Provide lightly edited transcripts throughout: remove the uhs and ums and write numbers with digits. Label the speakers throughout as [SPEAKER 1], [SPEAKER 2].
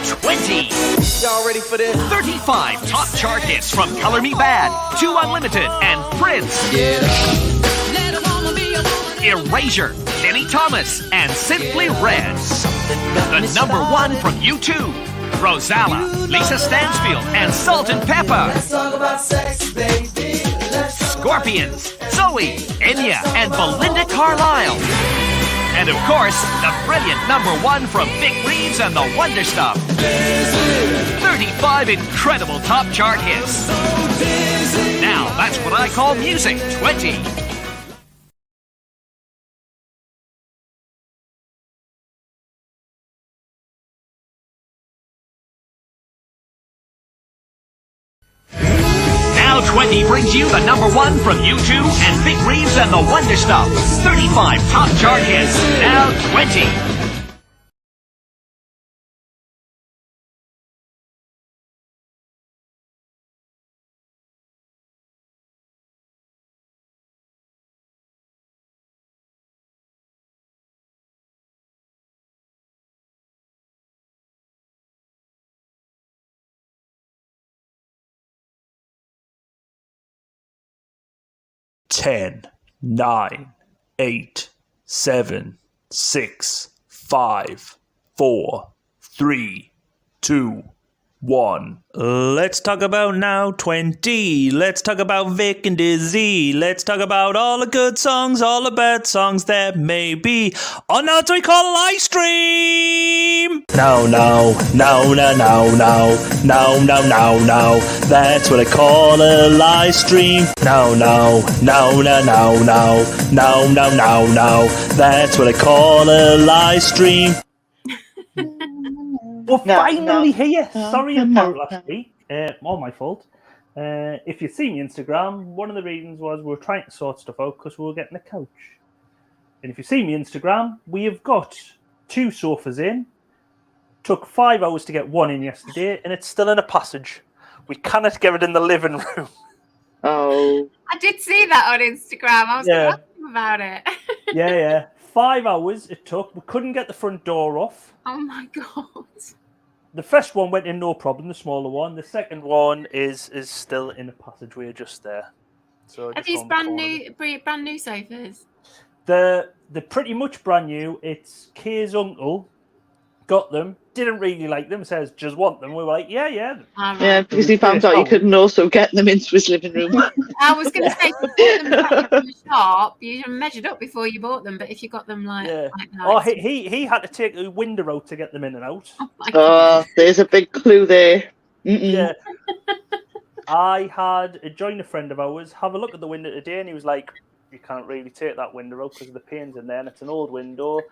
[SPEAKER 1] 20.
[SPEAKER 2] Y'all ready for this?
[SPEAKER 1] 35 top chart hits from Color Me Bad, 2 Unlimited, and Prince. Erasure, Lenny Thomas, and Simply Red. The number 1 from U2, Rosala, Lisa Stansfield, and Salt and Pepper.
[SPEAKER 2] Let's talk about sex, baby.
[SPEAKER 1] Scorpions, Zoe, Enya, and Belinda Carlisle. And of course, the brilliant number 1 from Vic Reeves and the Wonder Stuff. 35 incredible top chart hits. Now that's what I call music 20. Now 20 brings you the number 1 from U2 and Vic Reeves and the Wonder Stuff. 35 top chart hits. Now 20.
[SPEAKER 3] Ten, 9, 8, 7, 6, 5, 4, 3, 2, 1. Let's talk about now 20. Let's talk about Vic and Dizzy. Let's talk about all the good songs, all the bad songs that may be. On now we call a live stream. No. That's what I call a live stream. No. That's what I call a live stream. We're finally here. Sorry about last week. All my fault. If you see me Instagram, one of the reasons was we were trying to sort stuff out because we were getting a couch. And if you see me Instagram, we have got 2 sofas in. Took 5 hours to get 1 in yesterday, and it's still in a passage. We cannot get it in the living room.
[SPEAKER 4] Oh.
[SPEAKER 5] I did see that on Instagram. I was asking about it.
[SPEAKER 3] Yeah. 5 hours it took. We couldn't get the front door off.
[SPEAKER 5] Oh my god.
[SPEAKER 3] The first one went in no problem, the smaller one. The second one is still in a passageway just there. So
[SPEAKER 5] Are these brand new sofas?
[SPEAKER 3] They're pretty much brand new. It's Kay's uncle got them, didn't really like them, says just want them. We were like, yeah.
[SPEAKER 4] Yeah, because he found out he couldn't also get them into his living room.
[SPEAKER 5] I was going to say, if you bought them back from the shop, you measured up before you bought them, but if you got them like that.
[SPEAKER 3] Oh, he had to take a window out to get them in and out.
[SPEAKER 4] Oh, there's a big clue there.
[SPEAKER 3] Yeah. I had joined a friend of ours have a look at the window today, and he was like, you can't really take that window out because of the panes in there, and it's an old window.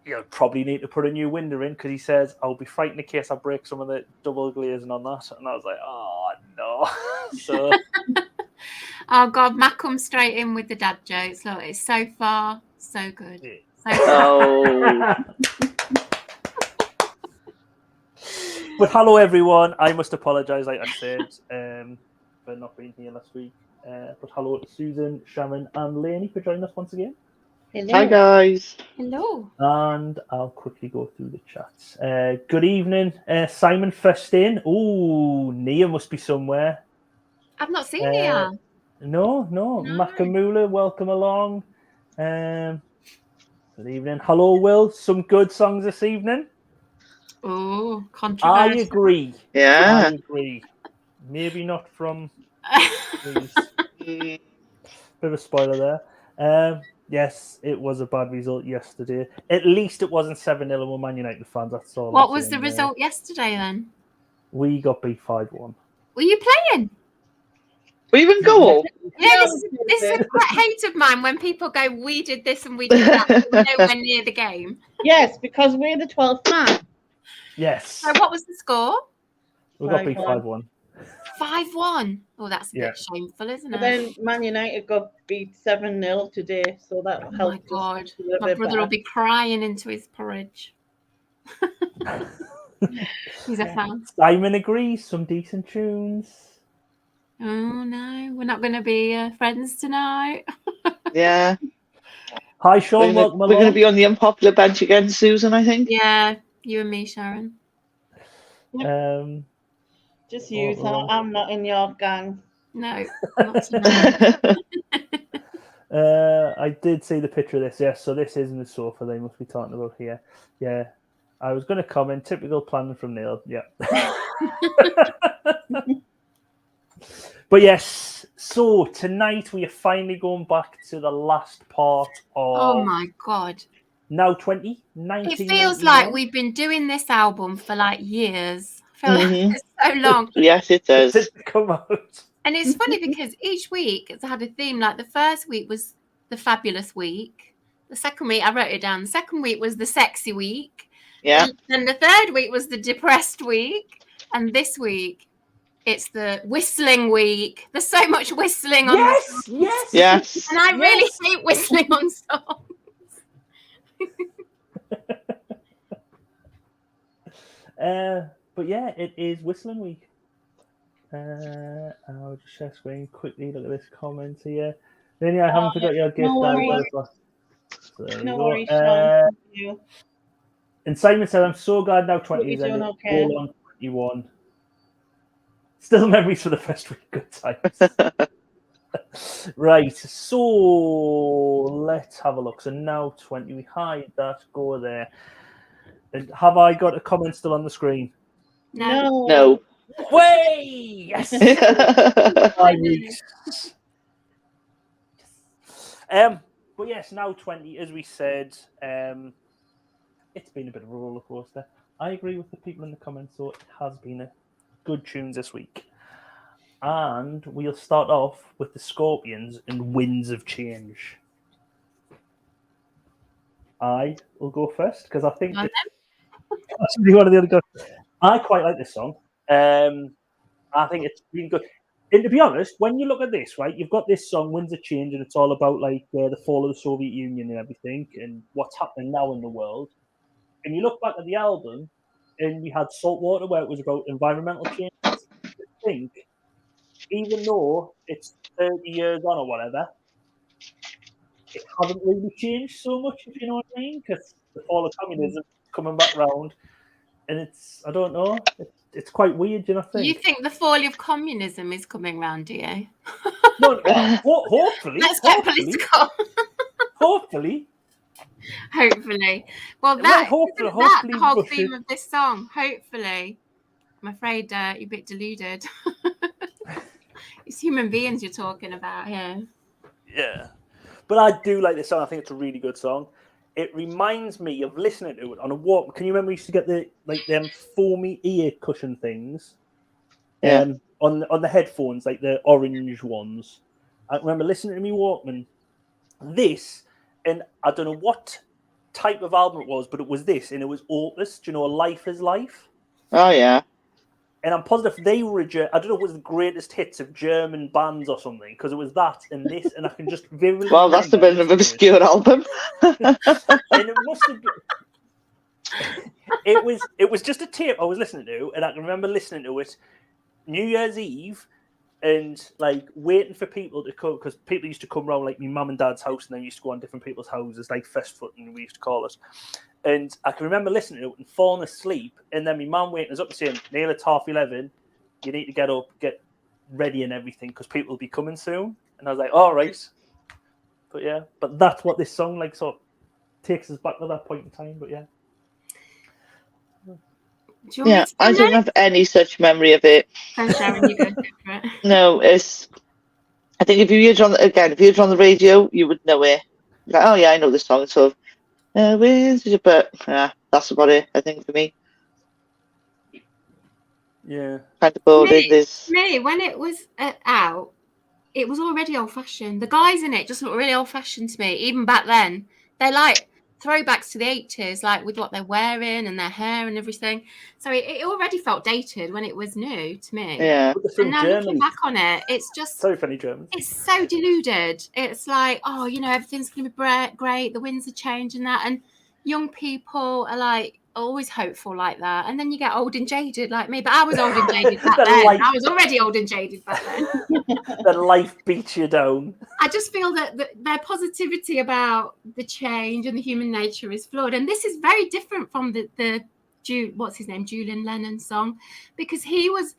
[SPEAKER 3] You'll probably need to put a new window in because he says, I'll be frightened in case I break some of the double glazing on that. And I was like, oh, no. So,
[SPEAKER 5] oh, God, Matt comes straight in with the dad jokes. Look, it's so far, so good.
[SPEAKER 3] Yeah.
[SPEAKER 5] So
[SPEAKER 4] Oh.
[SPEAKER 3] But hello, everyone. I must apologise, like I said, for not being here last week. But hello to Susan, Sharon, and Lainey for joining us once again.
[SPEAKER 4] Hello. Hi, guys.
[SPEAKER 5] Hello.
[SPEAKER 3] And I'll quickly go through the chats. Good evening, Simon first in. Oh, Nia must be somewhere.
[SPEAKER 5] I've not seen Nia.
[SPEAKER 3] No. Makamula, welcome along. Good evening. Hello, Will. Some good songs this evening.
[SPEAKER 5] Oh, controversial.
[SPEAKER 3] I agree.
[SPEAKER 4] Yeah.
[SPEAKER 3] I agree. Maybe not from... Bit of a spoiler there. Yes, it was a bad result yesterday. At least it wasn't 7-0 and we're Man United fans. That's all.
[SPEAKER 5] What was the result yesterday then?
[SPEAKER 3] We got beat 5-1.
[SPEAKER 5] Were you playing?
[SPEAKER 4] Were you in goal?
[SPEAKER 5] Yeah, this is a pet hate of mine when people go, we did this and we did that. We're nowhere near the game.
[SPEAKER 6] Yes, because we're the 12th man.
[SPEAKER 3] Yes.
[SPEAKER 5] So what was the score?
[SPEAKER 3] We got beat 5-1.
[SPEAKER 5] 5-1. Oh, that's a bit shameful, isn't it?
[SPEAKER 6] But then Man United got beat 7-0 today, so that helped.
[SPEAKER 5] Oh my God. My brother will be crying into his porridge. He's a fan.
[SPEAKER 3] Simon agrees. Some decent tunes.
[SPEAKER 5] Oh no, we're not going to be friends tonight.
[SPEAKER 4] Yeah.
[SPEAKER 3] Hi, Sean.
[SPEAKER 4] We're going to be on the unpopular bench again, Susan, I think.
[SPEAKER 5] Yeah, you and me, Sharon.
[SPEAKER 6] Just you.
[SPEAKER 3] Oh,
[SPEAKER 6] I'm not in your gang.
[SPEAKER 5] No, not tonight.
[SPEAKER 3] I did see the picture of this. Yes, so this isn't the sofa they must be talking about here. Yeah, I was going to comment. Typical planning from Neil. Yeah. But yes, so tonight we are finally going back to the last part of
[SPEAKER 5] Oh my God.
[SPEAKER 3] Now 20,
[SPEAKER 5] It
[SPEAKER 3] 1991.
[SPEAKER 5] feels like we've been doing this album for like years. I feel like it's so long.
[SPEAKER 4] Yes, it does.
[SPEAKER 3] Since it come out.
[SPEAKER 5] And it's funny because each week it's had a theme. Like the first week was the fabulous week. The second week, I wrote it down. The second week was the sexy week.
[SPEAKER 4] Yeah.
[SPEAKER 5] Then the third week was the depressed week. And this week, it's the whistling week. There's so much whistling on the songs.
[SPEAKER 4] Yes.
[SPEAKER 5] And I really hate whistling on songs.
[SPEAKER 3] But yeah, it is Whistling Week. I'll just share screen quickly. Look at this comment here. Then I haven't forgot your gift.
[SPEAKER 6] No worries.
[SPEAKER 3] So there
[SPEAKER 6] No
[SPEAKER 3] you go.
[SPEAKER 6] worries, Sean. Thank you.
[SPEAKER 3] And Simon said, I'm so glad now 20
[SPEAKER 6] You're
[SPEAKER 3] is
[SPEAKER 6] doing
[SPEAKER 3] ended.
[SPEAKER 6] okay.
[SPEAKER 3] All on 21. Still memories for the first week. Good times. Right, so let's have a look. So now 20, we hide that, go there. And have I got a comment still on the screen?
[SPEAKER 4] No.
[SPEAKER 3] Way! Yes! 5 weeks. But yes, now 20, as we said, it's been a bit of a roller coaster. I agree with the people in the comments, so it has been a good tunes this week. And we'll start off with the Scorpions and Winds of Change. I will go first because I think possibly one of the other guys. I quite like this song. I think it's really good. And to be honest, when you look at this, right, you've got this song, Winds of Change, and it's all about like the fall of the Soviet Union and everything and what's happening now in the world. And you look back at the album, and we had Saltwater, where it was about environmental change. I think, even though it's 30 years on or whatever, it hasn't really changed so much, if you know what I mean, because the fall of communism is coming back round. And it's, I don't know, it's quite weird, you know.
[SPEAKER 5] You think the fall of communism is coming round, do you?
[SPEAKER 3] No, hopefully.
[SPEAKER 5] Let's get political.
[SPEAKER 3] Hopefully.
[SPEAKER 5] Well,
[SPEAKER 3] Well,
[SPEAKER 5] hopefully
[SPEAKER 3] hopefully
[SPEAKER 5] the whole
[SPEAKER 3] Russia-
[SPEAKER 5] theme of this song. Hopefully. I'm afraid you're a bit deluded. It's human beings you're talking about here.
[SPEAKER 3] Yeah. But I do like this song. I think it's a really good song. It reminds me of listening to it on a walk. Can you remember we used to get them foamy ear cushion things?
[SPEAKER 4] Yeah.
[SPEAKER 3] On the headphones, like the orange ones. I remember listening to me Walkman. This, and I don't know what type of album it was, but it was this, and it was Opus. Do you know Life is Life?
[SPEAKER 4] Oh, yeah.
[SPEAKER 3] And I'm positive they were I don't know if it was the greatest hits of German bands or something, because it was that and this, and I can just vividly
[SPEAKER 4] Well, that's a bit of an obscure album.
[SPEAKER 3] And it must have been... It was just a tape I was listening to, and I can remember listening to it New Year's Eve and like waiting for people to come, because people used to come round like my mum and dad's house, and they used to go on different people's houses, like fist footing we used to call it. And I can remember listening to it and falling asleep, and then my mum waking us up and saying, Neil, it's 11:30, you need to get up, get ready and everything, because people will be coming soon. And I was like, all right. But yeah, but that's what this song like sort of takes us back to that point in time. But yeah.
[SPEAKER 4] Yeah, I don't have any such memory of it.
[SPEAKER 5] Sharon, you go for it.
[SPEAKER 4] No, I think if you heard it on the radio, you would know it. Like, oh yeah, I know this song. It's sort of, but that's about it. I think for me,
[SPEAKER 3] Yeah.
[SPEAKER 4] kind of boring.
[SPEAKER 5] Me, when it was out, it was already old-fashioned. The guys in it just look really old-fashioned to me. Even back then, they're like throwbacks to the 80s, like with what they're wearing and their hair and everything. So it already felt dated when it was new to me.
[SPEAKER 4] Yeah.
[SPEAKER 5] And now looking back on it, it's just
[SPEAKER 3] so funny, Germans.
[SPEAKER 5] It's so deluded. It's like, oh, everything's going to be great. The winds are changing that, and young people are like always hopeful like that. And then you get old and jaded like me. But I was old and jaded back then. I was already old and jaded back then.
[SPEAKER 3] That life beats you down.
[SPEAKER 5] I just feel that their positivity about the change and the human nature is flawed. And this is very different from the what's his name, Julian Lennon's song, because he was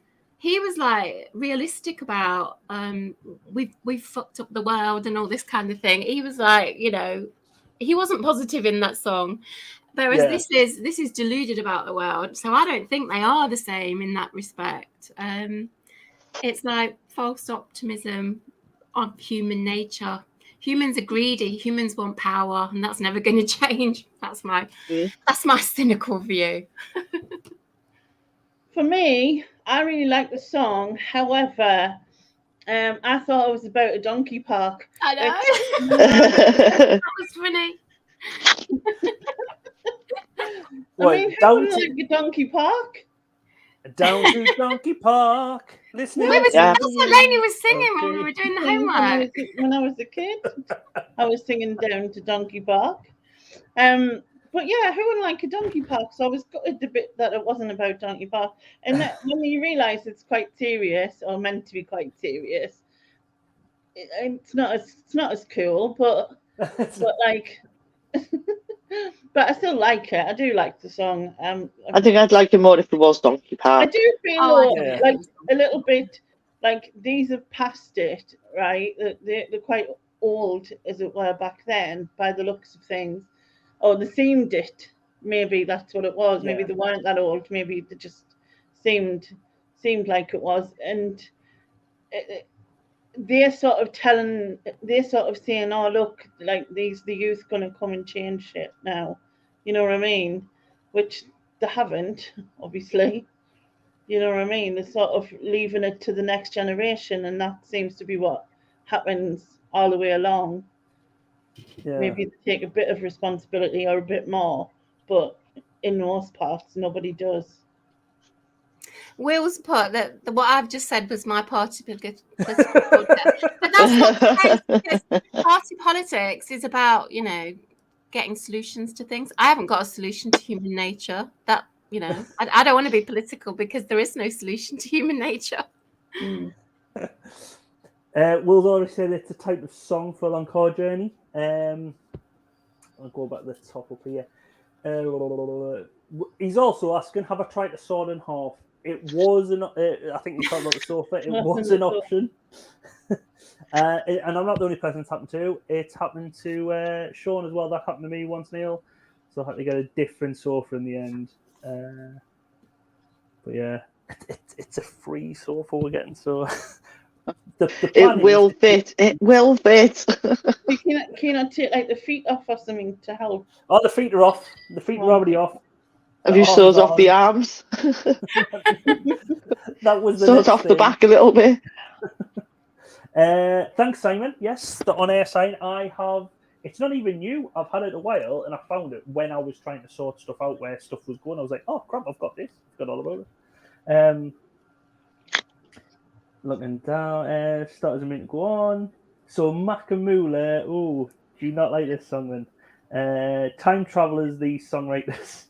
[SPEAKER 5] like realistic about we've fucked up the world and all this kind of thing. He was like, you know, he wasn't positive in that song, whereas this is deluded about the world. So I don't think they are the same in that respect. It's like false optimism of human nature. Humans are greedy. Humans want power, and that's never going to change. That's my cynical view.
[SPEAKER 6] For me, I really like the song. However, I thought it was about a donkey park.
[SPEAKER 5] I know. That was funny.
[SPEAKER 6] I mean, who would like a donkey park?
[SPEAKER 3] Down to Donkey Park. Listening.
[SPEAKER 5] That's what Lainey was singing when we were doing the homework.
[SPEAKER 6] When I was a kid, I was singing Down to Donkey Park. But yeah, who would like a donkey park? So I was gutted a bit that it wasn't about donkey park. And that, when you realise it's quite serious, or meant to be quite serious, it's not as cool. But like, but I still like it. I do like the song.
[SPEAKER 4] I think I'd like it more if it was Donkey Park.
[SPEAKER 6] I do feel like a little bit like these have passed it, right? They're quite old, as it were, back then, by the looks of things. Or they seemed it. Maybe that's what it was. Maybe they weren't that old. Maybe they just seemed like it was. And they're sort of saying, "Oh, look, like the youth gonna come and change shit now." You know what I mean? Which they haven't, obviously. You know what I mean? They're sort of leaving it to the next generation, and that seems to be what happens all the way along. Yeah. Maybe they take a bit of responsibility or a bit more, but in most parts, nobody does.
[SPEAKER 5] Will's put that what I've just said was my party political protest. But that's not the case, because party politics is about, you know, getting solutions to things. I haven't got a solution to human nature. That, you know, I don't want to be political because there is no solution to human nature.
[SPEAKER 3] Will's already said it's a type of song for a long car journey. I'll go back to the top up here. He's also asking, have I tried to saw it in half? It was I think you talked about the sofa. It was an option. And I'm not the only person it's happened to. It's happened to Sean as well. That happened to me once, Neil. So I had to get a different sofa in the end. But yeah, it's a free sofa we're getting. So
[SPEAKER 4] it will fit. It will fit.
[SPEAKER 6] You cannot take like the feet off or something to help.
[SPEAKER 3] Oh, the feet are off. The feet are already off.
[SPEAKER 4] Have you sawed off the arms?
[SPEAKER 3] That was the
[SPEAKER 4] sawed off the back a little bit.
[SPEAKER 3] Thanks, Simon. Yes, the on-air sign I have. It's not even new. I've had it a while, and I found it when I was trying to sort stuff out where stuff was going. I was like, "Oh crap, I've got this. I've got all about it." Looking down, started a minute to go on. So Makamula, do you not like this song then? Time Travelers, the songwriters.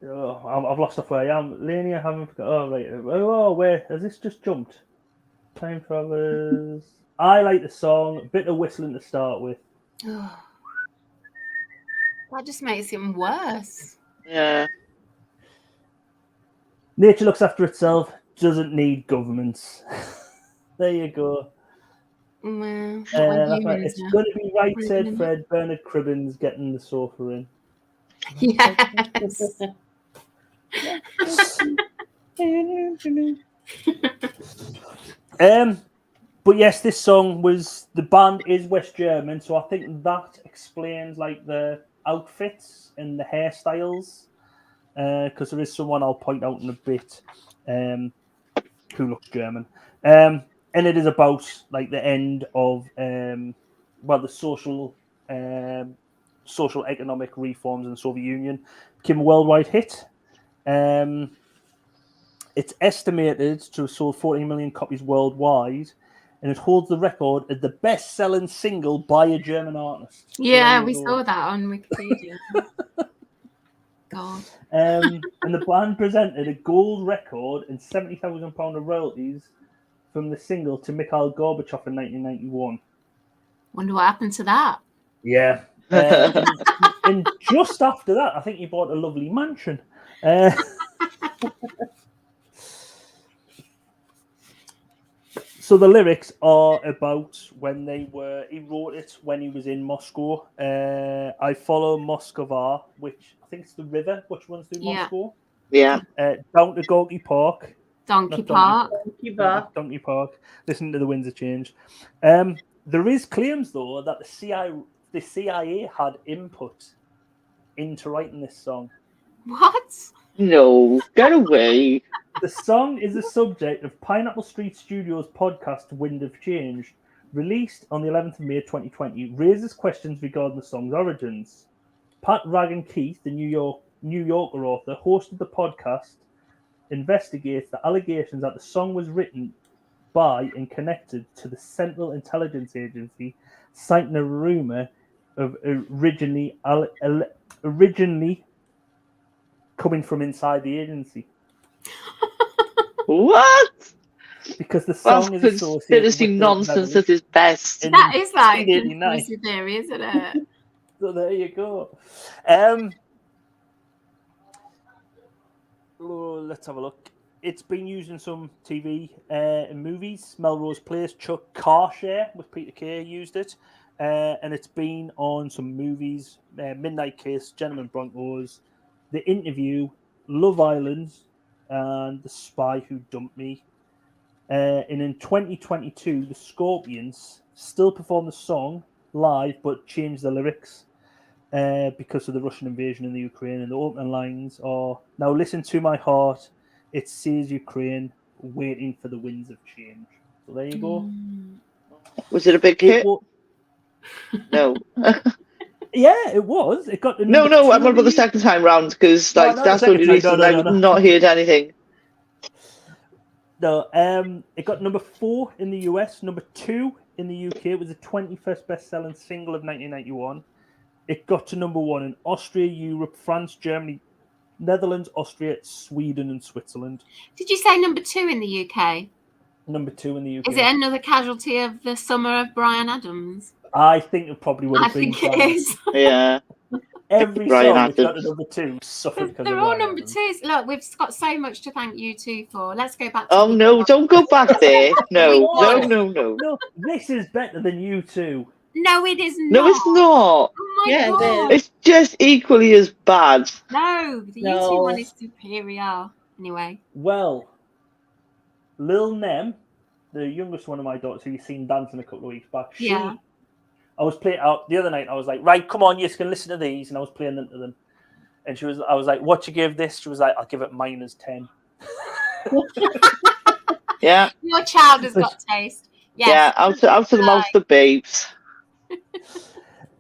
[SPEAKER 3] I've lost off where I am. Lainey, I haven't forgot. Oh, right. Oh, wait. Has this just jumped? Time Travelers. I like the song. A bit of whistling to start with.
[SPEAKER 5] That just makes it worse.
[SPEAKER 4] Yeah.
[SPEAKER 3] Nature looks after itself. Doesn't need governments. There you go.
[SPEAKER 5] Well,
[SPEAKER 3] it's going to be right, said Fred. Bernard Cribbins getting the sofa in.
[SPEAKER 5] Yes.
[SPEAKER 3] But yes, this song was, the band is West German, so I think that explains like the outfits and the hairstyles, because there is someone I'll point out in a bit who looks German, and it is about like the end of the social economic reforms in the Soviet Union. Became a worldwide hit. It's estimated to have sold 14 million copies worldwide, and it holds the record as the best-selling single by a German artist.
[SPEAKER 5] Yeah, we saw that on Wikipedia. God.
[SPEAKER 3] And the band presented a gold record and £70,000 of royalties from the single to Mikhail Gorbachev in 1991.
[SPEAKER 5] Wonder what happened to that.
[SPEAKER 3] Yeah. And just after that, I think he bought a lovely mansion. So the lyrics are about when he wrote it when he was in Moscow. I follow Moskva, which I think it's the river, which runs through
[SPEAKER 5] Yeah.
[SPEAKER 3] Moscow.
[SPEAKER 4] Yeah.
[SPEAKER 3] Down to Gorky Park.
[SPEAKER 5] Donkey
[SPEAKER 3] Not
[SPEAKER 5] Park.
[SPEAKER 3] Donkey Park. Listen to the winds of change. There is claims though that the CIA had input into writing this song.
[SPEAKER 5] What?
[SPEAKER 4] No, get away.
[SPEAKER 3] The song is the subject of Pineapple Street Studios' podcast Wind of Change, released on the 11th of May 2020, raises questions regarding the song's origins. Pat Ragan-Keith, the New Yorker author, hosted the podcast, investigates the allegations that the song was written by and connected to the Central Intelligence Agency, citing a rumor of originally coming from inside the agency.
[SPEAKER 4] What?
[SPEAKER 3] Because the
[SPEAKER 4] That's
[SPEAKER 3] song is associated
[SPEAKER 4] conspiracy
[SPEAKER 3] with
[SPEAKER 4] nonsense at its best.
[SPEAKER 5] That is like
[SPEAKER 3] 1989.
[SPEAKER 5] conspiracy theory, isn't it?
[SPEAKER 3] So there you go. Let's have a look. It's been used in some TV and movies. Melrose Place, Chuck Carshare with Peter Kay used it. And it's been on some movies. Midnight Kiss, Gentlemen Broncos, The Interview, Love Island, and The Spy Who Dumped Me. And in 2022, the Scorpions still perform the song live, but changed the lyrics because of the Russian invasion in the Ukraine. And the opening lines are, "Now listen to my heart, it says Ukraine, waiting for the winds of change." So there you go.
[SPEAKER 4] Was it a big hit? No.
[SPEAKER 3] Yeah, it was. It got
[SPEAKER 4] No, I'm not about the second time round because that's the only reason I've not heard anything.
[SPEAKER 3] No, it got number 4 in the US, number 2 in the UK. It was the 21st best-selling single of 1991. It got to number 1 in Austria, Europe, France, Germany, Netherlands, Austria, Sweden, and Switzerland.
[SPEAKER 5] Did you say number 2 in the UK?
[SPEAKER 3] Number 2 in the UK.
[SPEAKER 5] Is it another casualty of the summer of Bryan Adams?
[SPEAKER 3] I think it probably would have been.
[SPEAKER 5] I think it is.
[SPEAKER 4] Yeah.
[SPEAKER 3] Every
[SPEAKER 4] Bryan
[SPEAKER 3] song that's got
[SPEAKER 4] Adams.
[SPEAKER 3] to number 2 suffered because
[SPEAKER 5] They're
[SPEAKER 3] of
[SPEAKER 5] all
[SPEAKER 3] Bryan
[SPEAKER 5] number
[SPEAKER 3] Adams.
[SPEAKER 5] 2s. Look, we've got so much to thank you two for. Let's go back to
[SPEAKER 4] Oh no, don't go back there. No.
[SPEAKER 3] No, this is better than you two.
[SPEAKER 5] No, it is not.
[SPEAKER 4] No, it's not.
[SPEAKER 5] Oh my
[SPEAKER 6] Yeah, it
[SPEAKER 5] god.
[SPEAKER 6] is.
[SPEAKER 4] It's just equally as bad.
[SPEAKER 5] No, the
[SPEAKER 6] No.
[SPEAKER 5] YouTube one is superior. Anyway.
[SPEAKER 3] Well, Lil Nem, the youngest one of my daughters, who you've seen dancing a couple of weeks back,
[SPEAKER 5] Yeah.
[SPEAKER 3] I was playing out the other night. I was like, right, come on, you can listen to these, and I was playing them to them. And I was like, what you give this? She was like, I'll give it -10.
[SPEAKER 4] Yeah.
[SPEAKER 5] Your child has got taste. Yes.
[SPEAKER 4] Yeah, out to the mouth of the babes.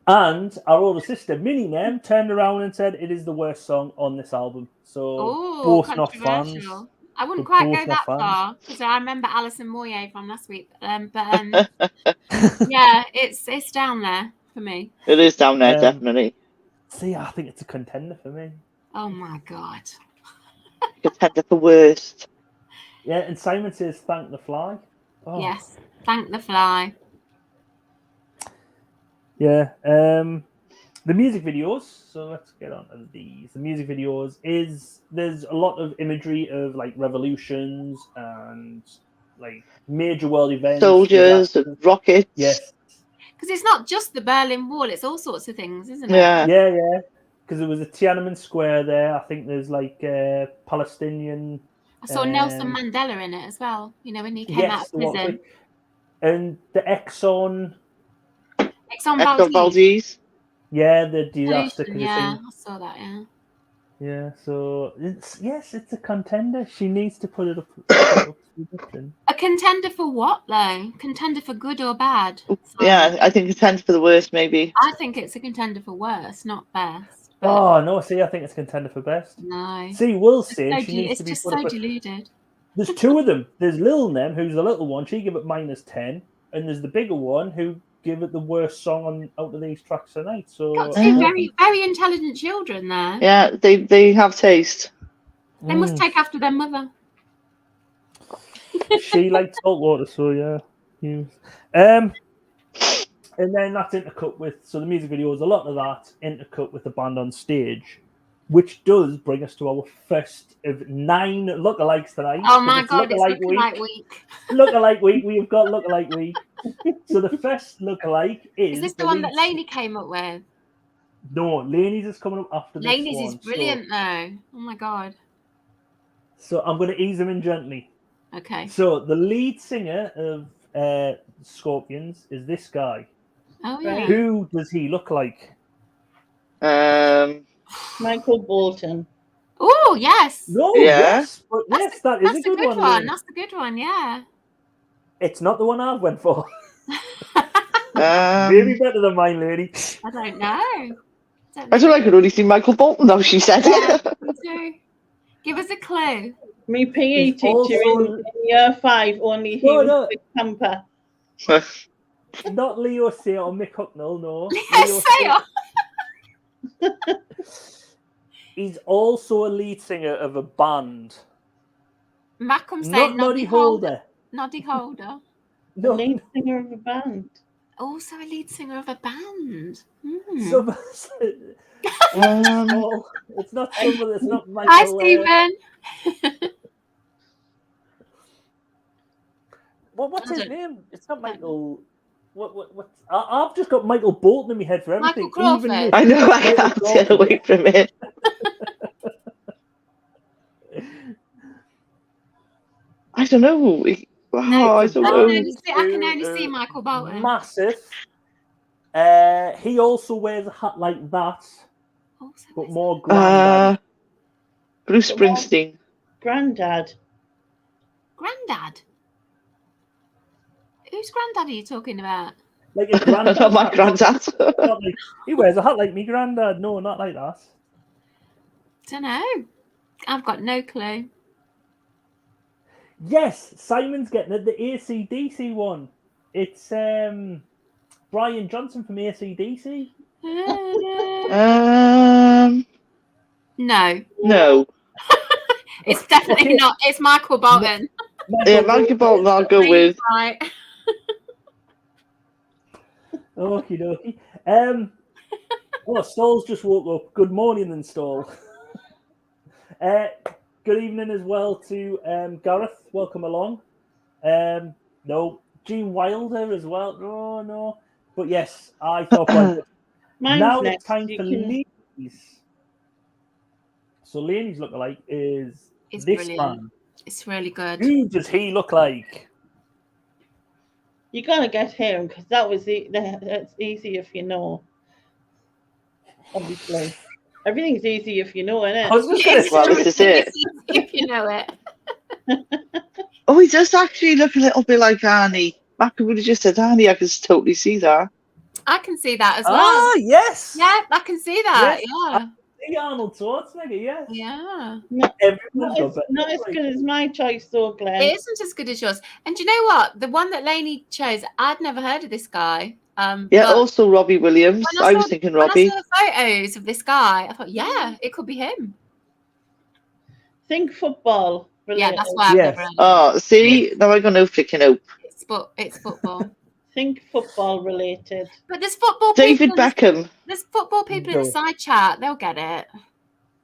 [SPEAKER 3] And our older sister, Minnie Nem, turned around and said it is the worst song on this album. So
[SPEAKER 5] Oh,
[SPEAKER 3] both not fans.
[SPEAKER 5] controversial. I wouldn't
[SPEAKER 3] We're
[SPEAKER 5] quite
[SPEAKER 3] both
[SPEAKER 5] go
[SPEAKER 3] not
[SPEAKER 5] that
[SPEAKER 3] fans.
[SPEAKER 5] far because I remember Alison Moyet from last week. Yeah, it's down there for me.
[SPEAKER 4] It is down there, definitely.
[SPEAKER 3] See, I think it's a contender for me.
[SPEAKER 5] Oh my god.
[SPEAKER 4] Contender for worst.
[SPEAKER 3] Yeah, and Simon says, thank the fly. Oh.
[SPEAKER 5] Yes. Thank the fly.
[SPEAKER 3] Yeah. The music videos. So let's get on to these. The music videos there's a lot of imagery of like revolutions and like major world events.
[SPEAKER 4] Soldiers and rockets.
[SPEAKER 3] Yes.
[SPEAKER 5] Because it's not just the Berlin Wall, it's all sorts of things, isn't it?
[SPEAKER 4] Yeah.
[SPEAKER 3] Yeah. Because there was a Tiananmen Square there. I think there's like Palestinian.
[SPEAKER 5] I saw Nelson Mandela in it as well, you know, when he came out of prison.
[SPEAKER 3] And the Exxon
[SPEAKER 4] Valdez.
[SPEAKER 3] Yeah, the disaster.
[SPEAKER 5] Yeah, I saw that, yeah.
[SPEAKER 3] Yeah, so it's a contender. She needs to put it up.
[SPEAKER 5] A contender for what, though? Contender for good or bad?
[SPEAKER 4] Yeah, I think contender for the worst, maybe.
[SPEAKER 5] I think it's a contender for worst, not best. But
[SPEAKER 3] Oh no! See, I think it's a contender for best.
[SPEAKER 5] no.
[SPEAKER 3] See, Wilson,
[SPEAKER 5] So
[SPEAKER 3] she needs
[SPEAKER 5] it's
[SPEAKER 3] to be
[SPEAKER 5] just
[SPEAKER 3] put
[SPEAKER 5] so
[SPEAKER 3] up.
[SPEAKER 5] deluded.
[SPEAKER 3] There's two of them. There's Lil Nem, who's the little one. She give it -10, and there's the bigger one who give it the worst song out of these tracks tonight. So
[SPEAKER 5] Got two very, very intelligent children there.
[SPEAKER 4] Yeah, they have taste.
[SPEAKER 5] They must take after their mother.
[SPEAKER 3] She liked salt water, so yeah. And then that's intercut with, so the music video is a lot of that, intercut with the band on stage, which does bring us to our first of 9 lookalikes tonight.
[SPEAKER 5] Oh my God, it's
[SPEAKER 3] lookalike
[SPEAKER 5] lookalike week.
[SPEAKER 3] Lookalike week, we've got lookalike week. So the first lookalike is...
[SPEAKER 5] Is this the one that Lainey came up with?
[SPEAKER 3] No, Lainey's is coming up after this one.
[SPEAKER 5] Lainey's is brilliant though. Oh my God.
[SPEAKER 3] So I'm going to ease them in gently.
[SPEAKER 5] Okay.
[SPEAKER 3] So the lead singer of Scorpions is this guy.
[SPEAKER 5] Oh yeah.
[SPEAKER 3] Who does he look like?
[SPEAKER 6] Michael Bolton.
[SPEAKER 5] Oh yes.
[SPEAKER 3] No,
[SPEAKER 4] Yeah.
[SPEAKER 3] yes, but yes, that is a good one. Lynn.
[SPEAKER 5] That's the good one. Yeah.
[SPEAKER 3] It's not the one I went for. Maybe better than mine, lady.
[SPEAKER 5] I don't know.
[SPEAKER 4] I don't know, I could only see Michael Bolton now she said
[SPEAKER 5] Yeah,
[SPEAKER 4] it.
[SPEAKER 5] me too. Give us a clue.
[SPEAKER 6] Me PE
[SPEAKER 3] He's
[SPEAKER 6] teacher
[SPEAKER 3] also-
[SPEAKER 6] in year 5 only he was a camper.
[SPEAKER 3] Not Leo Say or Mick Hucknall, no.
[SPEAKER 5] Yes, say it.
[SPEAKER 3] He's also a lead singer of a band.
[SPEAKER 5] Malcolm said
[SPEAKER 3] Not Noddy Holder.
[SPEAKER 5] Noddy Holder.
[SPEAKER 6] The
[SPEAKER 3] No,
[SPEAKER 6] lead singer of a band.
[SPEAKER 5] Also a lead singer of a band. Hmm.
[SPEAKER 3] some- Oh, it's not someone. It's not Michael.
[SPEAKER 5] Hi, Stephen.
[SPEAKER 3] What's his name? It's not Michael. What? I've just got Michael Bolton in my head for everything.
[SPEAKER 5] Michael Crawford.
[SPEAKER 3] Even
[SPEAKER 4] I know, I can't get away from it. I don't know. I don't know.
[SPEAKER 5] I can only see Michael Bolton.
[SPEAKER 3] Massive. He also wears a hat like that,
[SPEAKER 5] Also,
[SPEAKER 3] but more granddad.
[SPEAKER 4] Bruce Springsteen.
[SPEAKER 6] Grandad.
[SPEAKER 5] Granddad. Whose granddad are you talking about?
[SPEAKER 3] Like a granddad.
[SPEAKER 4] Not my granddad.
[SPEAKER 3] Not like- he wears a hat like me granddad. No, not like that.
[SPEAKER 5] Don't know. I've got no clue.
[SPEAKER 3] Yes, Simon's getting it. The AC/DC one. It's Brian Johnson from AC/DC.
[SPEAKER 5] No,
[SPEAKER 4] No.
[SPEAKER 5] it's definitely not. It's Michael Bolton.
[SPEAKER 4] Yeah, Michael Bolton I'll go with.
[SPEAKER 5] Right.
[SPEAKER 3] Okie dokie. Oh, Stoll's just woke up. Good morning, then, Stoll. Good evening as well to Gareth. Welcome along. No, Gene Wilder as well. No. But yes, I thought.
[SPEAKER 6] Mine's
[SPEAKER 3] Now
[SPEAKER 6] next.
[SPEAKER 3] it's time
[SPEAKER 6] You
[SPEAKER 3] for
[SPEAKER 6] can-
[SPEAKER 3] Lainey's. So Lainey's lookalike is
[SPEAKER 5] It's
[SPEAKER 3] this
[SPEAKER 5] brilliant.
[SPEAKER 3] man.
[SPEAKER 5] It's really good.
[SPEAKER 3] Who does he look like?
[SPEAKER 6] You gotta get him because that's easy if you know. Obviously, everything's easy if you know, innit?
[SPEAKER 3] I was just going to
[SPEAKER 4] Well, this is it.
[SPEAKER 5] If you know it.
[SPEAKER 4] Oh, he does actually look a little bit like Arnie. Mac would have just said Arnie. I can totally see that.
[SPEAKER 5] I can see that as well.
[SPEAKER 3] Ah, yes.
[SPEAKER 5] Yeah, I can see that.
[SPEAKER 3] Yes.
[SPEAKER 5] Yeah.
[SPEAKER 3] See Arnold Schwarzenegger, yes.
[SPEAKER 5] Yeah.
[SPEAKER 3] Everyone's got
[SPEAKER 6] Not as good as my choice, though, Glenn.
[SPEAKER 5] It isn't as good as yours. And do you know what? The one that Lainey chose, I'd never heard of this guy.
[SPEAKER 4] Yeah,
[SPEAKER 5] but
[SPEAKER 4] also Robbie Williams.
[SPEAKER 5] when
[SPEAKER 4] I was thinking Robbie.
[SPEAKER 5] When I saw the photos of this guy, I thought, yeah, it could be him.
[SPEAKER 6] Think football.
[SPEAKER 5] Yeah,
[SPEAKER 6] related.
[SPEAKER 5] that's why I've
[SPEAKER 3] Yes.
[SPEAKER 5] never heard of it.
[SPEAKER 4] Oh, see, now I got no freaking hope.
[SPEAKER 5] It's football.
[SPEAKER 6] Think football related.
[SPEAKER 5] But there's football
[SPEAKER 4] David
[SPEAKER 5] people.
[SPEAKER 4] Beckham,
[SPEAKER 5] There's football people in the
[SPEAKER 3] No.
[SPEAKER 5] side chat. They'll get it.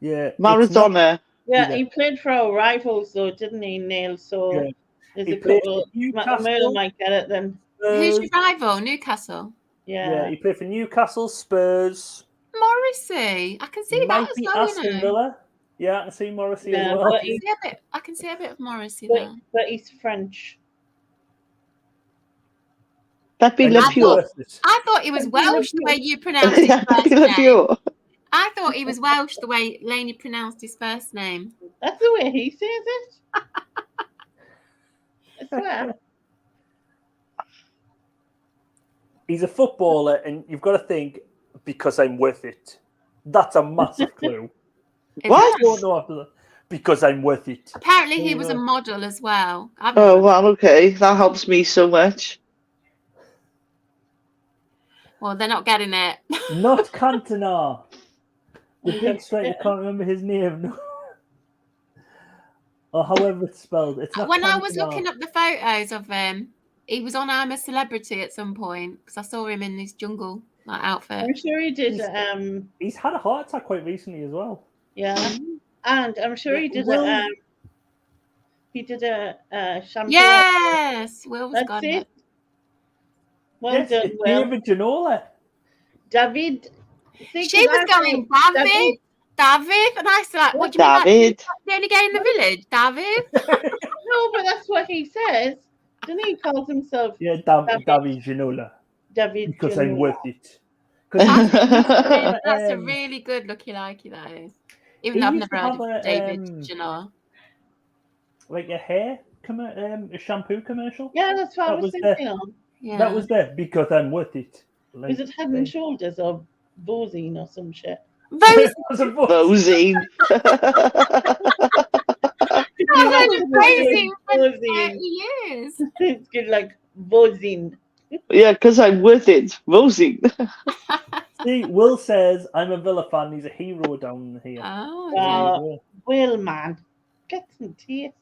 [SPEAKER 3] Yeah. it's
[SPEAKER 4] Maradona.
[SPEAKER 6] Yeah,
[SPEAKER 3] Yeah.
[SPEAKER 6] he played for our rivals, though, didn't he, Neil? So
[SPEAKER 3] Yeah.
[SPEAKER 6] there's
[SPEAKER 3] He
[SPEAKER 6] a
[SPEAKER 3] played
[SPEAKER 6] couple.
[SPEAKER 3] for Newcastle.
[SPEAKER 6] Emil might get it then.
[SPEAKER 5] Who's
[SPEAKER 3] Spurs.
[SPEAKER 5] your rival? Newcastle.
[SPEAKER 6] Yeah.
[SPEAKER 3] He played for Newcastle, Spurs.
[SPEAKER 5] Morrissey. I can see that
[SPEAKER 3] Might
[SPEAKER 5] as
[SPEAKER 3] be
[SPEAKER 5] well,
[SPEAKER 3] Aston
[SPEAKER 5] you know.
[SPEAKER 3] Villa. Yeah, I can see Morrissey
[SPEAKER 6] Yeah,
[SPEAKER 3] as well.
[SPEAKER 6] but
[SPEAKER 5] I can see a bit of Morrissey
[SPEAKER 6] But,
[SPEAKER 5] there.
[SPEAKER 6] but he's French.
[SPEAKER 4] Pepe
[SPEAKER 3] And
[SPEAKER 4] Le
[SPEAKER 3] he's
[SPEAKER 4] Pew.
[SPEAKER 3] worthless.
[SPEAKER 5] I thought he was
[SPEAKER 6] Pepe Le
[SPEAKER 5] Welsh the
[SPEAKER 6] Pew.
[SPEAKER 5] way you pronounced his first
[SPEAKER 4] Pepe Le
[SPEAKER 5] name.
[SPEAKER 4] Pew.
[SPEAKER 5] I thought he was Welsh the way Lainey pronounced his first name.
[SPEAKER 6] That's the way he says it. I swear.
[SPEAKER 3] He's a footballer, and you've got to think, because I'm worth it. That's a massive clue.
[SPEAKER 5] Is
[SPEAKER 4] What?
[SPEAKER 5] it?
[SPEAKER 3] I don't know after that. Because I'm worth it.
[SPEAKER 5] Apparently, he
[SPEAKER 3] You
[SPEAKER 5] was a
[SPEAKER 3] know.
[SPEAKER 5] model as well.
[SPEAKER 4] Oh, well, okay. That helps me so much.
[SPEAKER 5] Well, they're not getting it.
[SPEAKER 3] Not Cantona. The big striker, I can't remember his name. No. Or however it's spelled. It's not
[SPEAKER 5] When I was
[SPEAKER 3] Cantona.
[SPEAKER 5] looking up the photos of him, He was on I'm a Celebrity at some point because I saw him in this jungle like outfit.
[SPEAKER 6] I'm sure he did.
[SPEAKER 7] He's had a heart attack quite recently as well.
[SPEAKER 6] Yeah, and I'm sure he did a. He did a shampoo.
[SPEAKER 5] Yes, Will's
[SPEAKER 6] That's
[SPEAKER 5] got
[SPEAKER 6] it.
[SPEAKER 5] it.
[SPEAKER 6] Well
[SPEAKER 7] Yes,
[SPEAKER 6] done, Will.
[SPEAKER 7] David Ginola.
[SPEAKER 6] David. See,
[SPEAKER 5] She
[SPEAKER 6] 'cause
[SPEAKER 5] was
[SPEAKER 6] I
[SPEAKER 5] going,
[SPEAKER 6] thought
[SPEAKER 5] David, and I said, like, what do you mean?
[SPEAKER 4] David.
[SPEAKER 5] Like, the only guy in the village, David.
[SPEAKER 6] No, but that's what he says. Doesn't he? Calls himself
[SPEAKER 7] Yeah,
[SPEAKER 6] David.
[SPEAKER 7] David Ginola.
[SPEAKER 6] David.
[SPEAKER 7] Because I'm
[SPEAKER 6] Ginola.
[SPEAKER 7] worth it.
[SPEAKER 5] That's a really good looky-likey, that is. Even
[SPEAKER 7] He
[SPEAKER 5] though I've
[SPEAKER 7] used
[SPEAKER 5] never
[SPEAKER 7] to
[SPEAKER 5] heard
[SPEAKER 7] have
[SPEAKER 5] of David Ginola.
[SPEAKER 7] like a a shampoo commercial.
[SPEAKER 6] Yeah, that's what I was thinking of.
[SPEAKER 5] Yeah.
[SPEAKER 7] That was there because I'm worth it. Like,
[SPEAKER 6] Is it Head and Shoulders or Bozine or some shit?
[SPEAKER 5] Those
[SPEAKER 4] Bozine.
[SPEAKER 5] I've heard of Bozine for
[SPEAKER 6] Bozine.
[SPEAKER 5] 30 years.
[SPEAKER 6] It's good, like Bozine.
[SPEAKER 4] Yeah, because I'm worth it. Bozine.
[SPEAKER 7] See, Will says I'm a Villa fan. He's a hero down here.
[SPEAKER 5] Oh,
[SPEAKER 7] There
[SPEAKER 5] okay.
[SPEAKER 7] you go.
[SPEAKER 6] Well, man, get some taste.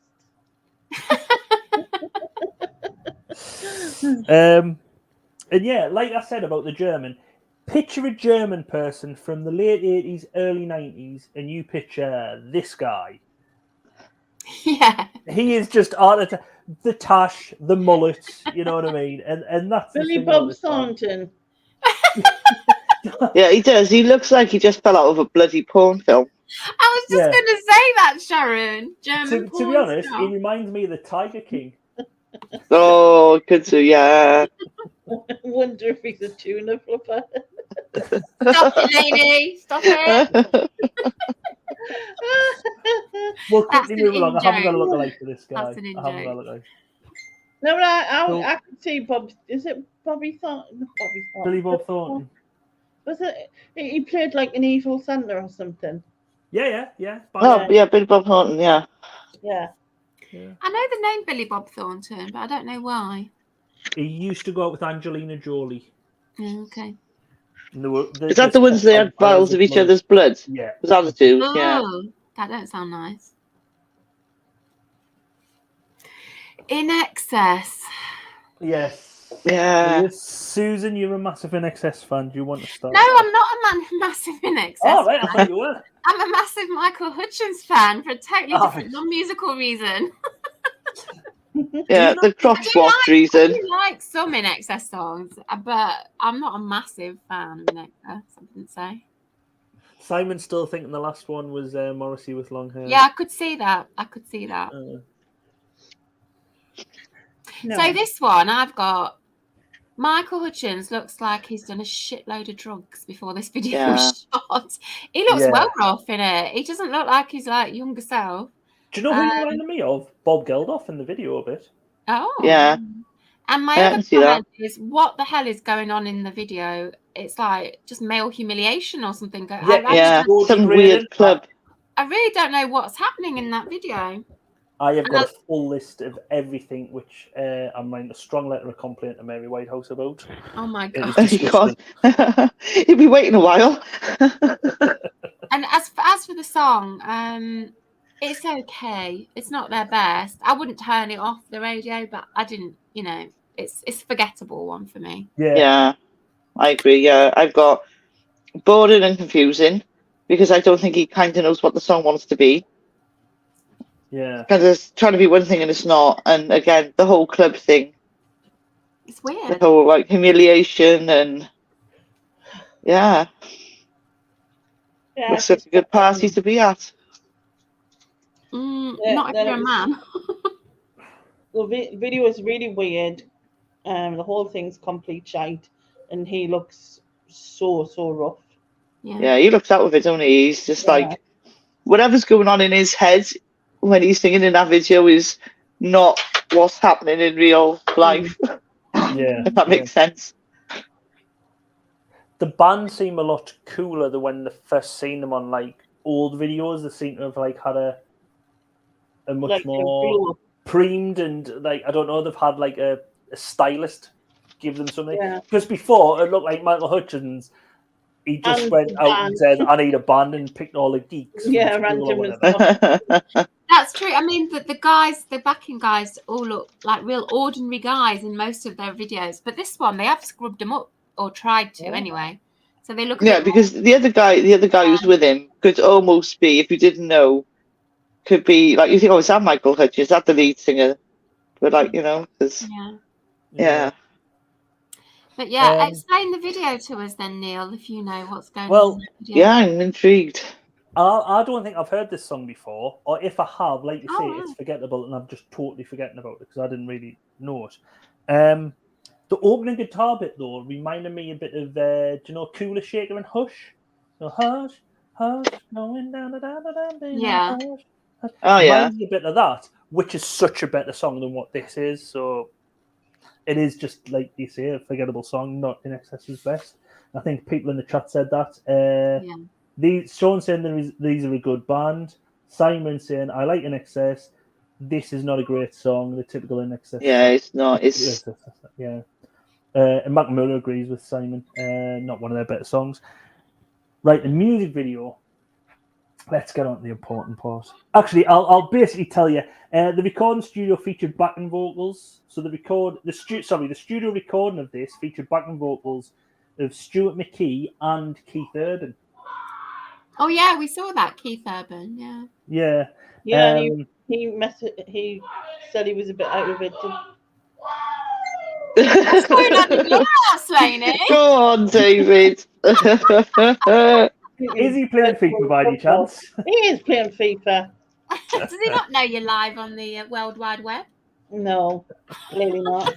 [SPEAKER 7] And yeah, like I said about the German, picture a German person from the late 80s, early 90s, and you picture this guy.
[SPEAKER 5] Yeah.
[SPEAKER 7] He is just the tash, the mullet, you know what I mean? And that's the
[SPEAKER 6] Billy
[SPEAKER 7] thing about
[SPEAKER 6] Bob
[SPEAKER 7] this guy.
[SPEAKER 6] Thornton.
[SPEAKER 4] Yeah, he does. He looks like he just fell out of a bloody porn film.
[SPEAKER 5] I was just
[SPEAKER 7] Yeah.
[SPEAKER 5] going to say that, Sharon. German
[SPEAKER 7] To be
[SPEAKER 5] porn
[SPEAKER 7] honest,
[SPEAKER 5] star.
[SPEAKER 7] he reminds me of the Tiger King.
[SPEAKER 4] Oh, good to, yeah.
[SPEAKER 6] I wonder if he's a tuna flipper.
[SPEAKER 5] Stop it, lady. Stop it.
[SPEAKER 7] Well,
[SPEAKER 5] That's
[SPEAKER 7] quickly
[SPEAKER 5] an
[SPEAKER 7] move along. I haven't got a
[SPEAKER 5] in-joke.
[SPEAKER 7] look alike for this guy.
[SPEAKER 5] That's an
[SPEAKER 7] I haven't got a
[SPEAKER 5] in-joke.
[SPEAKER 7] look alike.
[SPEAKER 6] No, but
[SPEAKER 7] So-
[SPEAKER 6] I could see Bob. Is it Bobby Thornton? Not Bobby Thornton.
[SPEAKER 7] Billy Bob Thornton.
[SPEAKER 6] Was it? He played like an evil Santa or something.
[SPEAKER 7] Yeah.
[SPEAKER 4] Oh, yeah, Billy Bob Thornton, yeah.
[SPEAKER 6] Yeah.
[SPEAKER 5] I know the name Billy Bob Thornton, but I don't know why.
[SPEAKER 7] He used to go out with Angelina Jolie.
[SPEAKER 5] Yeah, okay.
[SPEAKER 7] And they were,
[SPEAKER 4] Is that the ones that had vials of each other's blood?
[SPEAKER 7] Yeah.
[SPEAKER 4] Was that the two? Yeah.
[SPEAKER 5] Oh, that don't sound nice. In Excess.
[SPEAKER 7] Yes.
[SPEAKER 4] Yeah.
[SPEAKER 7] Yes, Susan, you're a massive NXS fan. Do you want to start?
[SPEAKER 5] No, I'm not a massive In Excess
[SPEAKER 7] Oh, right, I
[SPEAKER 5] fan.
[SPEAKER 7] thought you were.
[SPEAKER 5] I'm a massive Michael Hutchins fan for a totally
[SPEAKER 7] Oh,
[SPEAKER 5] different, non-musical reason.
[SPEAKER 4] Yeah, the crotch watch reason.
[SPEAKER 5] I do like some In Excess songs, but I'm not a massive fan of In Excess, I didn't say.
[SPEAKER 7] Simon's still thinking the last one was Morrissey with long hair.
[SPEAKER 5] Yeah, I could see that.
[SPEAKER 6] No.
[SPEAKER 5] So this one, I've got Michael Hutchins looks like he's done a shitload of drugs before this video was shot. He looks
[SPEAKER 7] Yeah.
[SPEAKER 5] well off in it. He doesn't look like he's like younger self.
[SPEAKER 7] Do you know who he reminded me of? Bob Geldof in the video a bit.
[SPEAKER 5] Oh.
[SPEAKER 4] Yeah.
[SPEAKER 5] And my
[SPEAKER 4] Yeah, I
[SPEAKER 5] other
[SPEAKER 4] can see that.
[SPEAKER 5] comment is, what the hell is going on in the video? It's like just male humiliation or something.
[SPEAKER 4] Yeah, some weird club.
[SPEAKER 5] I really don't know what's happening in that video.
[SPEAKER 7] I have got a full list of everything which I'm writing a strong letter of complaint to Mary Whitehouse about.
[SPEAKER 5] Oh my
[SPEAKER 7] It
[SPEAKER 5] god!
[SPEAKER 7] was disgusting.
[SPEAKER 4] He'll be waiting a while.
[SPEAKER 5] And as for the song, it's okay. It's not their best. I wouldn't turn it off the radio, but I didn't. You know, it's a forgettable one for me.
[SPEAKER 4] Yeah, I agree. Yeah, I've got boring and confusing because I don't think he kind of knows what the song wants to be.
[SPEAKER 7] Yeah.
[SPEAKER 4] Kind of trying to be one thing and it's not. And again, the whole club thing,
[SPEAKER 5] It's
[SPEAKER 4] the
[SPEAKER 5] weird.
[SPEAKER 4] whole like humiliation and yeah,
[SPEAKER 6] Yeah,
[SPEAKER 4] it's such a good party to be at.
[SPEAKER 5] Not if you're a man.
[SPEAKER 6] the video is really weird. The whole thing's complete shite, and he looks so rough.
[SPEAKER 4] Yeah, he looks out of it, don't he? He's just like whatever's going on in his head when he's singing in that video is not what's happening in real life.
[SPEAKER 7] Yeah.
[SPEAKER 4] If that makes sense.
[SPEAKER 7] The band seem a lot cooler than when they first seen them on like old videos. They seem to have like had a much
[SPEAKER 6] Like,
[SPEAKER 7] more premed and like I don't know, they've had like a stylist give them something.
[SPEAKER 6] Yeah.
[SPEAKER 7] Because before it looked like Michael Hutchins, he just
[SPEAKER 6] And
[SPEAKER 7] went out and
[SPEAKER 6] band.
[SPEAKER 7] said, "I need a band," and picked all the geeks. from
[SPEAKER 6] Yeah,
[SPEAKER 7] school or
[SPEAKER 6] random as
[SPEAKER 7] whatever.
[SPEAKER 6] well.
[SPEAKER 5] That's true. I mean, the guys, the backing guys, all look like real ordinary guys in most of their videos. But this one, they have scrubbed them up, or tried to anyway. So they look a
[SPEAKER 4] Yeah,
[SPEAKER 5] bit
[SPEAKER 4] because the other guy who's with him could almost be, if you didn't know, could be like you think, oh, is that Michael Hutchins? Is that the lead singer? But like, you know, because
[SPEAKER 5] more,
[SPEAKER 4] yeah.
[SPEAKER 5] But yeah,
[SPEAKER 7] Um,
[SPEAKER 5] explain the video to us then, Neil, if you know what's going
[SPEAKER 7] Well,
[SPEAKER 5] on in the video.
[SPEAKER 4] Yeah, I'm intrigued.
[SPEAKER 7] I don't think I've heard this song before, or if I have, like you say,
[SPEAKER 5] Oh,
[SPEAKER 7] it's
[SPEAKER 5] right.
[SPEAKER 7] forgettable, and I'm just totally forgetting about it because I didn't really know it. The opening guitar bit though reminded me a bit of, do you know, Cooler Shaker and Hush? So, hush, hush, going down,
[SPEAKER 5] Yeah.
[SPEAKER 7] hush, hush.
[SPEAKER 4] Oh yeah.
[SPEAKER 7] Reminds me a bit of that, which is such a better song than what this is. So it is just like you say, a forgettable song, not in excess's best. I think people in the chat said that. Sean saying these are a good band. Simon saying I like In Excess. This is not a great song. The typical In Excess.
[SPEAKER 4] Yeah, it's not. It's
[SPEAKER 7] Yeah. And Mac Miller agrees with Simon. Not one of their better songs. Right, the music video. Let's get on to the important part. Actually, I'll basically tell you. The recording studio featured backing vocals. So the studio recording of this featured backing vocals of Stuart McKee and Keith Urban.
[SPEAKER 5] Oh yeah, we saw that, Keith Urban. Yeah.
[SPEAKER 7] Yeah.
[SPEAKER 6] Yeah, and he said he was a bit out of it.
[SPEAKER 5] What's going on in your house, Lainey?
[SPEAKER 4] Go on, David.
[SPEAKER 7] Is he playing FIFA by any chance?
[SPEAKER 6] He is playing FIFA.
[SPEAKER 5] Does he not know you're live on the World Wide Web?
[SPEAKER 6] No, clearly not.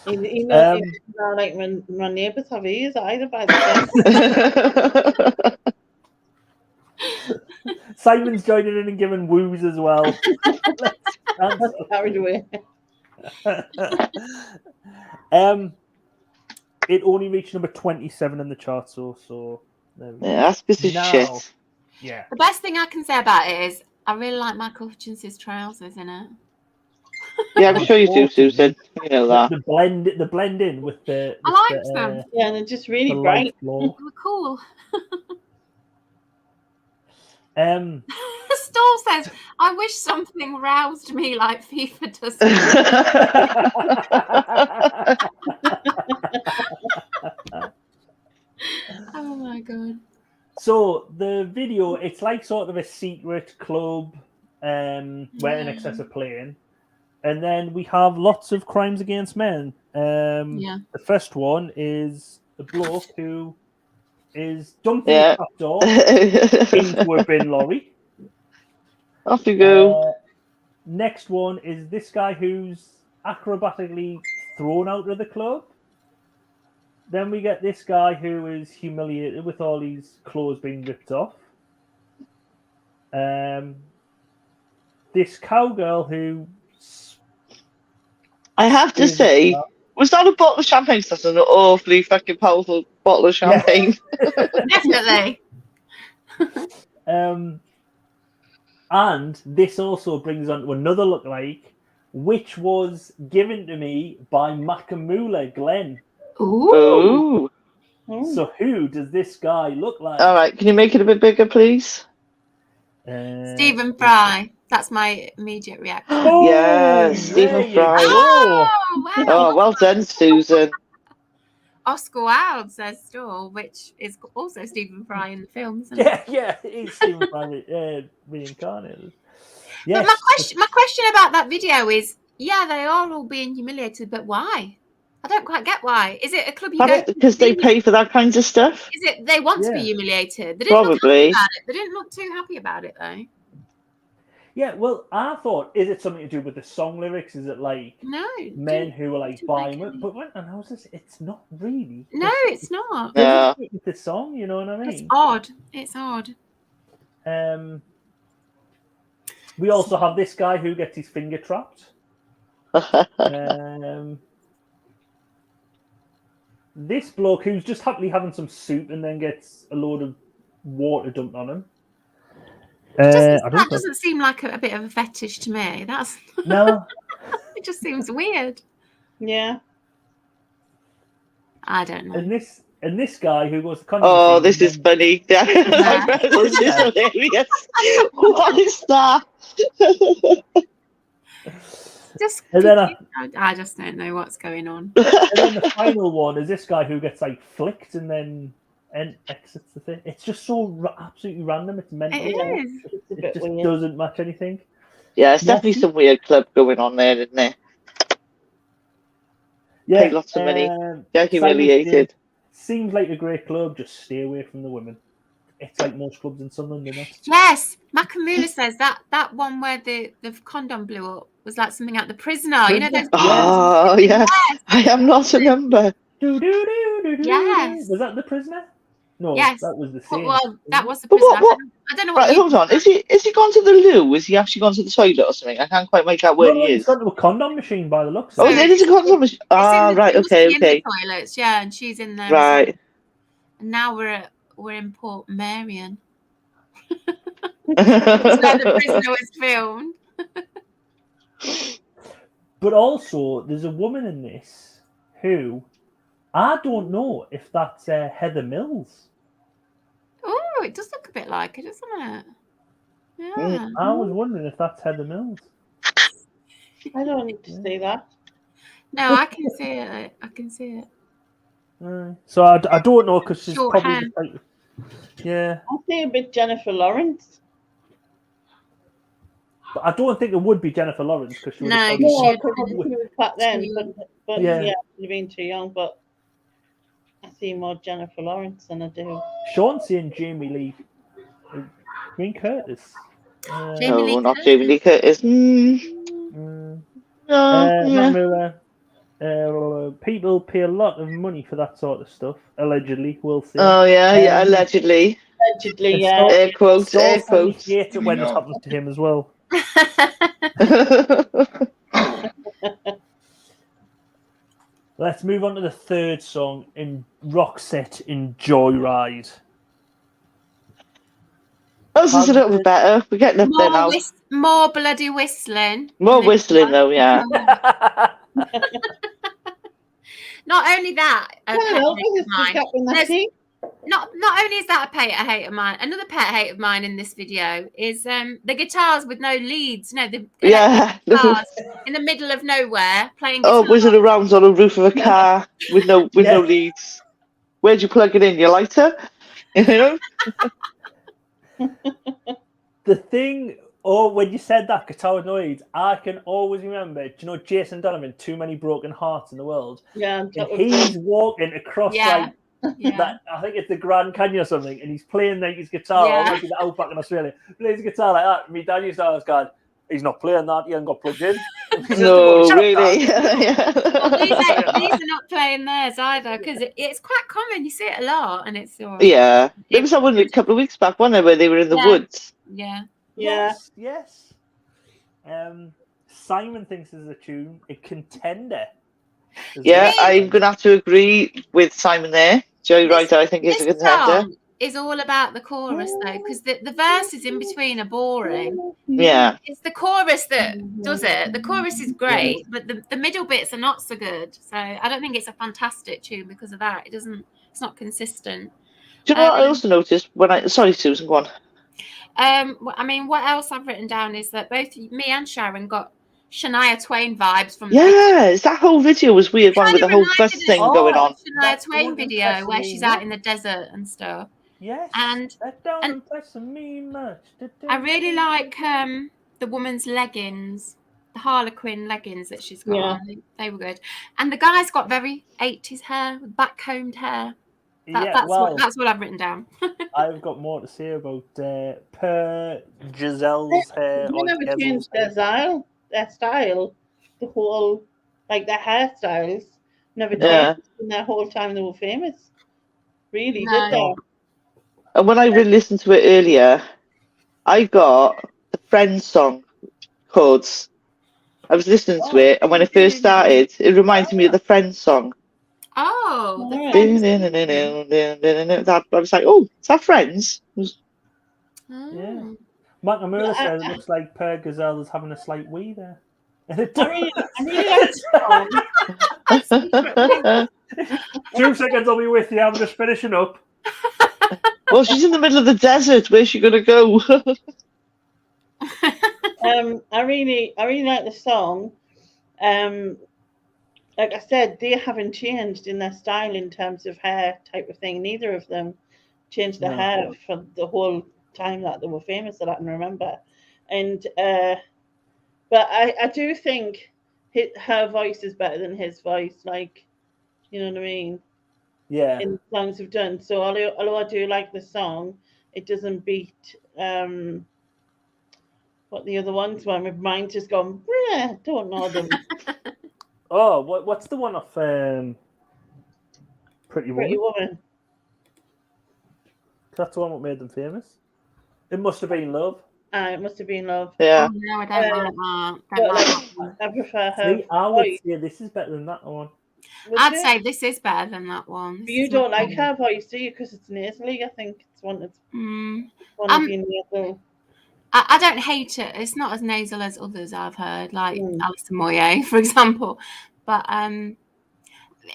[SPEAKER 6] He knows he's not like my neighbours have ears either, by the way.
[SPEAKER 7] Simon's joining in and giving woos as well.
[SPEAKER 6] Carried away.
[SPEAKER 7] It only reached number 27 in the chart, so there we go.
[SPEAKER 4] Yeah, that's because of shit.
[SPEAKER 7] Yeah.
[SPEAKER 5] The best thing I can say about it is I really like Michael Hutchins' trousers in it.
[SPEAKER 4] Yeah, I'm sure you do, Susan. You know that.
[SPEAKER 7] The blend in with the.
[SPEAKER 5] I liked them.
[SPEAKER 6] Yeah, and they're just really
[SPEAKER 7] the
[SPEAKER 6] bright.
[SPEAKER 5] They were cool. Stall says, I wish something roused me like FIFA does. Oh my god.
[SPEAKER 7] So the video, it's like sort of a secret club where In Excess are playing. And then we have lots of crimes against men. The first one is a bloke who is dumped in a trapdoor into a bin lorry.
[SPEAKER 4] Off you go.
[SPEAKER 7] Next one is this guy who's acrobatically thrown out of the club. Then we get this guy who is humiliated with all his clothes being ripped off. This cowgirl who...
[SPEAKER 4] I have to say, was that a bottle of champagne? That's an awfully fucking powerful bottle of champagne.
[SPEAKER 5] Definitely.
[SPEAKER 7] And this also brings on to another lookalike, which was given to me by Makamula Glenn.
[SPEAKER 5] Ooh.
[SPEAKER 7] So who does this guy look like?
[SPEAKER 4] All right, can you make it a bit bigger, please?
[SPEAKER 5] Stephen Fry. That's my immediate reaction.
[SPEAKER 4] Yes, Stephen Fry.
[SPEAKER 5] Oh, wow.
[SPEAKER 4] Oh, well done, Susan.
[SPEAKER 5] Oscar Wilde says Stall, which is also Stephen Fry in the film, isn't it?
[SPEAKER 7] Yeah, it's Stephen Fry reincarnated. Yes.
[SPEAKER 5] But my question about that video is, yeah, they are all being humiliated, but why? I don't quite get why. Is it a club you go to?
[SPEAKER 4] Because they pay for that kind of stuff?
[SPEAKER 5] Is it they want to be humiliated? They didn't look happy about it. They didn't look too happy about it, though.
[SPEAKER 7] Yeah, well, I thought, is it something to do with the song lyrics? Is it like men who are like buying it? But when I was this, it's not really.
[SPEAKER 5] No, it's not.
[SPEAKER 4] Yeah.
[SPEAKER 7] With the song, you know what I mean?
[SPEAKER 5] It's odd. It's odd.
[SPEAKER 7] We also have this guy who gets his finger trapped. This bloke who's just happily having some soup and then gets a load of water dumped on him.
[SPEAKER 5] That doesn't seem like a bit of a fetish to me. That's
[SPEAKER 7] no.
[SPEAKER 5] It just seems weird.
[SPEAKER 6] Yeah.
[SPEAKER 5] I don't know.
[SPEAKER 7] And And this guy who goes to condom
[SPEAKER 4] Oh,
[SPEAKER 7] machine
[SPEAKER 4] this is
[SPEAKER 7] and
[SPEAKER 4] funny. Yeah. This is hilarious. What is that?
[SPEAKER 5] Just
[SPEAKER 7] And then
[SPEAKER 5] I just don't know what's going on.
[SPEAKER 7] then the final one is this guy who gets like flicked and then exits the thing. It's just so absolutely random. It's mental.
[SPEAKER 5] It is.
[SPEAKER 6] It's a
[SPEAKER 7] It
[SPEAKER 6] bit
[SPEAKER 7] just
[SPEAKER 6] weird.
[SPEAKER 7] doesn't match anything.
[SPEAKER 4] Yeah, it's definitely some weird club going on there, isn't there?
[SPEAKER 7] Yeah,
[SPEAKER 4] Pay lots of money. Get
[SPEAKER 7] Simon
[SPEAKER 4] humiliated.
[SPEAKER 7] said, seems like a great club. Just stay away from the women. It's like most clubs in Sunderland, isn't it?
[SPEAKER 5] Yes, Makamula says that one where the condom blew up was like something at the prisoner. You know those.
[SPEAKER 4] Oh, yeah. I am not a number.
[SPEAKER 5] Yes.
[SPEAKER 7] Was that the prisoner? No,
[SPEAKER 5] Yes.
[SPEAKER 7] that was the same.
[SPEAKER 5] Well, that was the
[SPEAKER 4] But
[SPEAKER 5] prisoner.
[SPEAKER 4] what-
[SPEAKER 5] I don't know what.
[SPEAKER 4] Right, hold on. Is he gone to the loo? Is he actually gone to the toilet or something? I can't quite make out where he
[SPEAKER 7] He's
[SPEAKER 4] is.
[SPEAKER 7] gone to a condom machine by the looks
[SPEAKER 4] Oh,
[SPEAKER 7] of it.
[SPEAKER 4] there is a condom machine. Ah, right,
[SPEAKER 5] It must
[SPEAKER 4] okay,
[SPEAKER 5] be in
[SPEAKER 4] okay.
[SPEAKER 5] the toilets, yeah, and she's in there.
[SPEAKER 4] Right.
[SPEAKER 5] And now we're in Port Marion. That's where the prisoner was filmed.
[SPEAKER 7] But also, there's a woman in this who I don't know if that's Heather Mills.
[SPEAKER 5] Oh, it does look a bit like it, doesn't it? Yeah.
[SPEAKER 7] I was wondering if that's Heather Mills.
[SPEAKER 6] I don't need to say that.
[SPEAKER 5] No, I can see it. I can see it.
[SPEAKER 7] So I don't know because she's
[SPEAKER 5] Short
[SPEAKER 7] probably
[SPEAKER 5] hair.
[SPEAKER 7] just like, yeah.
[SPEAKER 6] I say a bit Jennifer Lawrence.
[SPEAKER 7] But I don't think it would be Jennifer Lawrence because she would
[SPEAKER 5] No,
[SPEAKER 7] have
[SPEAKER 6] No,
[SPEAKER 5] She-
[SPEAKER 6] because she was back then, but
[SPEAKER 7] Yeah.
[SPEAKER 6] yeah, you've been too young. But I see more Jennifer Lawrence than I do.
[SPEAKER 7] Sean's saying Jamie Lee Green Curtis.
[SPEAKER 5] Jamie Lee
[SPEAKER 4] No, not
[SPEAKER 5] Curtis.
[SPEAKER 4] Jamie Lee Curtis. No, yeah.
[SPEAKER 7] Miller, people pay a lot of money for that sort of stuff. Allegedly, we'll see.
[SPEAKER 4] Oh, yeah, allegedly.
[SPEAKER 6] Allegedly, yeah.
[SPEAKER 4] Air quotes, air quotes.
[SPEAKER 7] He hates it when it happens to him as well. Let's move on to the third song in Roxette in Joyride.
[SPEAKER 4] Oh, this is a little bit better. We're getting up there now.
[SPEAKER 5] More bloody whistling.
[SPEAKER 4] More whistling, though, yeah.
[SPEAKER 5] Not only that, a pet
[SPEAKER 6] Well,
[SPEAKER 5] hate of mine.
[SPEAKER 6] mine.
[SPEAKER 5] Not only is that a pet hate of mine, another pet hate of mine in this video is the guitars with no leads. No, the
[SPEAKER 4] Yeah.
[SPEAKER 5] guitars in the middle of nowhere playing guitar.
[SPEAKER 4] Oh, whizzing around on a roof of a car with no leads. Where'd you plug it in? Your lighter? You know?
[SPEAKER 7] The thing, when you said that guitar with no leads, I can always remember. Do you know Jason Donovan, Too Many Broken Hearts in the World?
[SPEAKER 6] Yeah,
[SPEAKER 7] And he's walking across
[SPEAKER 5] Yeah.
[SPEAKER 7] that, I think it's the Grand Canyon or something, and he's playing like his guitar,
[SPEAKER 5] Yeah.
[SPEAKER 7] or maybe the Outback in Australia. Plays his guitar like that. My dad used to always go, he's not playing that, he hasn't got plugged in.
[SPEAKER 4] No, really.
[SPEAKER 5] Well, these are not playing theirs either because it's quite common. You see it a lot, and it's
[SPEAKER 4] Yeah. There was that one a couple of weeks back, wasn't there, where they were in the woods?
[SPEAKER 5] Yeah.
[SPEAKER 6] Yeah.
[SPEAKER 7] Yes. Simon thinks there's a tune, a contender.
[SPEAKER 4] Yeah, I'm going to have to agree with Simon there. Joyrider, I think, is a
[SPEAKER 5] This
[SPEAKER 4] contender.
[SPEAKER 5] song is all about the chorus though, because the verses in between are boring.
[SPEAKER 4] Yeah.
[SPEAKER 5] It's the chorus that does it. The chorus is great, but the middle bits are not so good. So I don't think it's a fantastic tune because of that. It's not consistent.
[SPEAKER 4] Do you know what I also noticed sorry, Susan, go on.
[SPEAKER 5] I mean, what else I've written down is that both me and Sharon got Shania Twain vibes from
[SPEAKER 4] Yeah, that whole video was weird, one with the whole bus thing going on.
[SPEAKER 5] Shania Twain video where she's out in the desert and stuff.
[SPEAKER 7] Yes.
[SPEAKER 5] And
[SPEAKER 7] that don't impress me much.
[SPEAKER 5] I really like the woman's leggings, the Harlequin leggings that she's got on. They were good. And the guy's got very 80s hair, back-combed hair. That's what I've written down.
[SPEAKER 7] I've got more to say about Per Giselle's hair.
[SPEAKER 6] They never changed their style, the whole, like their hairstyles never changed in their whole time they were famous. Really, did they?
[SPEAKER 4] And when I re-listened to it earlier, I got the Friends song chords. I was listening to it, and when it first started, it reminded me of the Friends song.
[SPEAKER 5] Oh,
[SPEAKER 4] That, I was like, oh, is that Friends?
[SPEAKER 7] Yeah. Mark Amura says it looks like Per Gazelle is having a slight wee there. And it
[SPEAKER 6] I really like the song.
[SPEAKER 7] 2 seconds, I'll be with you. I'm just finishing up.
[SPEAKER 4] Well, she's in the middle of the desert. Where's she gonna go?
[SPEAKER 6] I really like the song. Like I said, they haven't changed in their style in terms of hair type of thing. Neither of them changed their hair for the whole time that they were famous that I can remember. And but I do think her voice is better than his voice. Like, you know what I mean?
[SPEAKER 7] Yeah.
[SPEAKER 6] In the songs we've done. So although I do like the song, it doesn't beat what the other ones were. My mind's just gone, don't know them.
[SPEAKER 7] Oh, what's the one off Pretty Woman?
[SPEAKER 6] Pretty Woman.
[SPEAKER 7] That's the one that made them famous. It must have been Love.
[SPEAKER 6] It must have been Love.
[SPEAKER 4] Yeah.
[SPEAKER 5] Oh, no, I don't like that.
[SPEAKER 6] But
[SPEAKER 5] Don't like that one.
[SPEAKER 6] I prefer her.
[SPEAKER 7] See, I would
[SPEAKER 6] voice.
[SPEAKER 7] say this is better than that one.
[SPEAKER 6] Would
[SPEAKER 5] I'd
[SPEAKER 6] you?
[SPEAKER 5] say this is better than that one.
[SPEAKER 6] But
[SPEAKER 5] This
[SPEAKER 6] you
[SPEAKER 5] is my
[SPEAKER 6] don't like
[SPEAKER 5] favourite.
[SPEAKER 6] her voice, do you? Because it's nasally. I think it's one that's
[SPEAKER 5] Mm.
[SPEAKER 6] one of your nasal.
[SPEAKER 5] I don't hate it. It's not as nasal as others I've heard, like
[SPEAKER 6] Mm.
[SPEAKER 5] Alison Moyet, for example. But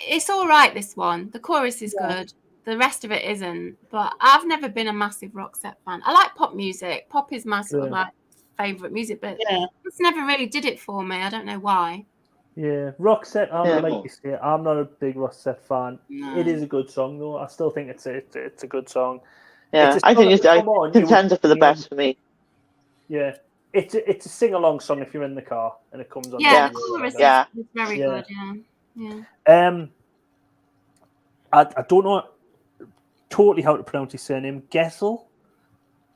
[SPEAKER 5] it's all right, this one. The chorus is good. The rest of it isn't. But I've never been a massive Roxette fan. I like pop music. Pop is my sort of like favourite music, but it's never really did it for me. I don't know why.
[SPEAKER 7] Yeah, Roxette. Like you say, I'm not a big Roxette fan.
[SPEAKER 5] No.
[SPEAKER 7] It is a good song, though. I still think it's a good song.
[SPEAKER 4] Yeah,
[SPEAKER 7] It's a
[SPEAKER 4] I think
[SPEAKER 7] song
[SPEAKER 4] it's
[SPEAKER 7] that
[SPEAKER 4] a
[SPEAKER 7] come on,
[SPEAKER 4] contender for the best for me.
[SPEAKER 7] Yeah, it's a sing along song if you're in the car and it comes on.
[SPEAKER 5] Yeah,
[SPEAKER 7] the
[SPEAKER 5] the chorus
[SPEAKER 4] Yeah.
[SPEAKER 5] is very good. Yeah.
[SPEAKER 7] I don't know totally how to pronounce his surname. Gessel.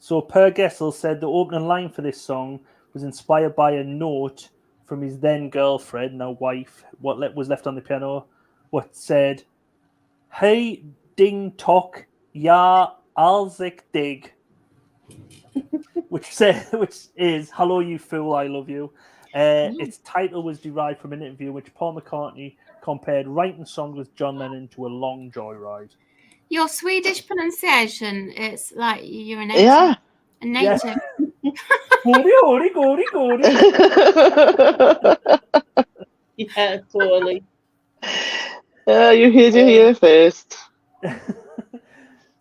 [SPEAKER 7] So Per Gessel said the opening line for this song was inspired by a note from his then girlfriend, now wife, what was left on the piano, what said, "Hey ding tok, ya alzik dig," which is "Hello you fool, I love you." Its title was derived from an interview in which Paul McCartney compared writing songs with John Lennon to a long joyride.
[SPEAKER 5] Your Swedish pronunciation, it's like you're a native.
[SPEAKER 4] Yeah.
[SPEAKER 5] A native.
[SPEAKER 7] Goody.
[SPEAKER 6] Yeah, totally.
[SPEAKER 4] You heard it here first.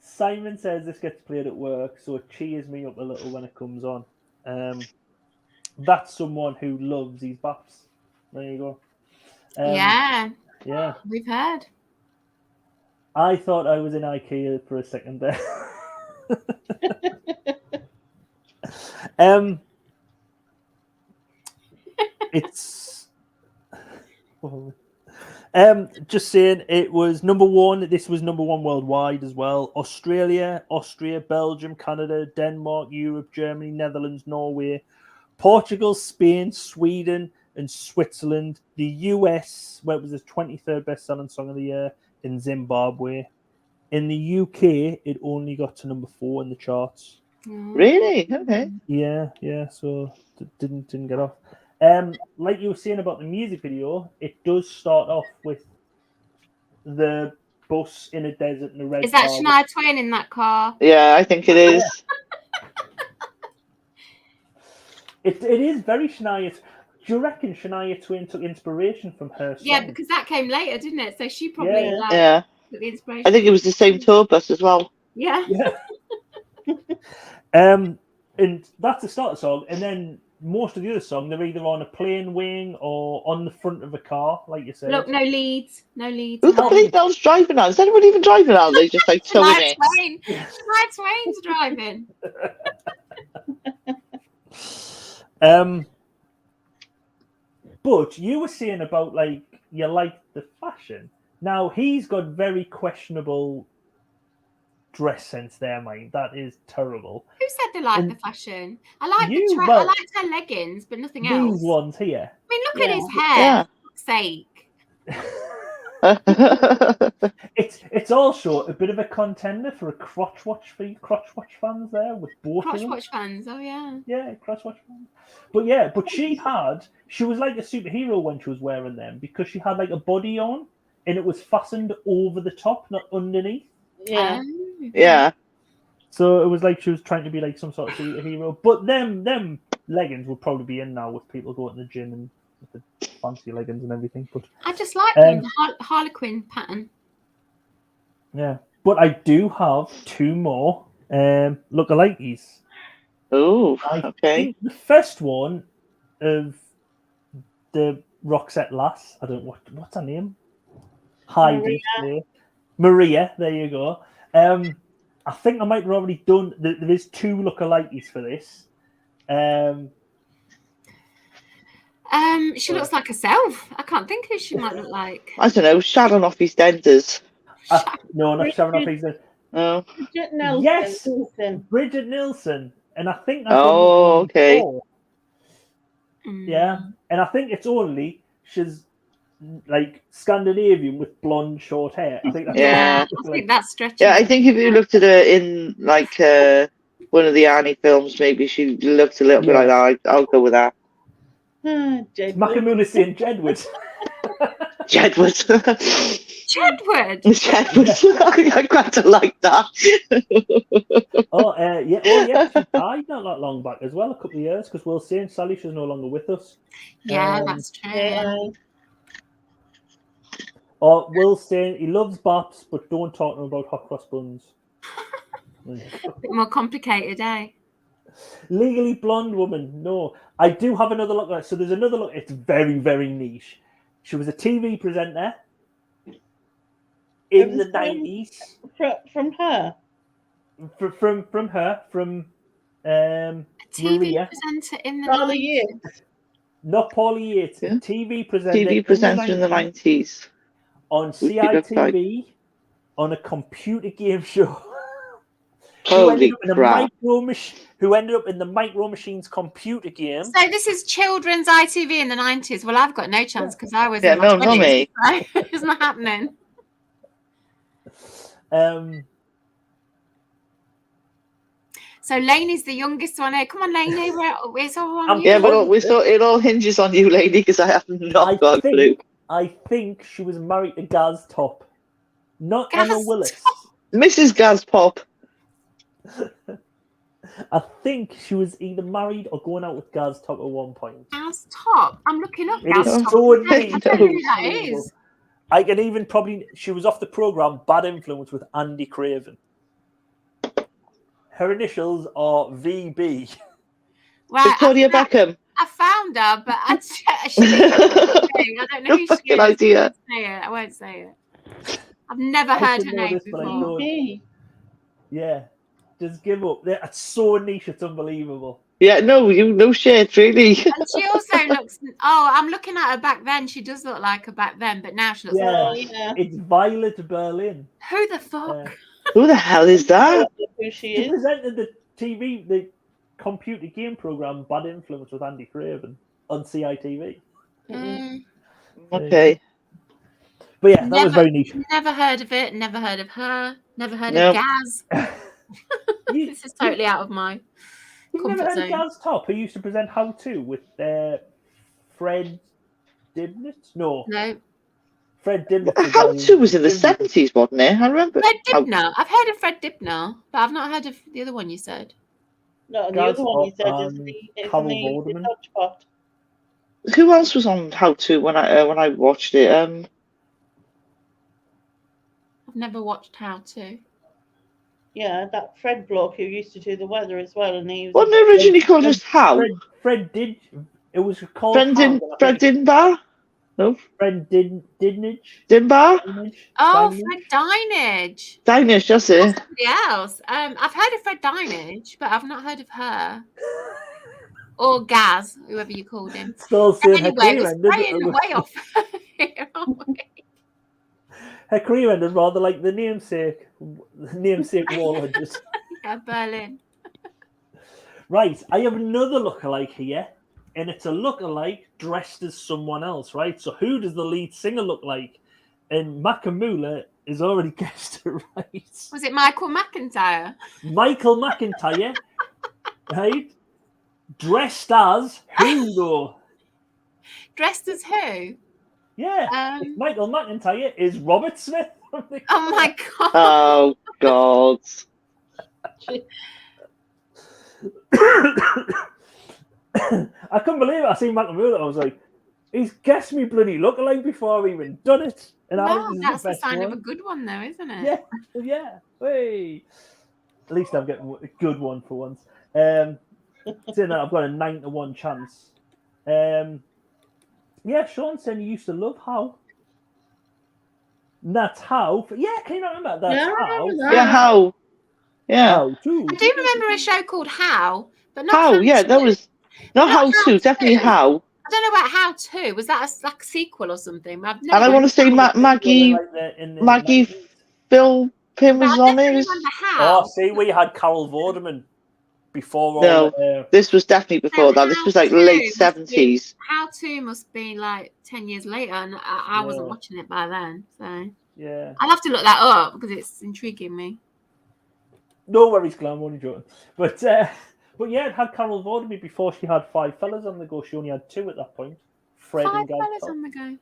[SPEAKER 7] Simon says this gets played at work, so it cheers me up a little when it comes on. That's someone who loves these baps. There you go.
[SPEAKER 5] Yeah, we've heard.
[SPEAKER 7] I thought I was in IKEA for a second there. It's just saying it was number one. This was number one worldwide as well. Australia, Austria, Belgium, Canada, Denmark, Europe, Germany, Netherlands, Norway, Portugal, Spain, Sweden, and Switzerland. The US, where it was the 23rd best-selling song of the year, in Zimbabwe. In the UK, it only got to number 4 in the charts.
[SPEAKER 4] Really? Okay.
[SPEAKER 7] Yeah. So didn't get off. Like you were saying about the music video, it does start off with the bus in a desert and a red
[SPEAKER 5] Is that
[SPEAKER 7] car.
[SPEAKER 5] Shania Twain in that car?
[SPEAKER 4] Yeah, I think it is.
[SPEAKER 7] It is very Shania. Do you reckon Shania Twain took inspiration from her song?
[SPEAKER 5] Yeah, because that came later, didn't it? So she probably took the inspiration.
[SPEAKER 4] I think it was the same tour bus as well.
[SPEAKER 5] Yeah.
[SPEAKER 7] And that's the start of the song, and then most of the other song, they're either on a plane wing or on the front of a car, like you said.
[SPEAKER 5] Look, no leads.
[SPEAKER 4] Who the bleep else driving now? Is anyone even driving now? They just like towing it.
[SPEAKER 5] Shania Twain's driving.
[SPEAKER 7] But you were saying about like you like the fashion. Now he's got very questionable dress sense there, mate. That is terrible.
[SPEAKER 5] Who said they like the fashion? I like I liked her leggings, but nothing else.
[SPEAKER 7] These ones here.
[SPEAKER 5] I mean, look at his hair. For fuck's sake.
[SPEAKER 7] It's also a bit of a contender for a crotch watch fans there with both
[SPEAKER 5] crotch
[SPEAKER 7] of them.
[SPEAKER 5] watch fans. Oh
[SPEAKER 7] yeah, crotch watch fans. But she was like a superhero when she was wearing them because she had like a body on and it was fastened over the top, not underneath.
[SPEAKER 4] Yeah.
[SPEAKER 7] So it was like she was trying to be like some sort of superhero. But them leggings would probably be in now with people going to the gym and with the fancy leggings and everything. But
[SPEAKER 5] I just like them, the Harlequin pattern.
[SPEAKER 7] yeah, but I do have two more lookalikes.
[SPEAKER 4] Oh,
[SPEAKER 7] I
[SPEAKER 4] okay.
[SPEAKER 7] think the first one of the Roxette lass. I don't know what's her name. Heidi. Maria. There you go. I think I might have already done. There is two lookalikes for this.
[SPEAKER 5] She looks like herself. I can't think who she might look like.
[SPEAKER 4] I don't know. Sharon off EastEnders.
[SPEAKER 7] No, not Sharon off EastEnders.
[SPEAKER 4] Oh.
[SPEAKER 6] Bridget Nelson.
[SPEAKER 7] Yes,
[SPEAKER 6] Nelson.
[SPEAKER 7] Bridget Nielsen, and I think.
[SPEAKER 4] Oh, okay.
[SPEAKER 7] Before. Yeah, and I think it's only she's like Scandinavian with blonde short hair. I think that's
[SPEAKER 4] Yeah.
[SPEAKER 5] I think that's stretching.
[SPEAKER 4] Yeah, I think if you looked at her in like one of the Annie films, maybe she looked a little bit like that. I'll go with that.
[SPEAKER 7] Makamula saying Jedward.
[SPEAKER 4] Jedward.
[SPEAKER 5] Jedward.
[SPEAKER 4] Jedward. I quite like that.
[SPEAKER 7] Yeah. She died not that long back as well, a couple of years, because we'll see. Sally, she's no longer with us.
[SPEAKER 5] Yeah, that's true.
[SPEAKER 7] Or Will saying he loves Baps, but don't talk to him about hot cross buns.
[SPEAKER 5] A bit more complicated, eh?
[SPEAKER 7] Legally blonde woman. No, I do have another look. So there's another look. It's very, very niche. She was a TV presenter in the 90s.
[SPEAKER 6] From her.
[SPEAKER 7] From her. From
[SPEAKER 5] TV
[SPEAKER 7] Maria.
[SPEAKER 5] presenter in the
[SPEAKER 6] Paula
[SPEAKER 5] 90s.
[SPEAKER 6] Yates.
[SPEAKER 7] Not Paula Yates.
[SPEAKER 4] Yeah.
[SPEAKER 7] TV presenter.
[SPEAKER 4] TV presenter in the 90s.
[SPEAKER 7] On
[SPEAKER 4] Who she looked
[SPEAKER 7] CITV, on a computer game show.
[SPEAKER 4] Holy crap.
[SPEAKER 7] Who ended up in the Micro Machines computer game.
[SPEAKER 5] So this is children's ITV in the 90s. Well, I've got no chance because I was
[SPEAKER 4] Yeah,
[SPEAKER 5] in my
[SPEAKER 4] no, not
[SPEAKER 5] 20s,
[SPEAKER 4] me.
[SPEAKER 5] so it's not happening. So Lainey's the youngest one. Hey, come on, Lainey. It's all on you.
[SPEAKER 4] Yeah, but it all hinges on you, lady, because I have not got a clue.
[SPEAKER 7] I think she was married to Gaz Top. Not Emma
[SPEAKER 5] Gaz
[SPEAKER 7] Willis.
[SPEAKER 4] Mrs. Gaz Pop.
[SPEAKER 7] I think she was either married or going out with Gaz Top at one point.
[SPEAKER 5] Gaz Top. I'm looking up
[SPEAKER 7] It
[SPEAKER 5] Gaz
[SPEAKER 7] is
[SPEAKER 5] Top.
[SPEAKER 7] so
[SPEAKER 5] I don't know who that
[SPEAKER 7] unbelievable.
[SPEAKER 5] is.
[SPEAKER 7] I can even probably... She was off the programme Bad Influence with Andy Craven. Her initials are VB.
[SPEAKER 5] Right,
[SPEAKER 4] Victoria Beckham.
[SPEAKER 5] I found her, but I don't know who she is.
[SPEAKER 4] Idea.
[SPEAKER 5] I won't say it. I've never heard her name before.
[SPEAKER 7] Yeah, just give up. It's so niche, it's unbelievable.
[SPEAKER 4] Yeah, no shit, really.
[SPEAKER 5] And she also looks. Oh, I'm looking at her back then. She does look like her back then, but now she looks.
[SPEAKER 7] Yeah, it's Violet Berlin.
[SPEAKER 5] Who the fuck?
[SPEAKER 4] Who the hell is that?
[SPEAKER 6] Who she
[SPEAKER 7] She
[SPEAKER 6] is?
[SPEAKER 7] presented the computer game program Bad Influence with Andy Craven on CITV.
[SPEAKER 4] Okay.
[SPEAKER 7] But yeah, that was very niche.
[SPEAKER 5] Never heard of it. Never heard of her. Never heard of Gaz. This is totally out of my
[SPEAKER 7] You've
[SPEAKER 5] comfort
[SPEAKER 7] never heard
[SPEAKER 5] zone.
[SPEAKER 7] of Gaz Top, who used to present How To with Fred Dibnett? No. Fred Dibnett.
[SPEAKER 4] How To was in the 70s, wasn't it? I remember.
[SPEAKER 5] Fred Dibner. I've heard of Fred Dibner, but I've not heard of the other one you said.
[SPEAKER 6] No, the
[SPEAKER 7] Gaz
[SPEAKER 6] other one you
[SPEAKER 7] Top,
[SPEAKER 6] said is
[SPEAKER 7] Carol
[SPEAKER 6] the
[SPEAKER 7] Vorderman.
[SPEAKER 6] Touchpot.
[SPEAKER 4] Who else was on How To when I watched it?
[SPEAKER 5] I've never watched How To.
[SPEAKER 6] Yeah, that Fred bloke who used to do the weather as well, and he was.
[SPEAKER 4] Wasn't it originally called just How?
[SPEAKER 7] Fred did. It was called
[SPEAKER 4] Fred Dinbar? No.
[SPEAKER 7] Fred Didnage.
[SPEAKER 4] Dinbar?
[SPEAKER 5] Oh, Fred Dinage.
[SPEAKER 4] Dinage, that's it.
[SPEAKER 5] Somebody else. I've heard of Fred Dinage, but I've not heard of her. Or Gaz, whoever you called him.
[SPEAKER 7] Still seeing
[SPEAKER 5] Anyway,
[SPEAKER 7] her
[SPEAKER 5] we're
[SPEAKER 7] career
[SPEAKER 5] straying way off here, aren't we?
[SPEAKER 7] Her career ended rather like the namesake Warlodges.
[SPEAKER 5] Yeah, Berlin.
[SPEAKER 7] Right, I have another lookalike here, and it's a lookalike dressed as someone else, right? So who does the lead singer look like? And Makamula is already guessed it right.
[SPEAKER 5] Was it Michael McIntyre?
[SPEAKER 7] Michael McIntyre, right? Dressed as who though?
[SPEAKER 5] Dressed as who?
[SPEAKER 7] Yeah, Michael McIntyre is Robert Smith.
[SPEAKER 5] Oh my god!
[SPEAKER 4] Oh god!
[SPEAKER 7] I couldn't believe it. I seen Makamula. I was like, He's guessed me bloody lookalike before I even done it. And I
[SPEAKER 5] No,
[SPEAKER 7] think this is
[SPEAKER 5] that's
[SPEAKER 7] the
[SPEAKER 5] the
[SPEAKER 7] best
[SPEAKER 5] sign
[SPEAKER 7] one.
[SPEAKER 5] of a good one, though, isn't it?
[SPEAKER 7] Yeah, yeah. Hey. At least I'm getting a good one for once. Saying that I've got a 9-1 chance. Yeah, Sean saying he used to love How. And that's How. Yeah, can you not remember? That's
[SPEAKER 6] Yeah, I
[SPEAKER 7] How.
[SPEAKER 6] remember that.
[SPEAKER 4] Yeah, How? Yeah.
[SPEAKER 7] How too.
[SPEAKER 5] I do remember a show called How, but not
[SPEAKER 4] How? Yeah, that
[SPEAKER 5] 2.
[SPEAKER 4] was not
[SPEAKER 5] Not
[SPEAKER 4] How to, definitely
[SPEAKER 5] 2.
[SPEAKER 4] How.
[SPEAKER 5] I don't know about How 2. Was that like a sequel or something? I've never
[SPEAKER 4] And I want to say Maggie
[SPEAKER 7] In the
[SPEAKER 4] Maggie
[SPEAKER 7] 90s.
[SPEAKER 4] Philpin
[SPEAKER 5] but
[SPEAKER 4] was
[SPEAKER 5] I
[SPEAKER 4] on
[SPEAKER 5] definitely
[SPEAKER 4] it.
[SPEAKER 5] remember
[SPEAKER 7] Oh,
[SPEAKER 5] How.
[SPEAKER 7] see, we had Carol Vorderman before all
[SPEAKER 4] No,
[SPEAKER 7] the.
[SPEAKER 4] this was definitely before that. This was like late 70s.
[SPEAKER 5] How 2 must be like 10 years later, and I wasn't watching it by then. So
[SPEAKER 7] Yeah.
[SPEAKER 5] I'll have to look that up because it's intriguing me.
[SPEAKER 7] No worries, Glenn, I'm only joking. But yeah, it had Carol Vorderman before she had 5 fellas on the go. She only had 2 at that point. Fred
[SPEAKER 5] 5
[SPEAKER 7] and Guy
[SPEAKER 5] fellas
[SPEAKER 7] Todd.
[SPEAKER 5] on the go.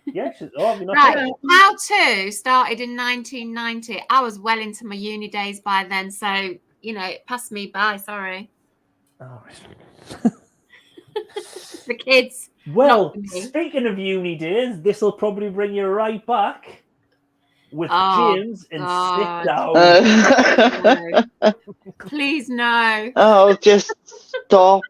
[SPEAKER 7] Yeah, she's, have you not
[SPEAKER 5] Right.
[SPEAKER 7] heard?
[SPEAKER 5] How To started in 1990. I was well into my uni days by then, so it passed me by. Sorry.
[SPEAKER 7] Oh,
[SPEAKER 5] The kids.
[SPEAKER 7] well,
[SPEAKER 5] not me.
[SPEAKER 7] speaking of uni days, this will probably bring you right back with
[SPEAKER 5] Oh,
[SPEAKER 7] James and
[SPEAKER 5] God.
[SPEAKER 7] Sit Down.
[SPEAKER 5] No. Please no.
[SPEAKER 4] Oh, just stop.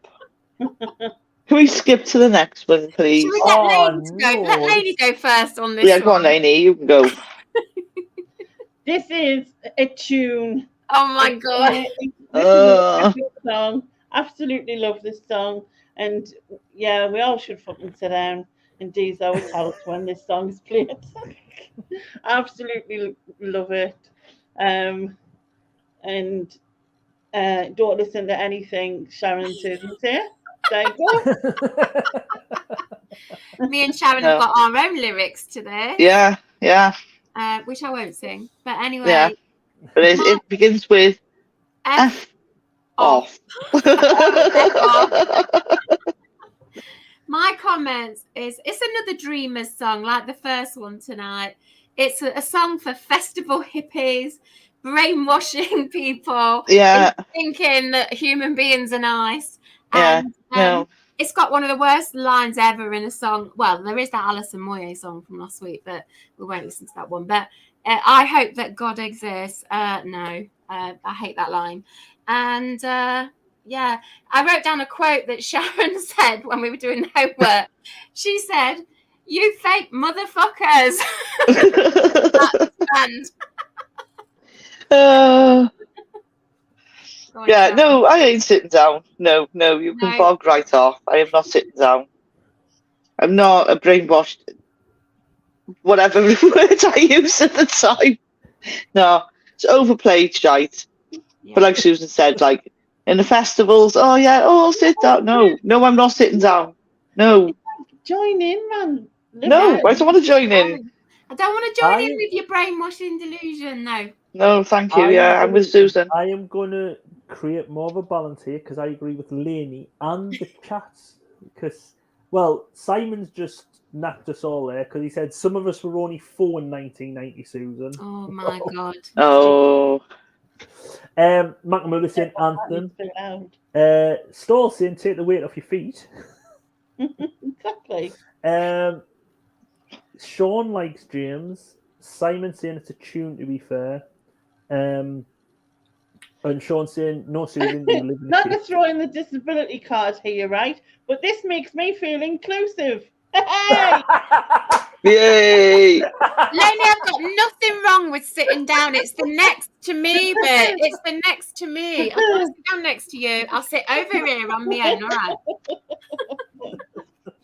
[SPEAKER 4] Can we skip to the next one, please?
[SPEAKER 5] Should we get
[SPEAKER 7] Oh,
[SPEAKER 5] Lainey to go? Let
[SPEAKER 7] no.
[SPEAKER 5] Lainey go first on this
[SPEAKER 4] Yeah, go on,
[SPEAKER 5] one.
[SPEAKER 4] Lainey. You can go.
[SPEAKER 6] This is a tune.
[SPEAKER 5] Oh my God.
[SPEAKER 6] This is a good song. Absolutely love this song. And yeah, we all should fucking sit down in Deezo's house when this song is played. Absolutely love it. And don't listen to anything Sharon says here. There you go.
[SPEAKER 5] Me and Sharon have got our own lyrics to this.
[SPEAKER 4] Yeah, yeah.
[SPEAKER 5] Which I won't sing. But anyway.
[SPEAKER 4] Yeah. But it begins with F off.
[SPEAKER 5] My comments is it's another Dreamers song like the first one tonight. It's a song for festival hippies, brainwashing people, thinking that human beings are nice. And it's got one of the worst lines ever in a song. Well, there is that Alison Moyet song from last week, but we won't listen to that one. But I hope that God exists. No, I hate that line. And yeah, I wrote down a quote that Sharon said when we were doing the homework. She said, "You fake motherfuckers."
[SPEAKER 4] Yeah, no, I ain't sitting down. No, you can bog right off. I am not sitting down. I'm not a brainwashed, whatever word I used at the time. No, it's overplayed shite. Yeah. But like Susan said, like in the festivals, I'll sit down. No, I'm not sitting down. No.
[SPEAKER 6] Join in, man.
[SPEAKER 4] No, I don't want to join in.
[SPEAKER 5] I don't want to join in with your brainwashing delusion, no.
[SPEAKER 4] No, thank you. I'm with Susan.
[SPEAKER 7] I am going to create more of a balance here because I agree with Lainey and the chats. Because, well, Simon's just knocked us all there because he said some of us were only 4 in 1990, Susan.
[SPEAKER 5] Oh, my God.
[SPEAKER 4] Oh.
[SPEAKER 7] McNamara saying Anthem. Stall saying take the weight off your feet.
[SPEAKER 6] Exactly.
[SPEAKER 7] Sean likes James. Simon saying it's a tune, to be fair. And Sean saying, no, Susan, you live in
[SPEAKER 6] Not to throw in the disability card here, right? But this makes me feel inclusive. Hey!
[SPEAKER 4] Yay!
[SPEAKER 5] Lainey, I've got nothing wrong with sitting down. It's the next to me bit. It's the next to me. I don't sit down next to you. I'll sit over here on my own, all right?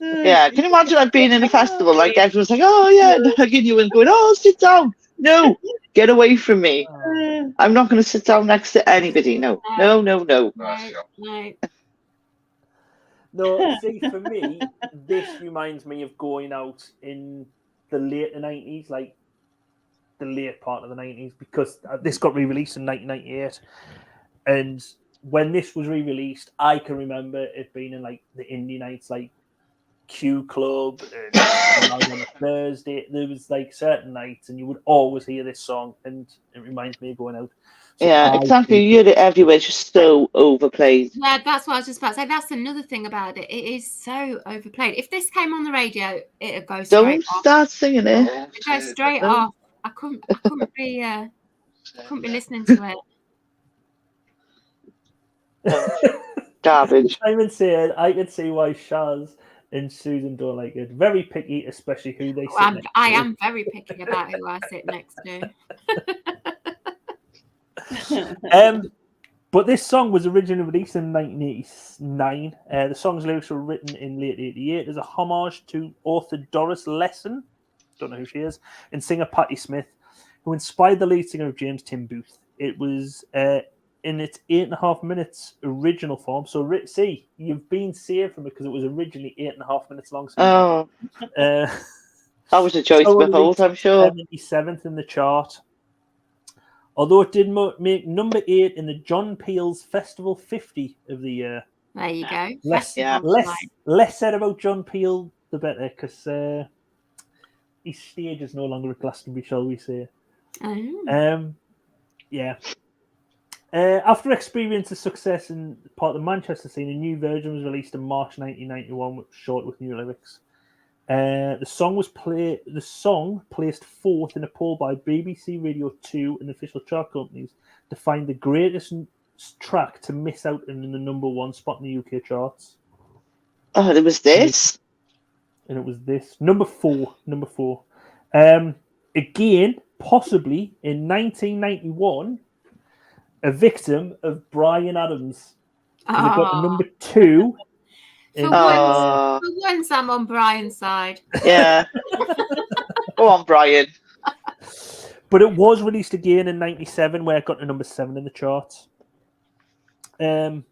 [SPEAKER 4] Yeah, can you imagine I've been in a festival, like everyone's like, oh yeah, and hugging you and going, oh, sit down. No, get away from me. I'm not going to sit down next to anybody. No.
[SPEAKER 7] No, see, for me, this reminds me of going out in the late 90s, like the late part of the 90s, because this got re-released in 1998. And when this was re-released, I can remember it being in like the indie nights, like Q Club, and on a Thursday. There was like certain nights, and you would always hear this song, and it reminds me of going out.
[SPEAKER 4] Yeah, exactly. You hear it everywhere. It's just so overplayed.
[SPEAKER 5] Yeah, that's what I was just about to say. That's another thing about it. It is so overplayed. If this came on the radio, it'd go straight
[SPEAKER 4] Don't
[SPEAKER 5] off.
[SPEAKER 4] start singing it.
[SPEAKER 5] It'd go straight
[SPEAKER 4] No.
[SPEAKER 5] off. I couldn't be listening to it.
[SPEAKER 4] Garbage.
[SPEAKER 7] Simon said, I could see why Shaz and Susan don't like it. Very picky, especially who they sit next to.
[SPEAKER 5] I am very picky about who I sit next to.
[SPEAKER 7] But this song was originally released in 1989. The song's lyrics were written in late 88 as a homage to author Doris Lesson, don't know who she is, and singer Patti Smith, who inspired the lead singer of James Tim Booth. It was in its 8.5 minutes original form. So, see, you've been saved from it because it was originally 8.5 minutes long.
[SPEAKER 4] Oh. That was a choice to behold, I'm sure.
[SPEAKER 7] 77th in the chart. Although it did make number 8 in the John Peel's Festival 50 of the year.
[SPEAKER 5] There you go.
[SPEAKER 7] Less said about John Peel, the better, because his stage is no longer at Glastonbury, shall we say.
[SPEAKER 5] Oh.
[SPEAKER 7] Yeah. After experiencing success in part of the Manchester scene, a new version was released in March 1991, short with new lyrics. The song placed fourth in a poll by BBC Radio 2 and official chart companies to find the greatest track to miss out in the number 1 spot in the UK charts.
[SPEAKER 4] Oh, it was this?
[SPEAKER 7] And it was this. Number four. Again, possibly in 1991, a victim of Bryan Adams. They got to number 2.
[SPEAKER 5] For once, I'm on Brian's side.
[SPEAKER 4] Yeah. Go on, Brian.
[SPEAKER 7] But it was released again in 97, where it got to number 7 in the charts. But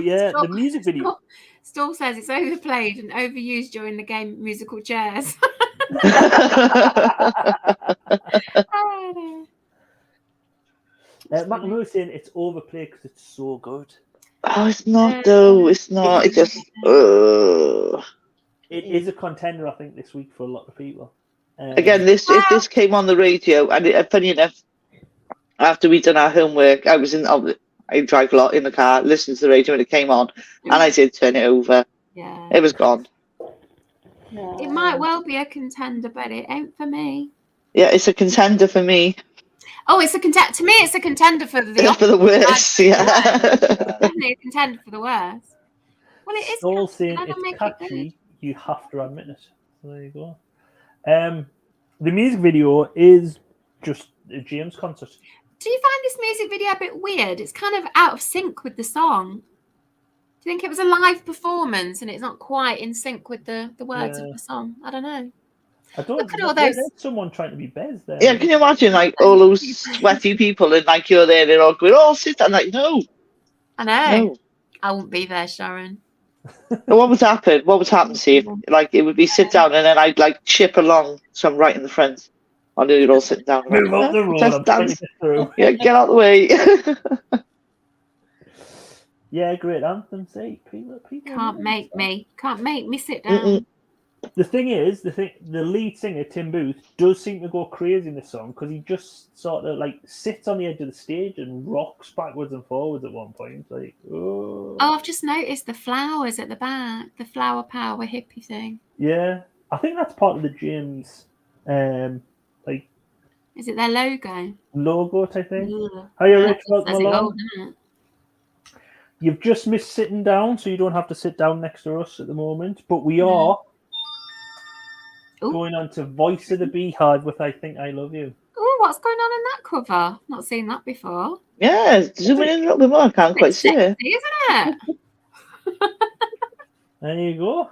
[SPEAKER 7] yeah, the music video.
[SPEAKER 5] Storm says it's overplayed and overused during the game musical chairs.
[SPEAKER 7] McNamara saying it's overplayed because it's so good.
[SPEAKER 4] Oh, it's not though. It's not. It just.
[SPEAKER 7] It is a contender, I think, this week for a lot of people.
[SPEAKER 4] Again, if this came on the radio, and funny enough, after we'd done our homework, I drive a lot in the car, listened to the radio when it came on, and I did turn it over.
[SPEAKER 5] Yeah.
[SPEAKER 4] It was gone.
[SPEAKER 5] It might well be a contender, but it ain't for me.
[SPEAKER 4] Yeah, it's a contender for me.
[SPEAKER 5] Oh, it's a contender. To me, it's a contender for the
[SPEAKER 4] for the worst. Yeah.
[SPEAKER 5] Definitely a contender for the worst. Well, it is.
[SPEAKER 7] All saying it's catchy. You have to admit it. So there you go. The music video is just a James concert.
[SPEAKER 5] Do you find this music video a bit weird? It's kind of out of sync with the song. Do you think it was a live performance and it's not quite in sync with the words of the song? I don't know. Look at all those.
[SPEAKER 7] There's someone trying to be Bez there.
[SPEAKER 4] Yeah, can you imagine all those sweaty people and you're there, they're all going, "Oh, sit down." Like, no.
[SPEAKER 5] I know.
[SPEAKER 4] No.
[SPEAKER 5] I wouldn't be there, Sharon.
[SPEAKER 4] What would happen? What would happen, Steve? It would be sit down and then I'd chip along, so I'm right in the front. I knew you're all sitting down.
[SPEAKER 7] Move up the road. I'm trying to get through.
[SPEAKER 4] Yeah, get out the way.
[SPEAKER 7] Yeah, great anthem. See, people
[SPEAKER 5] Can't make me sit down.
[SPEAKER 4] Mm-mm.
[SPEAKER 7] The thing is, the lead singer Tim Booth does seem to go crazy in this song because he just sort of sits on the edge of the stage and rocks backwards and forwards at one point. Oh,
[SPEAKER 5] I've just noticed the flowers at the back, the flower power hippie thing.
[SPEAKER 7] Yeah, I think that's part of the James,
[SPEAKER 5] Is it their logo?
[SPEAKER 7] Logo type thing.
[SPEAKER 5] Ugh.
[SPEAKER 7] How you Rich?
[SPEAKER 5] Says
[SPEAKER 7] Welcome
[SPEAKER 5] it
[SPEAKER 7] along.
[SPEAKER 5] all, doesn't it?
[SPEAKER 7] You've just missed sitting down, so you don't have to sit down next to us at the moment. But we are going on to Voice of the Beehive with I Think I Love You.
[SPEAKER 5] Oh, what's going on in that cover? Not seen that before.
[SPEAKER 4] Yeah, zoom in a little bit more. I can't quite see it.
[SPEAKER 5] Sexy, isn't it?
[SPEAKER 7] There you go.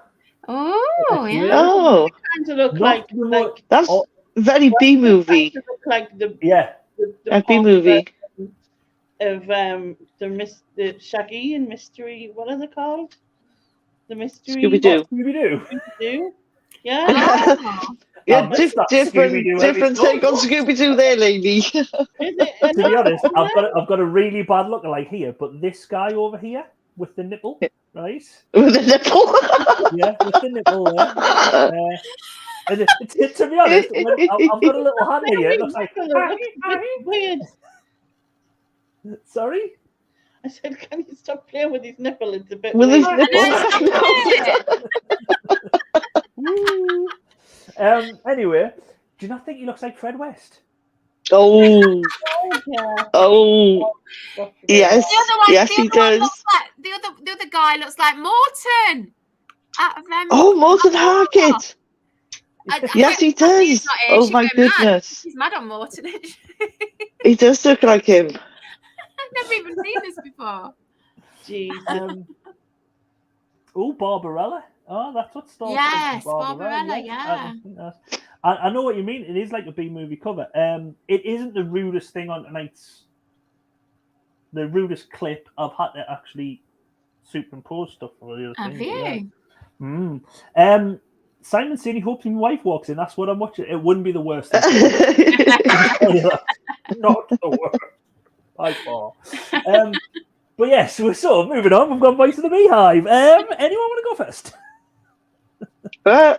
[SPEAKER 5] Oh, yeah.
[SPEAKER 4] Oh,
[SPEAKER 6] Kind of look like
[SPEAKER 4] that's very B movie.
[SPEAKER 6] look like the
[SPEAKER 4] B movie.
[SPEAKER 6] of the Shaggy and Mystery. What are they called? The Mystery
[SPEAKER 4] Scooby-Doo.
[SPEAKER 6] Scooby-Doo. Yeah.
[SPEAKER 5] Oh.
[SPEAKER 4] Yeah, different take on Scooby-Doo there, lady.
[SPEAKER 7] To be honest, I've got a really bad lookalike here, but this guy over here with the nipple, right?
[SPEAKER 4] With the nipple?
[SPEAKER 7] Yeah, with the nipple there. To be honest, I've got a little hand here. It looks like
[SPEAKER 6] weird.
[SPEAKER 7] Sorry?
[SPEAKER 6] I said, can you stop playing with his nipple? It's a bit
[SPEAKER 4] With his
[SPEAKER 6] weird.
[SPEAKER 4] nipple.
[SPEAKER 7] Woo. Anyway, do you not think he looks like Fred West?
[SPEAKER 4] Oh,
[SPEAKER 6] Yeah.
[SPEAKER 4] oh, yes,
[SPEAKER 5] The other one,
[SPEAKER 4] yes,
[SPEAKER 5] the
[SPEAKER 4] he
[SPEAKER 5] other one
[SPEAKER 4] does.
[SPEAKER 5] looks like the other guy looks like Morton. Out of
[SPEAKER 4] Oh, Morton Harkett. Yes, he does. Oh my goodness,
[SPEAKER 5] She's mad on Morton.
[SPEAKER 4] he does look like him.
[SPEAKER 5] I've never even seen this before.
[SPEAKER 6] Jeez.
[SPEAKER 7] Oh, Barbarella. Oh, that's what starts.
[SPEAKER 5] Yes,
[SPEAKER 7] with
[SPEAKER 5] Barbarella,
[SPEAKER 7] yes.
[SPEAKER 5] yeah.
[SPEAKER 7] I know what you mean. It is like a B movie cover. It isn't the rudest thing on tonight's. The rudest clip. I've had to actually superimpose stuff for the other
[SPEAKER 5] Have
[SPEAKER 7] thing.
[SPEAKER 5] you?
[SPEAKER 7] Yeah. Simon said he hopes his wife walks in. That's what I'm watching. It wouldn't be the worst thing. Not the worst. By far. But yes, so moving on. We've got Voice of the Beehive. Anyone want to go first?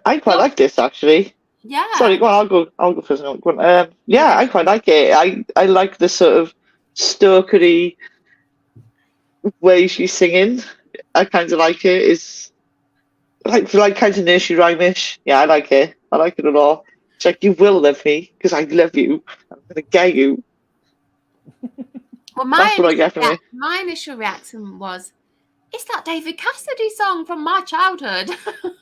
[SPEAKER 4] I quite like this actually.
[SPEAKER 5] Yeah.
[SPEAKER 4] Sorry, well, I'll go first. No, go on. Yeah, I quite like it. I like the sort of stokery way she's singing. I kind of like it. It's like kind of nursery rhyme-ish. Yeah, I like it. I like it a lot. It's like, you will love me because I love you. I'm gonna get you.
[SPEAKER 5] Well,
[SPEAKER 4] That's what I get from it.
[SPEAKER 5] my initial reaction was, it's that David Cassidy song from my childhood.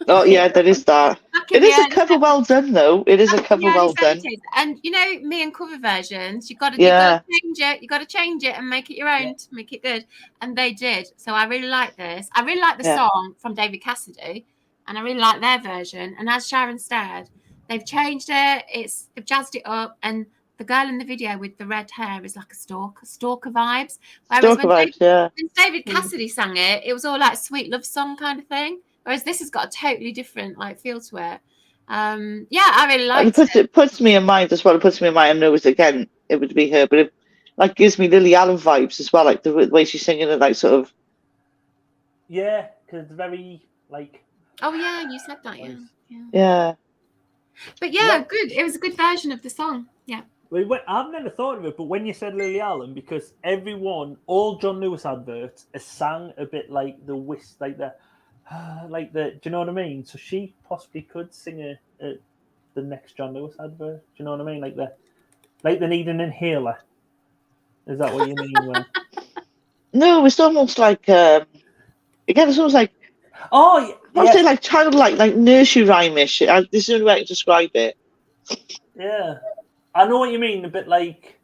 [SPEAKER 4] Oh yeah, there is that.
[SPEAKER 5] Back in
[SPEAKER 4] It
[SPEAKER 5] the
[SPEAKER 4] is a
[SPEAKER 5] early
[SPEAKER 4] cover well done, though. It is a
[SPEAKER 5] back in the
[SPEAKER 4] cover well
[SPEAKER 5] early
[SPEAKER 4] done.
[SPEAKER 5] 70s. And you know, me and cover versions, you got to
[SPEAKER 4] Yeah.
[SPEAKER 5] change it. You got to change it and make it your own to make it good. And they did. So I really like this. I really like the song from David Cassidy, and I really like their version. And as Sharon said, they've changed it. They've jazzed it up, and the girl in the video with the red hair is like a stalker vibes. Whereas
[SPEAKER 4] Stalker vibes, yeah.
[SPEAKER 5] when David Cassidy sang it, it was all like sweet love song kind of thing. Whereas this has got a totally different like feel to it. Yeah, I really liked it.
[SPEAKER 4] It puts me in mind as well. It puts me in mind. I know it would be her, but it like gives me Lily Allen vibes as well. Like the way she's singing it, like sort of.
[SPEAKER 7] Yeah, because it's very like.
[SPEAKER 5] Oh yeah, you said that.
[SPEAKER 4] Yeah.
[SPEAKER 5] But yeah, good. It was a good version of the song. Yeah.
[SPEAKER 7] I've never thought of it, but when you said Lily Allen, because all John Lewis adverts are sang a bit like the do you know what I mean? So she possibly could sing the next John Lewis advert. Do you know what I mean? Like they need an inhaler. Is that what you mean?
[SPEAKER 4] No, it's almost like again. It's almost like I would say like childlike, like nursery rhyme-ish. This is the only way I can describe it.
[SPEAKER 7] Yeah. I know what you mean, a bit like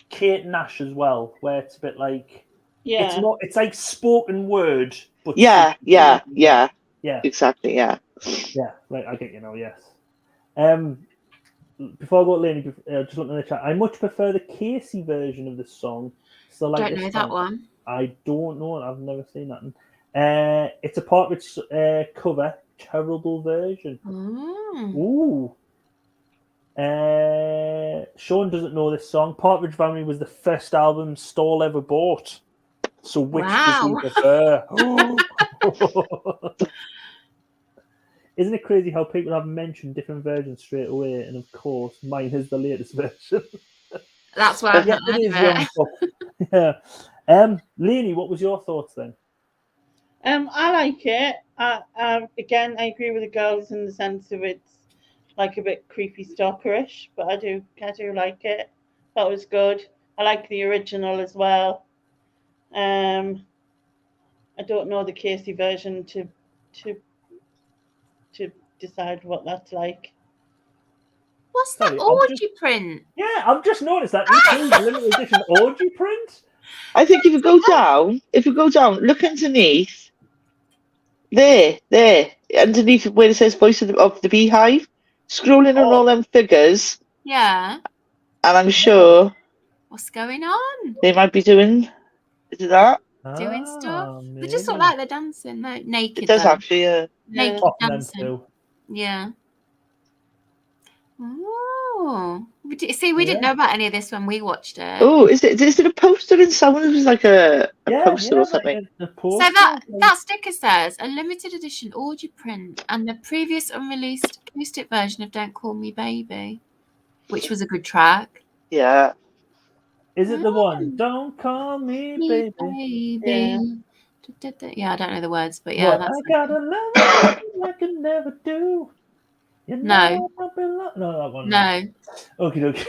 [SPEAKER 7] Kate Nash as well, where it's a bit like it's like spoken word, but
[SPEAKER 4] yeah, exactly, yeah.
[SPEAKER 7] Yeah, right, I get you now, yes. Before I go to Laney, just looking at the chat, I much prefer the Casey version of the song. So like
[SPEAKER 5] don't know that one.
[SPEAKER 7] I don't know, I've never seen that. It's a Partridge cover, terrible version. Ooh. Sean doesn't know this song. Partridge Family was the first album Stall ever bought. So which does he prefer? Isn't it crazy how people have mentioned different versions straight away? And of course, mine is the latest version.
[SPEAKER 5] That's why I've not heard of it.
[SPEAKER 7] Yeah. Lainey, what was your thoughts then?
[SPEAKER 6] I like it. Again, I agree with the girls in the sense of it's like a bit creepy stalkerish, but I do like it. That was good. I like the original as well. I don't know the Casey version to decide what that's like.
[SPEAKER 5] What's that orgy print?
[SPEAKER 7] Yeah, I've just noticed that limited edition orgy print.
[SPEAKER 4] I think if you go down, look underneath. There, underneath where it says Voice of the Beehive. Scrolling on all them figures.
[SPEAKER 5] Yeah.
[SPEAKER 4] And I'm sure.
[SPEAKER 5] What's going on?
[SPEAKER 4] They might be doing. Is it that?
[SPEAKER 5] Doing stuff.
[SPEAKER 7] Maybe.
[SPEAKER 5] They just look like they're dancing, naked.
[SPEAKER 4] It does actually, yeah.
[SPEAKER 5] Naked dancing. Yeah. Oh. We didn't know about any of this when we watched it.
[SPEAKER 4] Oh, is it a poster in someone who's like a poster or something?
[SPEAKER 5] So that sticker says a limited edition orgy print and the previous unreleased acoustic version of Don't Call Me Baby, which was a good track.
[SPEAKER 4] Yeah.
[SPEAKER 7] Is it the one? Don't call me
[SPEAKER 5] Me,
[SPEAKER 7] baby.
[SPEAKER 5] baby. Yeah, I don't know the words, but yeah,
[SPEAKER 7] What?
[SPEAKER 5] that's
[SPEAKER 7] I got a love I can never do. You know
[SPEAKER 5] no,
[SPEAKER 7] I belong. No, that one.
[SPEAKER 5] no,
[SPEAKER 7] Okay, okay.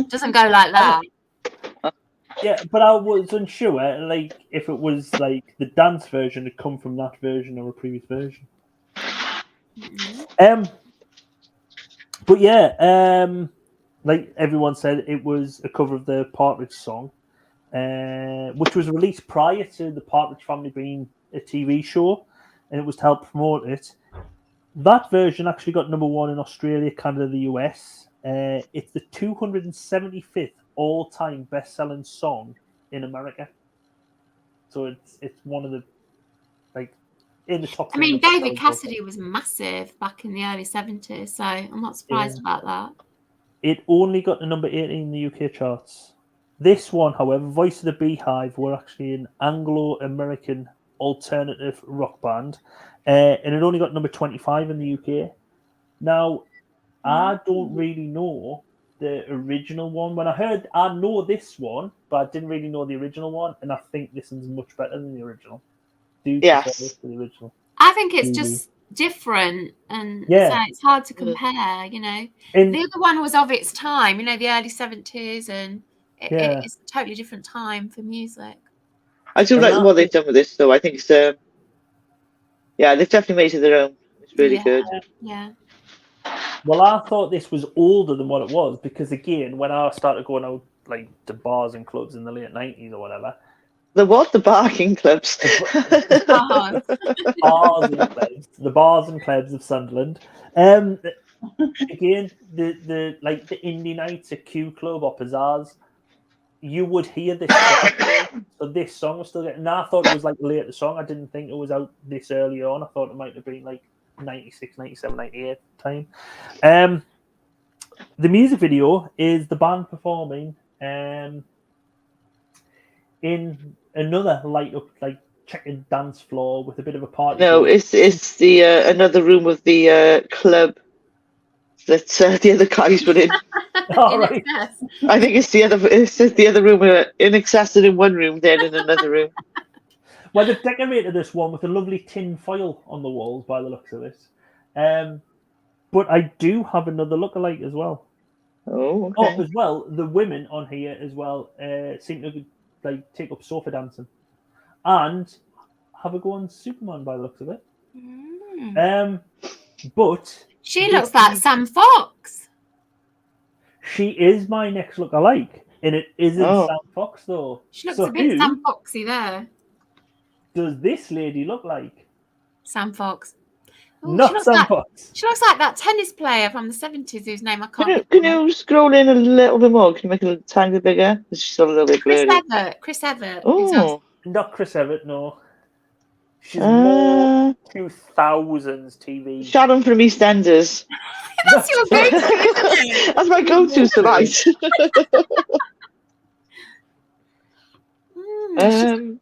[SPEAKER 5] doesn't go like that.
[SPEAKER 7] Yeah, but I was unsure, like, if it was like the dance version had come from that version or a previous version. But yeah, like everyone said, it was a cover of the Partridge song, which was released prior to the Partridge Family being a TV show, and it was to help promote it. That version actually got #1 in Australia, Canada, the US. It's the 275th all-time best-selling song in America. So it's one of the, like, in the top.
[SPEAKER 5] I mean, David Cassidy was massive back in the early 70s, so I'm not surprised about that.
[SPEAKER 7] It only got to number 18 in the UK charts. This one, however, Voice of the Beehive were actually an Anglo-American alternative rock band, and it only got number 25 in the UK. Now, I don't really know the original one. When I know this one, but I didn't really know the original one, and I think this one's much better than the original. Do you prefer this to the original?
[SPEAKER 5] I think it's just different, and so it's hard to compare, you know. And the other one was of its time, you know, the early 70s, and it's a totally different time for music.
[SPEAKER 4] I do like what they've done with this, though. I think it's they've definitely made it their own. It's really good.
[SPEAKER 5] Yeah.
[SPEAKER 7] Well, I thought this was older than what it was because, again, when I started going out like to bars and clubs in the late 90s or whatever.
[SPEAKER 4] The what? The barking clubs.
[SPEAKER 7] Bars and clubs. The bars and clubs of Sunderland. Again, the indie nights at Q Club or Pizzazz, you would hear this song. So this song was still getting. And I thought it was like a later song. I didn't think it was out this early on. I thought it might have been like 96, 97, 98 time. The music video is the band performing in another light up, like, checkered dance floor with a bit of a party.
[SPEAKER 4] No, it's the another room of the club that the other guys were in.
[SPEAKER 7] All right.
[SPEAKER 4] I think it's the other room. In excess in one room, then in another room.
[SPEAKER 7] Well, they've decorated this one with a lovely tin foil on the walls by the looks of this. But I do have another lookalike as well.
[SPEAKER 4] Oh, okay.
[SPEAKER 7] Oh, as well, the women on here as well seem to like take up sofa dancing and have a go on Superman by the looks of it. But
[SPEAKER 5] she looks like Sam Fox.
[SPEAKER 7] She is my next lookalike, and it isn't Sam Fox though.
[SPEAKER 5] She looks a bit Sam Foxy there.
[SPEAKER 7] Does this lady look like?
[SPEAKER 5] Sam Fox. Ooh,
[SPEAKER 7] Not Sam Fox.
[SPEAKER 5] She looks like that tennis player from the 70s whose name I can't
[SPEAKER 4] Can you scroll in a little bit more? Can you make it a tiny bit bigger? It's just a little bit blurry.
[SPEAKER 5] Chris Evert.
[SPEAKER 4] Oh.
[SPEAKER 7] Not Chris Evert, no. She's more 2000s TV.
[SPEAKER 4] Sharon from EastEnders.
[SPEAKER 5] That's your go-to.
[SPEAKER 4] That's my go-to tonight.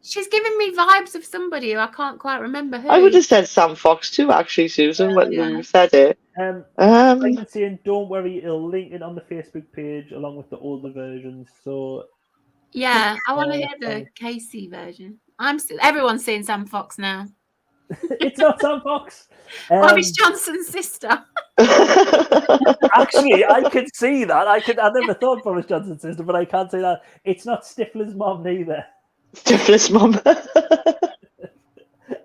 [SPEAKER 5] She's giving me vibes of somebody who I can't quite remember who.
[SPEAKER 4] I would have said Sam Fox too, actually, Susan, when you said it.
[SPEAKER 7] I'm saying, don't worry, it'll link it on the Facebook page along with the older versions. So
[SPEAKER 5] yeah, I want to hear the Casey version. Everyone's seeing Sam Fox now.
[SPEAKER 7] It's not Sam Fox.
[SPEAKER 5] Boris Johnson's sister.
[SPEAKER 7] Actually, I could see that. I never thought Boris Johnson's sister, but I can't say that. It's not Stifler's mom neither.
[SPEAKER 4] Stifler's mom.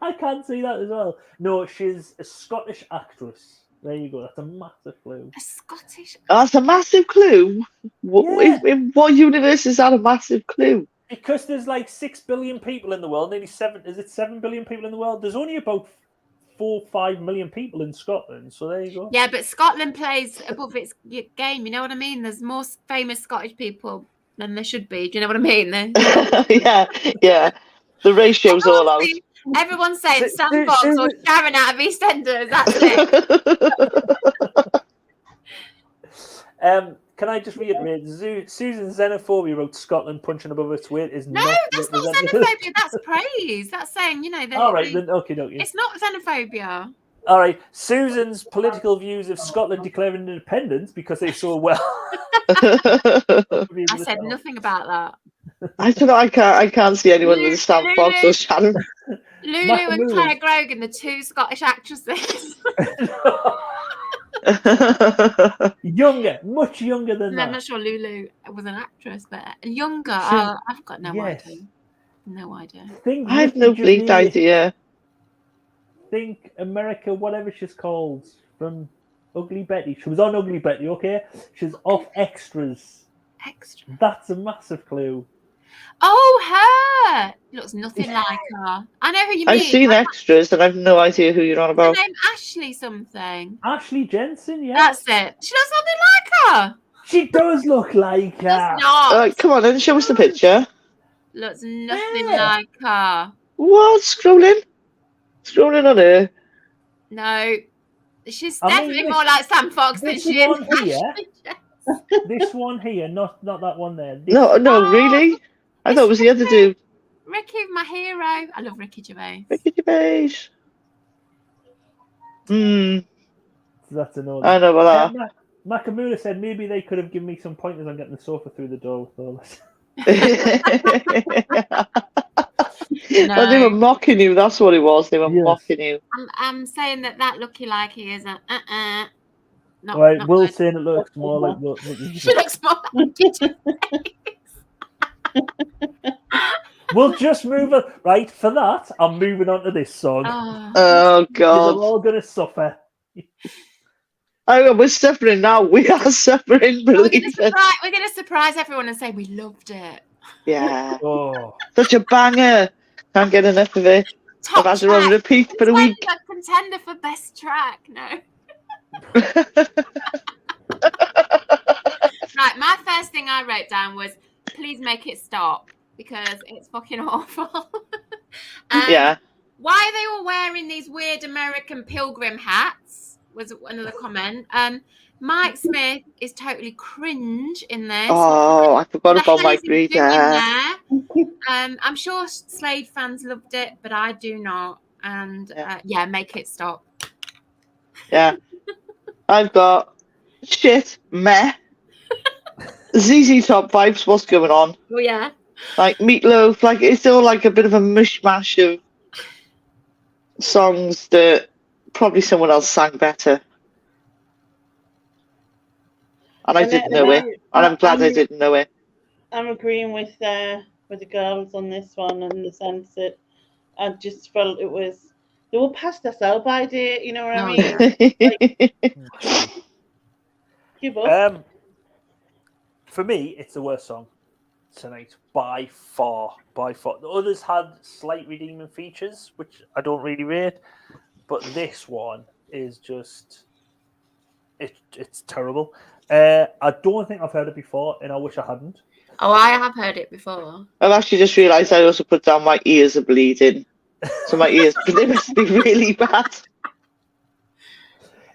[SPEAKER 7] I can't see that as well. No, she's a Scottish actress. There you go. That's a massive clue.
[SPEAKER 5] A Scottish.
[SPEAKER 4] Oh, that's a massive clue. In what universe is that a massive clue?
[SPEAKER 7] Because there's like 6 billion people in the world. Nearly 7. Is it 7 billion people in the world? There's only about 4-5 million people in Scotland. So there you go.
[SPEAKER 5] Yeah, but Scotland plays above its game. You know what I mean? There's more famous Scottish people than there should be. Do you know what I mean?
[SPEAKER 4] yeah. The ratio's all out.
[SPEAKER 5] Everyone's saying Sam Fox or Sharon out of EastEnders. That's
[SPEAKER 7] it. Can I just reiterate? Susan Xenophobia wrote Scotland punching above its weight is
[SPEAKER 5] no, that's not xenophobia. That's praise. That's saying, you know.
[SPEAKER 7] All right, then okay.
[SPEAKER 5] It's not xenophobia.
[SPEAKER 7] All right. Susan's political views of Scotland declaring independence because they saw well.
[SPEAKER 5] I said nothing about that.
[SPEAKER 4] I don't know. I can't see anyone with a Sam Fox or Shannon.
[SPEAKER 5] Lulu and
[SPEAKER 7] Macamoon.
[SPEAKER 5] Claire Grogan, the two Scottish actresses.
[SPEAKER 7] Younger, much younger than
[SPEAKER 5] And
[SPEAKER 7] that.
[SPEAKER 5] I'm not sure Lulu was an actress, but younger.
[SPEAKER 7] She-
[SPEAKER 5] I've got no
[SPEAKER 7] yes.
[SPEAKER 5] idea. No idea.
[SPEAKER 7] Think
[SPEAKER 4] I have
[SPEAKER 7] Ricky
[SPEAKER 4] no bleak
[SPEAKER 7] Gervais.
[SPEAKER 4] idea.
[SPEAKER 7] Think America, whatever she's called, from Ugly Betty. She was on Ugly Betty, okay? She's off Extras.
[SPEAKER 5] Extra.
[SPEAKER 7] That's a massive clue.
[SPEAKER 5] Oh, her! Looks nothing like her. I know who you mean.
[SPEAKER 4] I've seen Extras and I've no idea who you're on
[SPEAKER 5] Her
[SPEAKER 4] about.
[SPEAKER 5] name Ashley something.
[SPEAKER 7] Ashley Jensen, yeah.
[SPEAKER 5] That's it. She looks nothing like her.
[SPEAKER 7] She does look like her.
[SPEAKER 5] Does not.
[SPEAKER 4] Come on then, show us the picture.
[SPEAKER 5] Looks nothing
[SPEAKER 7] Yeah.
[SPEAKER 5] like her.
[SPEAKER 4] What? Scrolling on her.
[SPEAKER 5] No. She's
[SPEAKER 7] I mean,
[SPEAKER 5] definitely
[SPEAKER 7] this-
[SPEAKER 5] more like Sam Fox than
[SPEAKER 7] this
[SPEAKER 5] she is
[SPEAKER 7] one here-
[SPEAKER 5] Ashley Jensen.
[SPEAKER 7] This one here, not that one there. This,
[SPEAKER 4] No,
[SPEAKER 5] Oh,
[SPEAKER 4] really? I thought it was the other dude.
[SPEAKER 5] Ricky, my hero. I love Ricky Gervais.
[SPEAKER 4] Ricky Gervais.
[SPEAKER 7] That's another.
[SPEAKER 4] I know about that.
[SPEAKER 7] Makamura said maybe they could have given me some pointers on getting the sofa through the door with all this.
[SPEAKER 4] Well, they were mocking you. That's what it was. They were
[SPEAKER 7] Yes.
[SPEAKER 4] mocking you.
[SPEAKER 5] I'm saying that looky like he is a not,
[SPEAKER 7] Right,
[SPEAKER 5] not
[SPEAKER 7] Will
[SPEAKER 5] good.
[SPEAKER 7] saying it looks more like what
[SPEAKER 5] She looks more like Ricky
[SPEAKER 7] We'll just move it. Right, for that, I'm moving on to this song.
[SPEAKER 5] Oh.
[SPEAKER 4] Oh
[SPEAKER 7] We're
[SPEAKER 4] God!
[SPEAKER 7] all going to suffer.
[SPEAKER 4] Oh, we're suffering now. We are suffering.
[SPEAKER 5] We're
[SPEAKER 4] Believe it.
[SPEAKER 5] gonna surprise everyone and say we loved it.
[SPEAKER 4] Yeah,
[SPEAKER 7] Oh,
[SPEAKER 4] such a banger. Can't get enough of it. I've had it on
[SPEAKER 5] track.
[SPEAKER 4] repeat for a week.
[SPEAKER 5] Contender for best track. No. Right, my first thing I wrote down was please make it stop because it's fucking awful.
[SPEAKER 4] Yeah.
[SPEAKER 5] Why are they all wearing these weird American pilgrim hats? Was another comment. Mike Smith is totally cringe in this.
[SPEAKER 4] Oh, I forgot
[SPEAKER 5] What the
[SPEAKER 4] about
[SPEAKER 5] hell
[SPEAKER 4] Mike
[SPEAKER 5] is he
[SPEAKER 4] Reed.
[SPEAKER 5] doing
[SPEAKER 4] Yeah.
[SPEAKER 5] there? I'm sure Slade fans loved it, but I do not. And yeah, make it stop.
[SPEAKER 4] Yeah. I've got shit, meh. ZZ Top vibes, what's going on?
[SPEAKER 5] Oh yeah.
[SPEAKER 4] Like Meatloaf, like it's all like a bit of a mishmash of songs that probably someone else sang better. And I didn't know it. And I'm glad I didn't know it.
[SPEAKER 6] I'm agreeing with the girls on this one in the sense that I just felt it was they were past their sell by date, you know what I mean? Give up.
[SPEAKER 7] for me, it's the worst song tonight by far. The others had slight redeeming features, which I don't really rate, but this one is just it's terrible. I don't think I've heard it before, and I wish I hadn't.
[SPEAKER 5] Oh, I have heard it before.
[SPEAKER 4] I've actually just realised I also put down my ears are bleeding. So my ears, they must be really bad.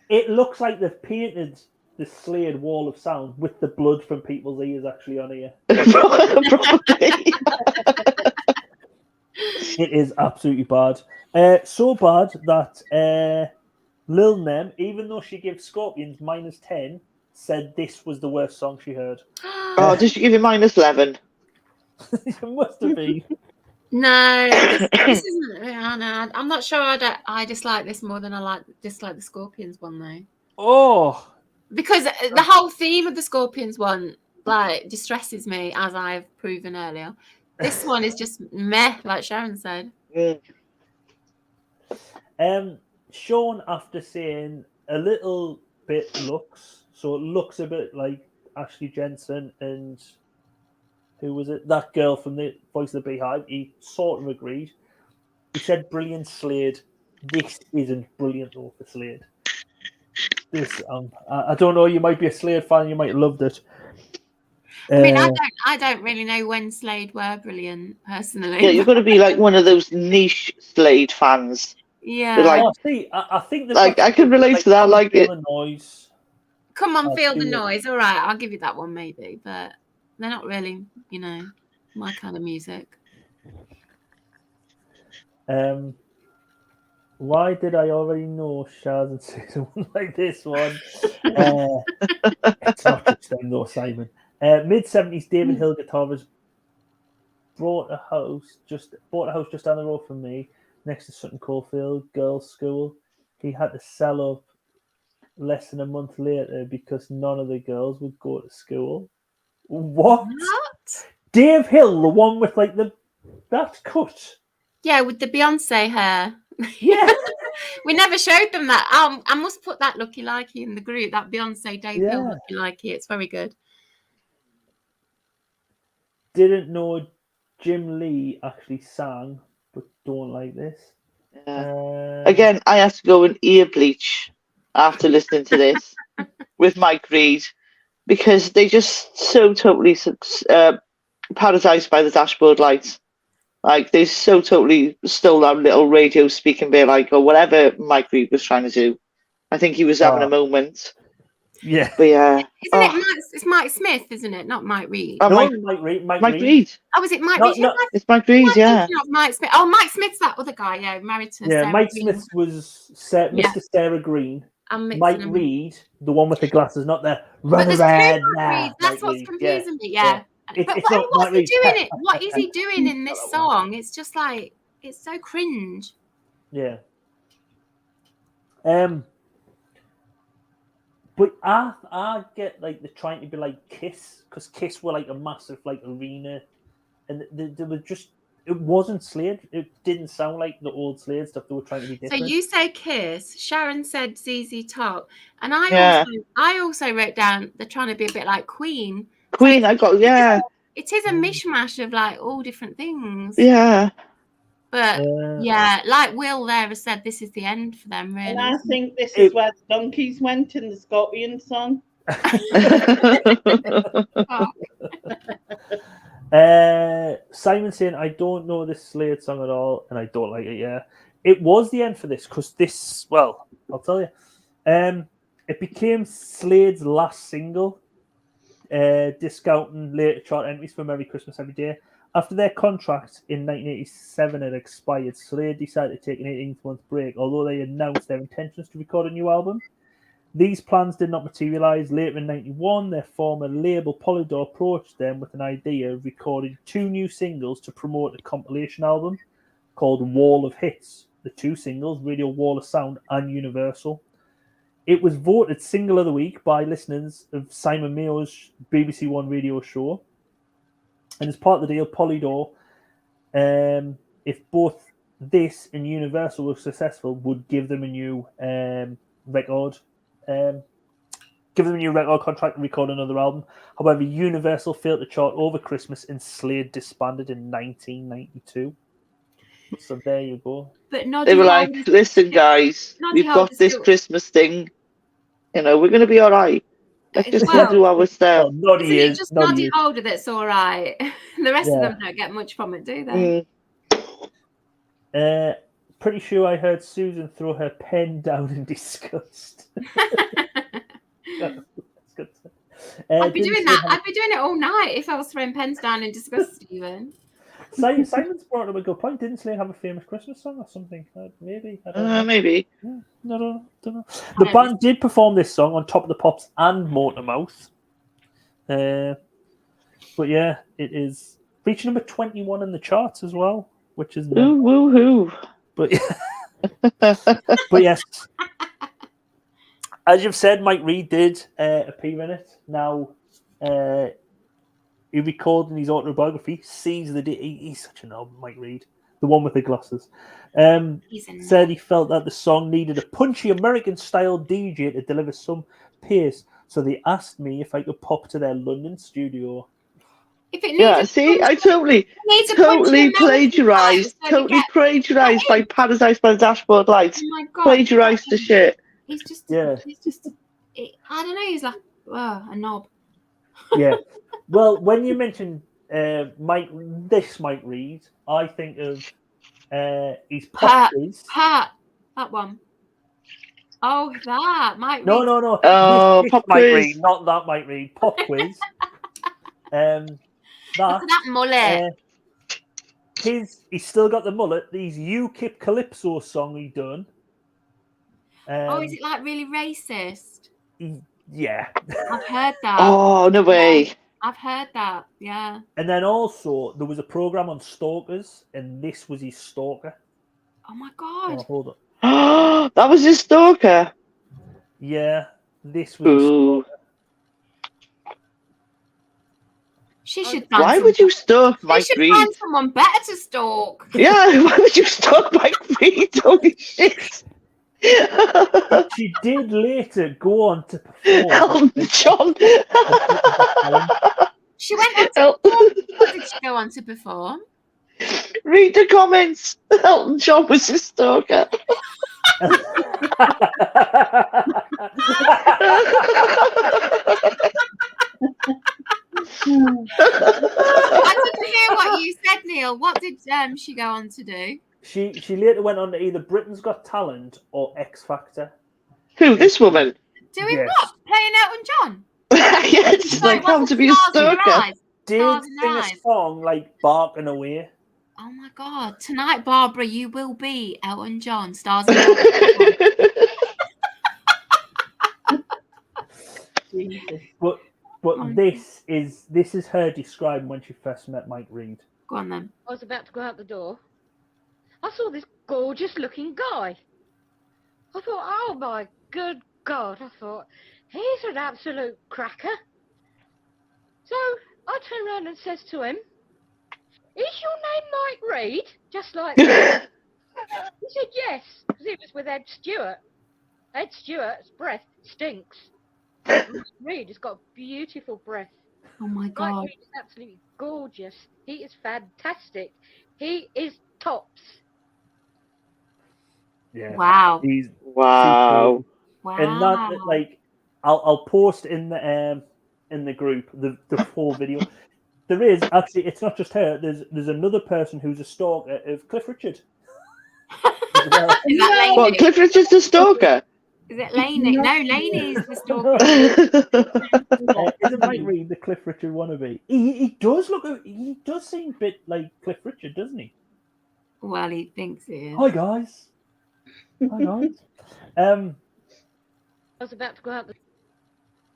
[SPEAKER 7] It looks like they've painted the Slade wall of sound with the blood from people's ears actually on here.
[SPEAKER 4] Probably.
[SPEAKER 7] It is absolutely bad. So bad that Lil Nem, even though she gives Scorpions -10, said this was the worst song she heard.
[SPEAKER 4] Oh, did she give you -11?
[SPEAKER 7] It must have been.
[SPEAKER 5] No, this isn't. No, I'm not sure. I dislike this more than I dislike the Scorpions one though.
[SPEAKER 7] Oh,
[SPEAKER 5] Because the whole theme of the Scorpions one like distresses me, as I've proven earlier. This one is just meh, like Sharon said.
[SPEAKER 7] Sean, after saying a little bit looks, so it looks a bit like Ashley Jensen and who was it? That girl from the Voice of the Beehive. He sort of agreed. He said, "Brilliant, Slade." This isn't brilliant though for Slade. This, I don't know. You might be a Slade fan. You might have loved it.
[SPEAKER 5] I mean, I don't really know when Slade were brilliant personally.
[SPEAKER 4] Yeah, you've got to be like one of those niche Slade fans.
[SPEAKER 5] Yeah.
[SPEAKER 4] Like,
[SPEAKER 7] see, I think
[SPEAKER 4] like I can relate to that. Like it.
[SPEAKER 7] The noise.
[SPEAKER 5] Come on,
[SPEAKER 7] I
[SPEAKER 5] feel the
[SPEAKER 7] see it.
[SPEAKER 5] noise. All right, I'll give you that one maybe, but they're not really, my kind of music.
[SPEAKER 7] Why did I already know Shaz and Susan wouldn't like this one? It's not just them though, Simon. Mid-70s, David Hill guitarist bought a house just down the road from me, next to Sutton Coldfield Girls' School. He had to sell up less than a month later because none of the girls would go to school. What? Dave Hill, the one with like that cut.
[SPEAKER 5] Yeah, with the Beyonce hair.
[SPEAKER 7] Yeah.
[SPEAKER 5] We never showed them that. I must put that looky likey in the group. That Beyonce Dave Hill looky likey. It's very good.
[SPEAKER 7] Didn't know Jim Lee actually sang, but don't like this.
[SPEAKER 4] Again, I have to go and ear bleach after listening to this with Mike Reid because they just so totally paradised by the dashboard lights. Like they so totally stole that little radio speaking bit, like or whatever Mike Reid was trying to do. I think he was having a moment.
[SPEAKER 7] Yeah,
[SPEAKER 4] but yeah,
[SPEAKER 5] isn't it? It's Mike Smith, isn't it? Not Mike Reid.
[SPEAKER 4] Oh,
[SPEAKER 7] Mike Reid.
[SPEAKER 4] Mike Reid.
[SPEAKER 5] Oh, is it Mike Reid?
[SPEAKER 4] It's Mike Reid. Yeah.
[SPEAKER 5] Mike Smith. Oh, Mike Smith's that other guy. Yeah, married to.
[SPEAKER 7] Yeah,
[SPEAKER 5] Sarah
[SPEAKER 7] Mike
[SPEAKER 5] Green.
[SPEAKER 7] Smith was Mr. Sarah Green. Mike Reid, the one with the glasses, not the run around now.
[SPEAKER 5] That's what's confusing me. Yeah. But
[SPEAKER 7] It's not
[SPEAKER 5] what's he
[SPEAKER 7] Reid.
[SPEAKER 5] doing? What is he doing in this song? It's just like it's so cringe.
[SPEAKER 7] Yeah. But I get like they're trying to be like Kiss because Kiss were like a massive like arena, and they were just it wasn't Slade. It didn't sound like the old Slade stuff. They were trying to be different.
[SPEAKER 5] So you say Kiss. Sharon said ZZ Top, and I also wrote down they're trying to be a bit like Queen.
[SPEAKER 4] Queen,
[SPEAKER 5] so
[SPEAKER 4] I got
[SPEAKER 5] It is a mishmash of like all different things.
[SPEAKER 4] Yeah.
[SPEAKER 5] But yeah, like Will there has said, this is the end for them, really.
[SPEAKER 6] And I think this is where the donkeys went in the Scorpion song.
[SPEAKER 7] Simon saying, I don't know this Slade song at all, and I don't like it. Yeah, it was the end for this because this. Well, I'll tell you, it became Slade's last single, discounting later chart entries for "Merry Christmas Every Day." After their contract in 1987 had expired, Slade decided to take an 18-month break, although they announced their intentions to record a new album. These plans did not materialise. Later in 1991, their former label Polydor approached them with an idea of recording 2 new singles to promote a compilation album called Wall of Hits. The 2 singles, Radio Wall of Sound and Universal. It was voted Single of the Week by listeners of Simon Mayo's BBC One radio show. And as part of the deal, Polydor, if both this and Universal were successful, would give them a new record. Give them a new record contract and record another album. However, Universal failed to chart over Christmas and Slade disbanded in 1992. So there you go.
[SPEAKER 5] But
[SPEAKER 4] they were like, listen, guys, we've got this Christmas thing. You know, we're going to be all right. Let's just do our stuff.
[SPEAKER 5] Isn't it just Noddy Holder that's all right? The rest of them don't get much from it, do
[SPEAKER 7] they? Pretty sure I heard Susan throw her pen down in disgust. That's good.
[SPEAKER 5] I'd be doing that. I'd be doing it all night if I was throwing pens down in disgust, Stephen.
[SPEAKER 7] Simon's brought up a good point. Didn't Slade have a famous Christmas song or something? Maybe. I don't know.
[SPEAKER 4] Maybe.
[SPEAKER 7] Yeah, don't know. The band did perform this song on Top of the Pops and Motormouth. But yeah, it is reaching number 21 in the charts as well, which is
[SPEAKER 4] woohoo.
[SPEAKER 7] But but yes, as you've said, Mike Reid did appear in it. Now, he recorded in his autobiography, Seize the Day. He's such a knob, Mike Reid, the one with the glasses. Said he felt that the song needed a punchy American-style DJ to deliver some pace, so they asked me if I could pop to their London studio.
[SPEAKER 4] I totally plagiarized by Paradise by the Dashboard Lights.
[SPEAKER 5] Oh my God,
[SPEAKER 4] plagiarized the shit.
[SPEAKER 5] He's just I don't know, he's like a knob.
[SPEAKER 7] Yeah. Well, when you mentioned Mike Reid, I think of his Pop Quiz.
[SPEAKER 5] That one. Oh, that Mike Reid.
[SPEAKER 7] No.
[SPEAKER 4] Oh,
[SPEAKER 7] this
[SPEAKER 4] Pop
[SPEAKER 7] Mike
[SPEAKER 4] Quiz.
[SPEAKER 7] Reid, not that Mike Reid. Pop Quiz.
[SPEAKER 5] That mullet.
[SPEAKER 7] he's still got the mullet. These UKIP Calypso song he done.
[SPEAKER 5] Oh, is it like really racist?
[SPEAKER 7] Yeah.
[SPEAKER 5] I've heard that.
[SPEAKER 4] Oh, no way.
[SPEAKER 5] I've heard that. Yeah.
[SPEAKER 7] And then also there was a program on stalkers, and this was his stalker.
[SPEAKER 5] Oh my
[SPEAKER 7] Oh,
[SPEAKER 5] god.
[SPEAKER 7] hold up.
[SPEAKER 4] That was his stalker.
[SPEAKER 7] Yeah, this was. His
[SPEAKER 4] Ooh.
[SPEAKER 7] stalker.
[SPEAKER 5] She should find
[SPEAKER 4] Why would you stalk
[SPEAKER 5] She
[SPEAKER 4] Mike
[SPEAKER 5] should
[SPEAKER 4] Reed?
[SPEAKER 5] find someone better to stalk.
[SPEAKER 4] Yeah, why would you stalk Mike Reed? Holy shit.
[SPEAKER 7] She did later go on to perform.
[SPEAKER 4] Elton John.
[SPEAKER 5] She went on to perform. What did she go on to perform?
[SPEAKER 4] Read the comments. Elton John was his stalker.
[SPEAKER 5] I didn't hear what you said, Neil. What did she go on to do?
[SPEAKER 7] She later went on to either Britain's Got Talent or X Factor.
[SPEAKER 4] Who, this woman?
[SPEAKER 5] Doing
[SPEAKER 7] Yes.
[SPEAKER 5] what? Playing Elton John?
[SPEAKER 4] Yeah, it's
[SPEAKER 5] So
[SPEAKER 4] like
[SPEAKER 5] it
[SPEAKER 4] how
[SPEAKER 5] wasn't
[SPEAKER 4] to be a
[SPEAKER 5] Stars in Your
[SPEAKER 4] stalker.
[SPEAKER 5] Eyes?
[SPEAKER 7] Did
[SPEAKER 5] Stars in
[SPEAKER 7] sing
[SPEAKER 5] Your
[SPEAKER 7] a
[SPEAKER 5] Eyes.
[SPEAKER 7] song like Barking Away.
[SPEAKER 5] Oh my god. Tonight, Barbara, you will be Elton John. Stars in Your Eyes.
[SPEAKER 6] Jesus.
[SPEAKER 7] But
[SPEAKER 5] Oh.
[SPEAKER 7] this is her describing when she first met Mike Reed.
[SPEAKER 5] Go on then.
[SPEAKER 8] I was about to go out the door. I saw this gorgeous looking guy. I thought, oh my good God. I thought, he's an absolute cracker. So I turned around and says to him, is your name Mike Reed? Just like that. He said yes, because he was with Ed Stewart. Ed Stewart's breath stinks. Mike Reed has got beautiful breath.
[SPEAKER 5] Oh my
[SPEAKER 8] Mike
[SPEAKER 5] god.
[SPEAKER 8] Reed is absolutely gorgeous. He is fantastic. He is tops.
[SPEAKER 7] Yeah.
[SPEAKER 5] Wow.
[SPEAKER 7] He's
[SPEAKER 4] Wow.
[SPEAKER 5] Wow.
[SPEAKER 7] and not like I'll post in the group the whole video. There is actually, it's not just her. There's another person who's a stalker of Cliff Richard. As well.
[SPEAKER 5] Is that Lainey?
[SPEAKER 4] What, Cliff Richard's the stalker?
[SPEAKER 5] Is it Lainey? No, Lainey is the stalker.
[SPEAKER 7] Isn't Mike Reed the Cliff Richard wannabe? He does he does seem a bit like Cliff Richard, doesn't he?
[SPEAKER 5] Well, he thinks he is.
[SPEAKER 7] Hi guys. Hi guys.
[SPEAKER 8] I was about to go out the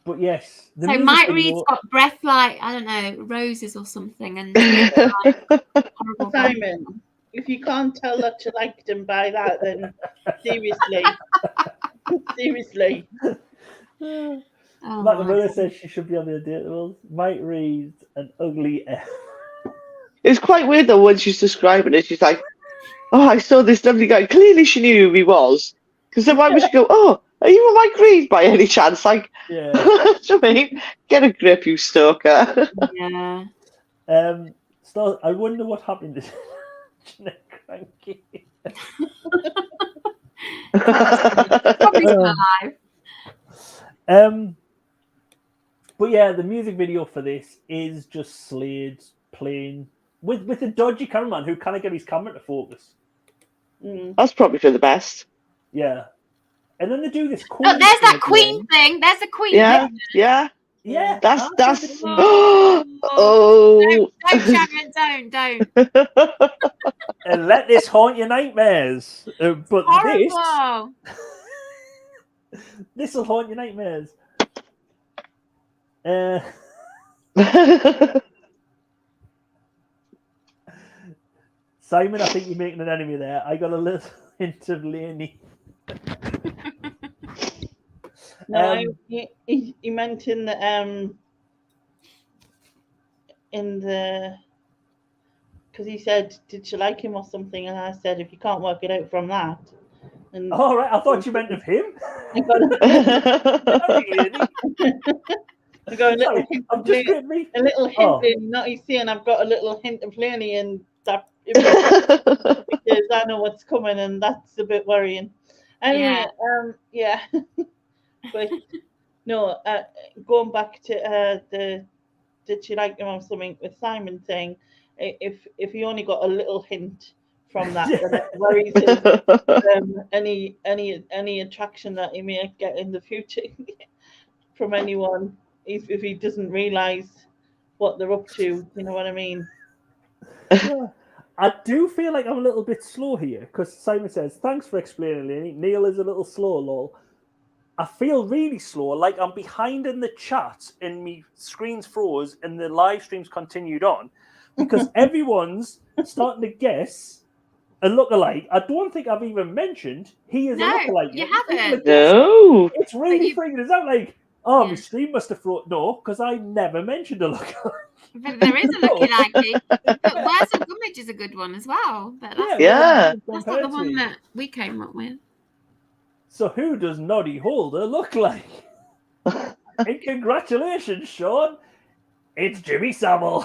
[SPEAKER 7] But yes, the
[SPEAKER 5] So
[SPEAKER 7] music
[SPEAKER 5] Mike
[SPEAKER 7] video-
[SPEAKER 5] Reed's got breath like, I don't know, roses or something. And horrible.
[SPEAKER 6] Simon, if you can't tell that you liked him by that, then seriously. Seriously.
[SPEAKER 5] Oh,
[SPEAKER 7] Like the
[SPEAKER 5] my
[SPEAKER 7] mother
[SPEAKER 5] God.
[SPEAKER 7] says she should be on the Undateables. Mike Reed's an ugly F.
[SPEAKER 4] It's quite weird though when she's describing it. She's like, "Oh, I saw this lovely guy." Clearly, she knew who he was. Because then why would she go, "Oh, are you a Mike Reed by any chance?" Like,
[SPEAKER 7] Yeah.
[SPEAKER 4] do you know what I mean? Get a grip, you stalker.
[SPEAKER 5] Yeah.
[SPEAKER 7] So I wonder what happened to Jeanette Cranky.
[SPEAKER 5] Probably still alive.
[SPEAKER 7] But yeah, the music video for this is just Slade playing with a dodgy cameraman who can't get his camera to focus.
[SPEAKER 4] That's probably for the best.
[SPEAKER 7] Yeah. And then they do this Queen
[SPEAKER 5] Look, there's
[SPEAKER 7] thing
[SPEAKER 5] that
[SPEAKER 7] at
[SPEAKER 5] Queen
[SPEAKER 7] the end.
[SPEAKER 5] thing. There's the Queen
[SPEAKER 4] Yeah,
[SPEAKER 5] thing.
[SPEAKER 4] yeah.
[SPEAKER 7] Yeah.
[SPEAKER 4] That's.
[SPEAKER 5] Oh.
[SPEAKER 4] Oh.
[SPEAKER 5] Don't, Sharon, don't.
[SPEAKER 7] And let this haunt your nightmares. But
[SPEAKER 5] Horrible.
[SPEAKER 7] this will haunt your nightmares. Simon, I think you're making an enemy there. I got a little hint of Lainey.
[SPEAKER 6] No, he meant in the because he said, "Did you like him or something?" And I said, "If you can't work it out from that." And
[SPEAKER 7] All right, I thought you meant of him.
[SPEAKER 6] I got I got a little
[SPEAKER 7] Sorry,
[SPEAKER 6] hint
[SPEAKER 7] I'm
[SPEAKER 6] of
[SPEAKER 7] just
[SPEAKER 6] Laney,
[SPEAKER 7] me.
[SPEAKER 6] a little hint
[SPEAKER 7] Oh.
[SPEAKER 6] in, not you see, and I've got a little hint of Laney in that because I know what's coming, and that's a bit worrying. Anyway, yeah. But no, going back to the did she like him or something with Simon thing, if you only got a little hint from that, then it worries any attraction that he may get in the future from anyone if he doesn't realise what they're up to, you know what I mean?
[SPEAKER 7] Yeah. I do feel like I'm a little bit slow here because Simon says, "Thanks for explaining, Lenny. Neil is a little slow, lol." I feel really slow, like I'm behind in the chat, and me screen's froze, and the live stream's continued on because everyone's starting to guess a lookalike. I don't think I've even mentioned he is a lookalike.
[SPEAKER 5] You
[SPEAKER 7] yet.
[SPEAKER 5] haven't.
[SPEAKER 4] No.
[SPEAKER 7] It's really freaking us out. Like, oh, my
[SPEAKER 5] Yeah.
[SPEAKER 7] stream must have froze. No, because I never mentioned a lookalike.
[SPEAKER 5] But there is a lookalike. But Where's the Gummidge is a good one as well. But that's,
[SPEAKER 4] Yeah.
[SPEAKER 5] that's not the one that we came up with.
[SPEAKER 7] So who does Noddy Holder look like? And congratulations, Sean. It's Jimmy Savile.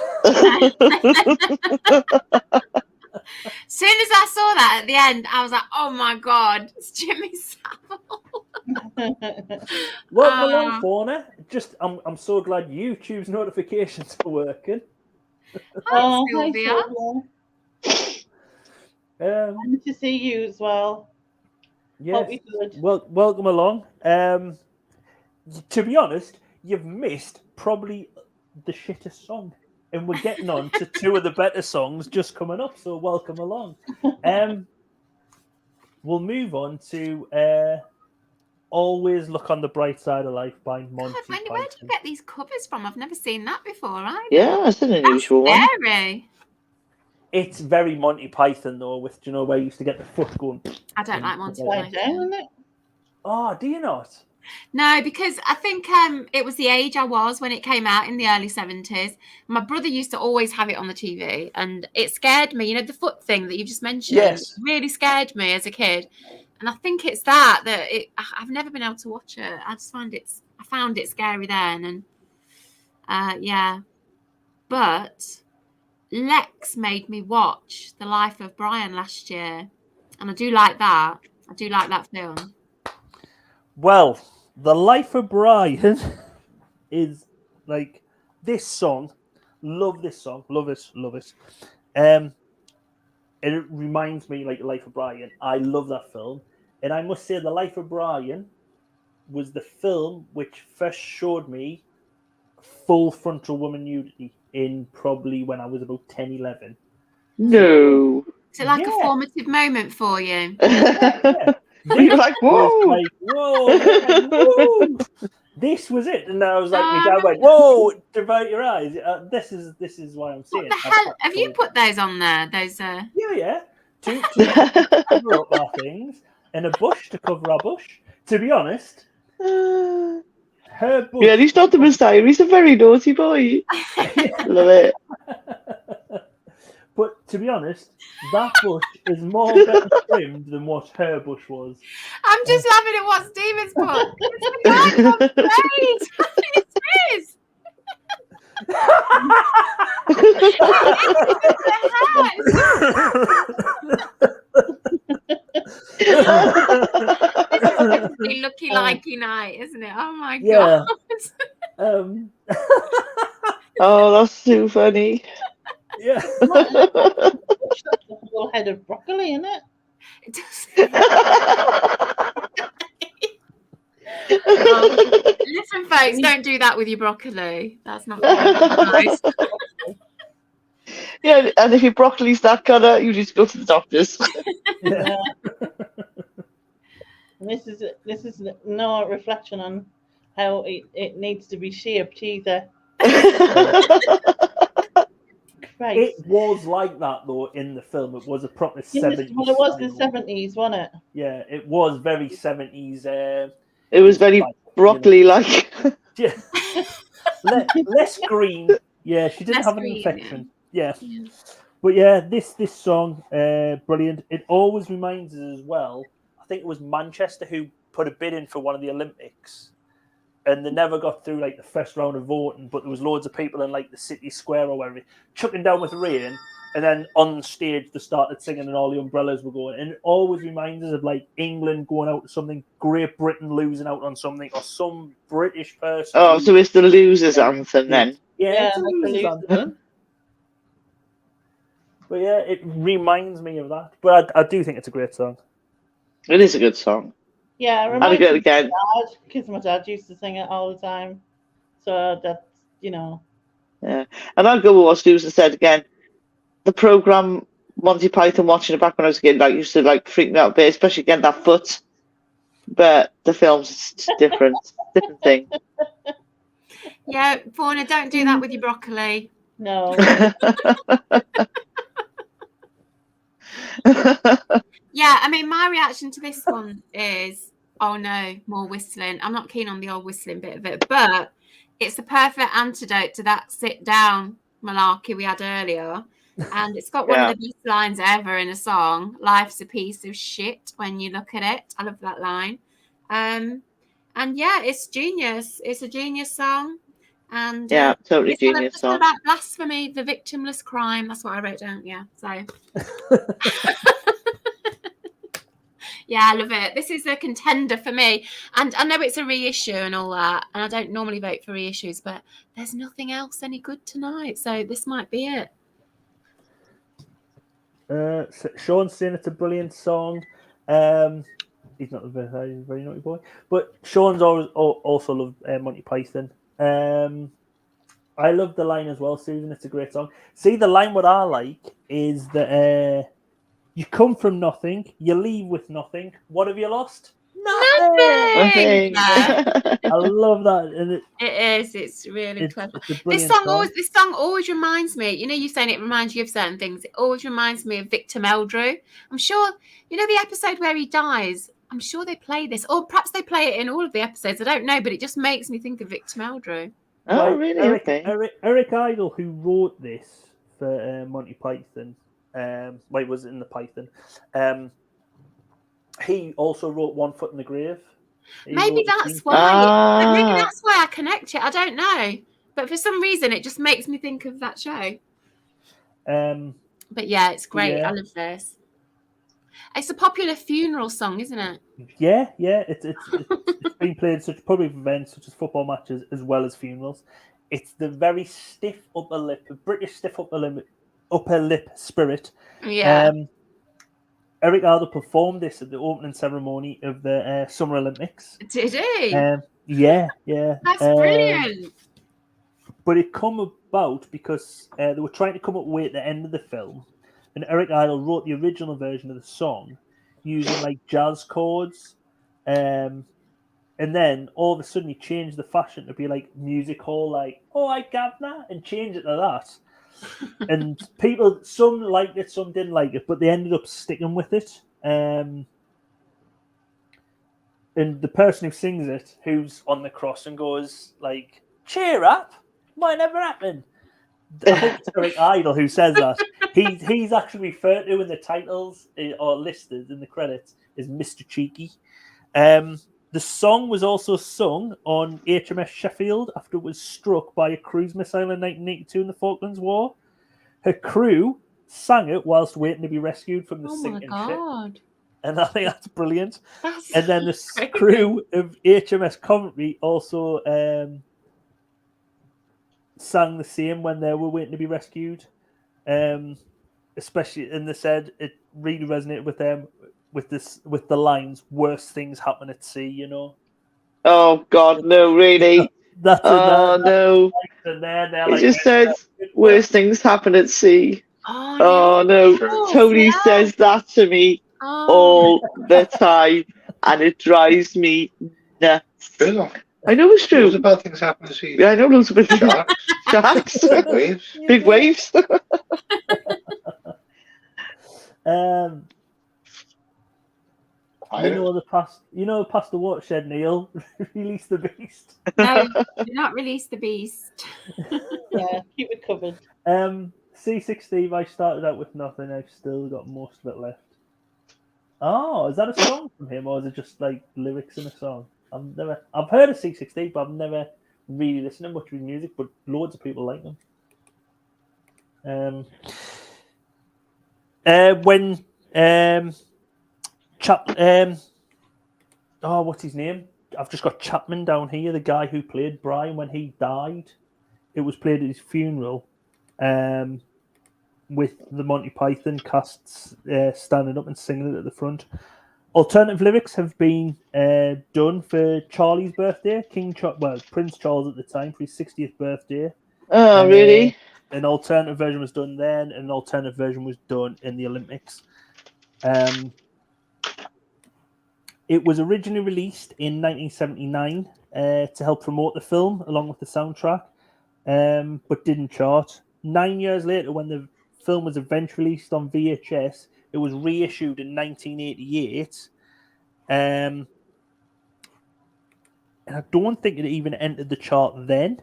[SPEAKER 5] Soon as I saw that at the end, I was like, "Oh my god, it's Jimmy Savile."
[SPEAKER 7] Welcome along, Fauna. Just, I'm so glad YouTube's notifications are working.
[SPEAKER 6] Hi,
[SPEAKER 5] Sylvia.
[SPEAKER 6] Nice to see you as well.
[SPEAKER 7] Yes.
[SPEAKER 6] Hope you're good.
[SPEAKER 7] Well, welcome along. To be honest, you've missed probably the shittest song, and we're getting on to two of the better songs just coming up. So welcome along. We'll move on to "Always Look on the Bright Side of Life" by Monty
[SPEAKER 5] God, where do
[SPEAKER 7] Python.
[SPEAKER 5] you get these covers from? I've never seen that before, either.
[SPEAKER 4] Yeah, it's an unusual one.
[SPEAKER 5] Scary.
[SPEAKER 7] It's very Monty Python though, with where you used to get the foot going.
[SPEAKER 5] I don't like Monty
[SPEAKER 6] Lie
[SPEAKER 5] Python.
[SPEAKER 6] down, isn't it?
[SPEAKER 7] Oh, do you not?
[SPEAKER 5] No, because I think it was the age I was when it came out in the early 70s. My brother used to always have it on the TV, and it scared me. You know, the foot thing that you just mentioned really scared me as a kid. And I think it's that I've never been able to watch it. I found it scary then, and yeah. But Lex made me watch The Life of Brian last year, and I do like that. I do like that film.
[SPEAKER 7] Well, The Life of Brian is like this song. Love this song. Love it. Love it. It reminds me like Life of Brian. I love that film. And I must say The Life of Brian was the film which first showed me full frontal woman nudity in probably when I was about 10, 11.
[SPEAKER 4] No.
[SPEAKER 5] Is it like a formative moment for you?
[SPEAKER 4] You're like, whoa.
[SPEAKER 7] Like, whoa, whoa. This was it. And I was like, my dad went, whoa, divert your eyes. This is why I'm saying.
[SPEAKER 5] What the hell? Have you put those on there? Those
[SPEAKER 7] Yeah. Two to cover up our things, and a bush to cover our bush. To be honest, her bush.
[SPEAKER 4] Yeah, he's not the Messiah. He's a very naughty boy. Love it.
[SPEAKER 7] But to be honest, that bush is more better trimmed than what her bush was.
[SPEAKER 5] I'm just laughing at what Steven's put. It's great. It is. It's lucky likey night, isn't it? Oh my god.
[SPEAKER 4] Oh, that's so funny.
[SPEAKER 7] Yeah.
[SPEAKER 6] A whole head of broccoli, isn't it?
[SPEAKER 5] Listen, folks, don't do that with your broccoli. That's not nice.
[SPEAKER 4] Yeah, and if your broccoli's that colour, you just go to the doctors.
[SPEAKER 6] Yeah. And this is no reflection on how it needs to be shaped either.
[SPEAKER 7] It was like that though in the film. It was a proper 70s.
[SPEAKER 6] Well, it was the 70s, wasn't it?
[SPEAKER 7] Yeah, it was very 70s.
[SPEAKER 4] It was very broccoli-like.
[SPEAKER 7] Yeah. Less green. Yeah, she didn't have an infection. Yeah. But yeah, this song, brilliant. It always reminds us as well. I think it was Manchester who put a bid in for one of the Olympics, and they never got through like the first round of voting. But there was loads of people in like the city square or wherever, chucking down with rain, and then on stage they started singing, and all the umbrellas were going. And it always reminds us of like England going out to something, Great Britain losing out on something, or some British person.
[SPEAKER 4] Oh, so it's the losers' anthem then.
[SPEAKER 7] Yeah, it's a losers' anthem. But yeah, it reminds me of that. But I do think it's a great song.
[SPEAKER 4] It is a good song.
[SPEAKER 6] Yeah, I
[SPEAKER 4] remember it again
[SPEAKER 6] because my dad used to sing it all the time. So that's,
[SPEAKER 4] Yeah, and I'll go with what Susan said again. The programme Monty Python watching it back when I was a kid, like used to like freak me out a bit, especially getting that foot. But the film's just different thing.
[SPEAKER 5] Yeah, Fauna, don't do that with your broccoli.
[SPEAKER 6] No.
[SPEAKER 5] Yeah, I mean, my reaction to this one is, oh no, more whistling. I'm not keen on the old whistling bit of it, but it's the perfect antidote to that sit down malarkey we had earlier. And it's got one of the best lines ever in a song. Life's a piece of shit when you look at it. I love that line. And yeah, it's genius. It's a genius song. And
[SPEAKER 4] totally genius song.
[SPEAKER 5] It's about blasphemy, the victimless crime. That's what I wrote down. Yeah, so. Yeah, I love it. This is a contender for me. And I know it's a reissue and all that. And I don't normally vote for reissues, but there's nothing else any good tonight. So this might be it.
[SPEAKER 7] Sean's saying it's a brilliant song. He's not a very naughty boy. But Sean's also loved Monty Python. I love the line as well, Susan. It's a great song. See, the line what I like is that you come from nothing, you leave with nothing. What have you lost? Nothing.
[SPEAKER 5] Yeah.
[SPEAKER 7] I love that. And
[SPEAKER 5] it is. It's really clever.
[SPEAKER 7] This
[SPEAKER 5] song always reminds me. You know, you saying it reminds you of certain things. It always reminds me of Victor Meldrew. I'm sure you know the episode where he dies. I'm sure they play this, or perhaps they play it in all of the episodes. I don't know, but it just makes me think of Victor Meldrew.
[SPEAKER 4] Oh, really?
[SPEAKER 7] Eric Idle, who wrote this for Monty Python. Was it in the Python? He also wrote One Foot in the Grave.
[SPEAKER 5] Maybe that's why. Maybe that's why I connect it. I don't know, but for some reason, it just makes me think of that show. But yeah, it's great. I love this. It's a popular funeral song, isn't it?
[SPEAKER 7] Yeah. It's been played at such public events such as football matches as well as funerals. It's the very stiff upper lip, British stiff upper lip spirit.
[SPEAKER 5] Yeah.
[SPEAKER 7] Eric Idle performed this at the opening ceremony of the Summer Olympics.
[SPEAKER 5] Did he?
[SPEAKER 7] Yeah.
[SPEAKER 5] That's brilliant.
[SPEAKER 7] But it come about because they were trying to come up with at the end of the film, and Eric Idle wrote the original version of the song using like jazz chords, and then all of a sudden he changed the fashion to be like music hall, like "Oh, I got that," and changed it to that. And people, some liked it, some didn't like it, but they ended up sticking with it. And the person who sings it, who's on the cross and goes like, "Cheer up, might never happen." I think it's Eric Idle who says that. He's actually referred to in the titles or listed in the credits as Mr. Cheeky. The song was also sung on HMS Sheffield after it was struck by a cruise missile in 1982 in the Falklands War. Her crew sang it whilst waiting to be rescued from the sinking ship. And I think that's brilliant. And then the crew of HMS Coventry also sang the same when they were waiting to be rescued. Especially, and they said it really resonated with them. With the lines, worse things happen at sea, you know.
[SPEAKER 4] Oh God, no, really. No. It just says worse things happen at sea. Oh no, Tony says that to me all the time, and it drives me nuts. I know it's true.
[SPEAKER 9] Loads of bad things happen at sea.
[SPEAKER 4] Yeah, I know loads of bad things. Sharks. Big waves.
[SPEAKER 7] You know, past the watershed, Neil. Release the beast.
[SPEAKER 5] No, do not release the beast.
[SPEAKER 6] Yeah, keep it covered.
[SPEAKER 7] C16, I started out with nothing. I've still got most of it left. Oh, is that a song from him, or is it just like lyrics in a song? I've heard of C16, but I've never really listened to much of his music. But loads of people like them. What's his name? I've just got Chapman down here, the guy who played Brian when he died. It was played at his funeral, with the Monty Python casts standing up and singing it at the front. Alternative lyrics have been done for Charlie's birthday, Prince Charles at the time, for his 60th birthday.
[SPEAKER 4] Oh, really?
[SPEAKER 7] an alternative version was done then, and an alternative version was done in the Olympics. It was originally released in 1979 to help promote the film along with the soundtrack, but didn't chart. 9 years later, when the film was eventually released on VHS, it was reissued in 1988. And I don't think it even entered the chart then,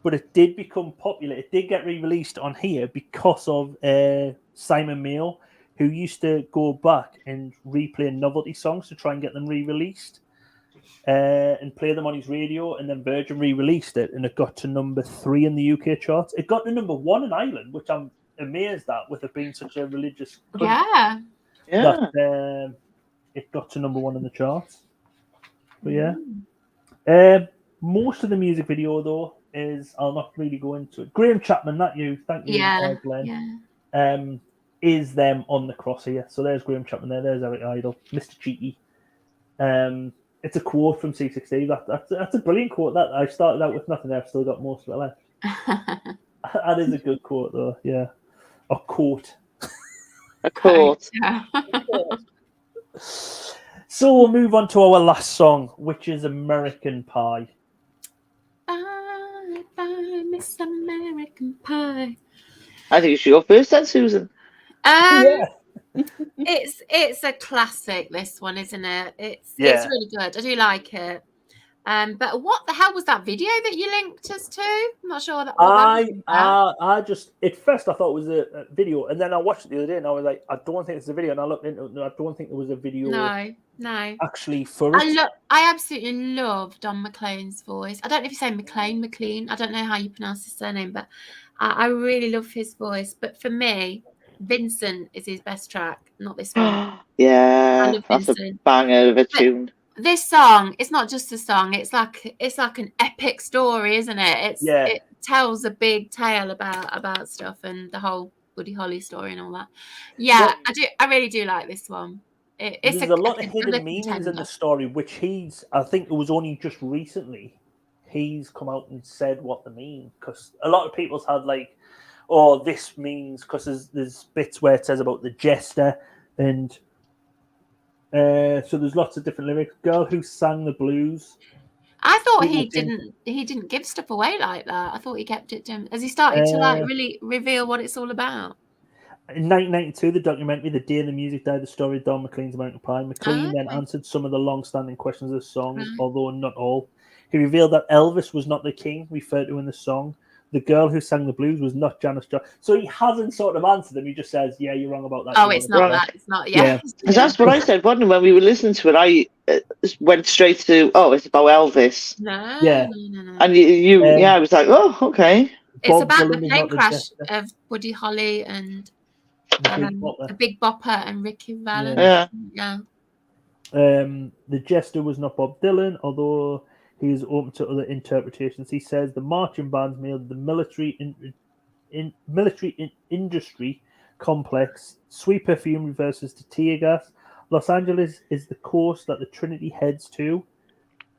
[SPEAKER 7] but it did become popular. It did get re-released on here because of Simon Mayo, who used to go back and replay novelty songs to try and get them re-released and play them on his radio, and then Virgin re-released it, and it got to number 3 in the UK charts. It got to number 1 in Ireland, which I'm amazed at, with it being such a religious country.
[SPEAKER 5] Yeah.
[SPEAKER 7] That it got to number 1 in the charts. But yeah. Most of the music video, though, is, I'll not really go into it. Graham Chapman, thank you, Glenn. Is them on the cross here. So there's Graham Chapman there's Eric Idle, Mr. Cheeky. It's a quote from C16. That's a brilliant quote. That I started out with nothing, I've still got most of it left. That is a good quote, though, yeah. A quote.
[SPEAKER 4] A quote.
[SPEAKER 7] So we'll move on to our last song, which is American Pie.
[SPEAKER 5] Bye, bye, Miss American Pie.
[SPEAKER 4] I think you should go first then, Susan.
[SPEAKER 5] It's a classic, this one, isn't it? It's really good. I do like it. But what the hell was that video that you linked us to? I'm not sure that.
[SPEAKER 7] I just at first I thought it was a video, and then I watched it the other day, and I was like, I don't think it's a video, and I looked into it, and I don't think it was a video.
[SPEAKER 5] No.
[SPEAKER 7] Actually, for it.
[SPEAKER 5] I absolutely love Don McLean's voice. I don't know if you say McLean. I don't know how you pronounce his surname, but I really love his voice. But for me, Vincent is his best track, not this one.
[SPEAKER 4] Yeah, that's a banger of a tune.
[SPEAKER 5] This song, it's not just a song. It's like an epic story, isn't it? It tells a big tale about stuff and the whole Buddy Holly story and all that. Yeah, I really do like this one. There's
[SPEAKER 7] a lot of hidden meanings in the story, which I think it was only just recently he's come out and said what they mean, because a lot of people's had like, oh, this means, because there's bits where it says about the jester, and so there's lots of different lyrics. Girl who sang the blues.
[SPEAKER 5] I thought he didn't give stuff away like that. I thought he kept it to him as he started to like really reveal what it's all about.
[SPEAKER 7] In 1992, the documentary "The Day the Music Died," the story of Don McLean's American Pie. McLean then answered some of the long-standing questions of the song, although not all. He revealed that Elvis was not the king referred to in the song. The girl who sang the blues was not Janis Joplin. So he hasn't sort of answered them. He just says, "Yeah, you're wrong about that."
[SPEAKER 5] Oh, it's not that. It's not. Yeah.
[SPEAKER 4] Because that's what I said. When we were listening to it, I went straight to, "Oh, it's about Elvis."
[SPEAKER 5] No.
[SPEAKER 4] And I was like, "Oh, okay."
[SPEAKER 5] It's about the plane crash of Buddy Holly and the Big Bopper and Ricky Valens. Yeah.
[SPEAKER 7] The jester was not Bob Dylan, although he is open to other interpretations. He says the marching bands made the military industry complex. Sweet perfume reverses to tear gas. Los Angeles is the coast that the Trinity heads to.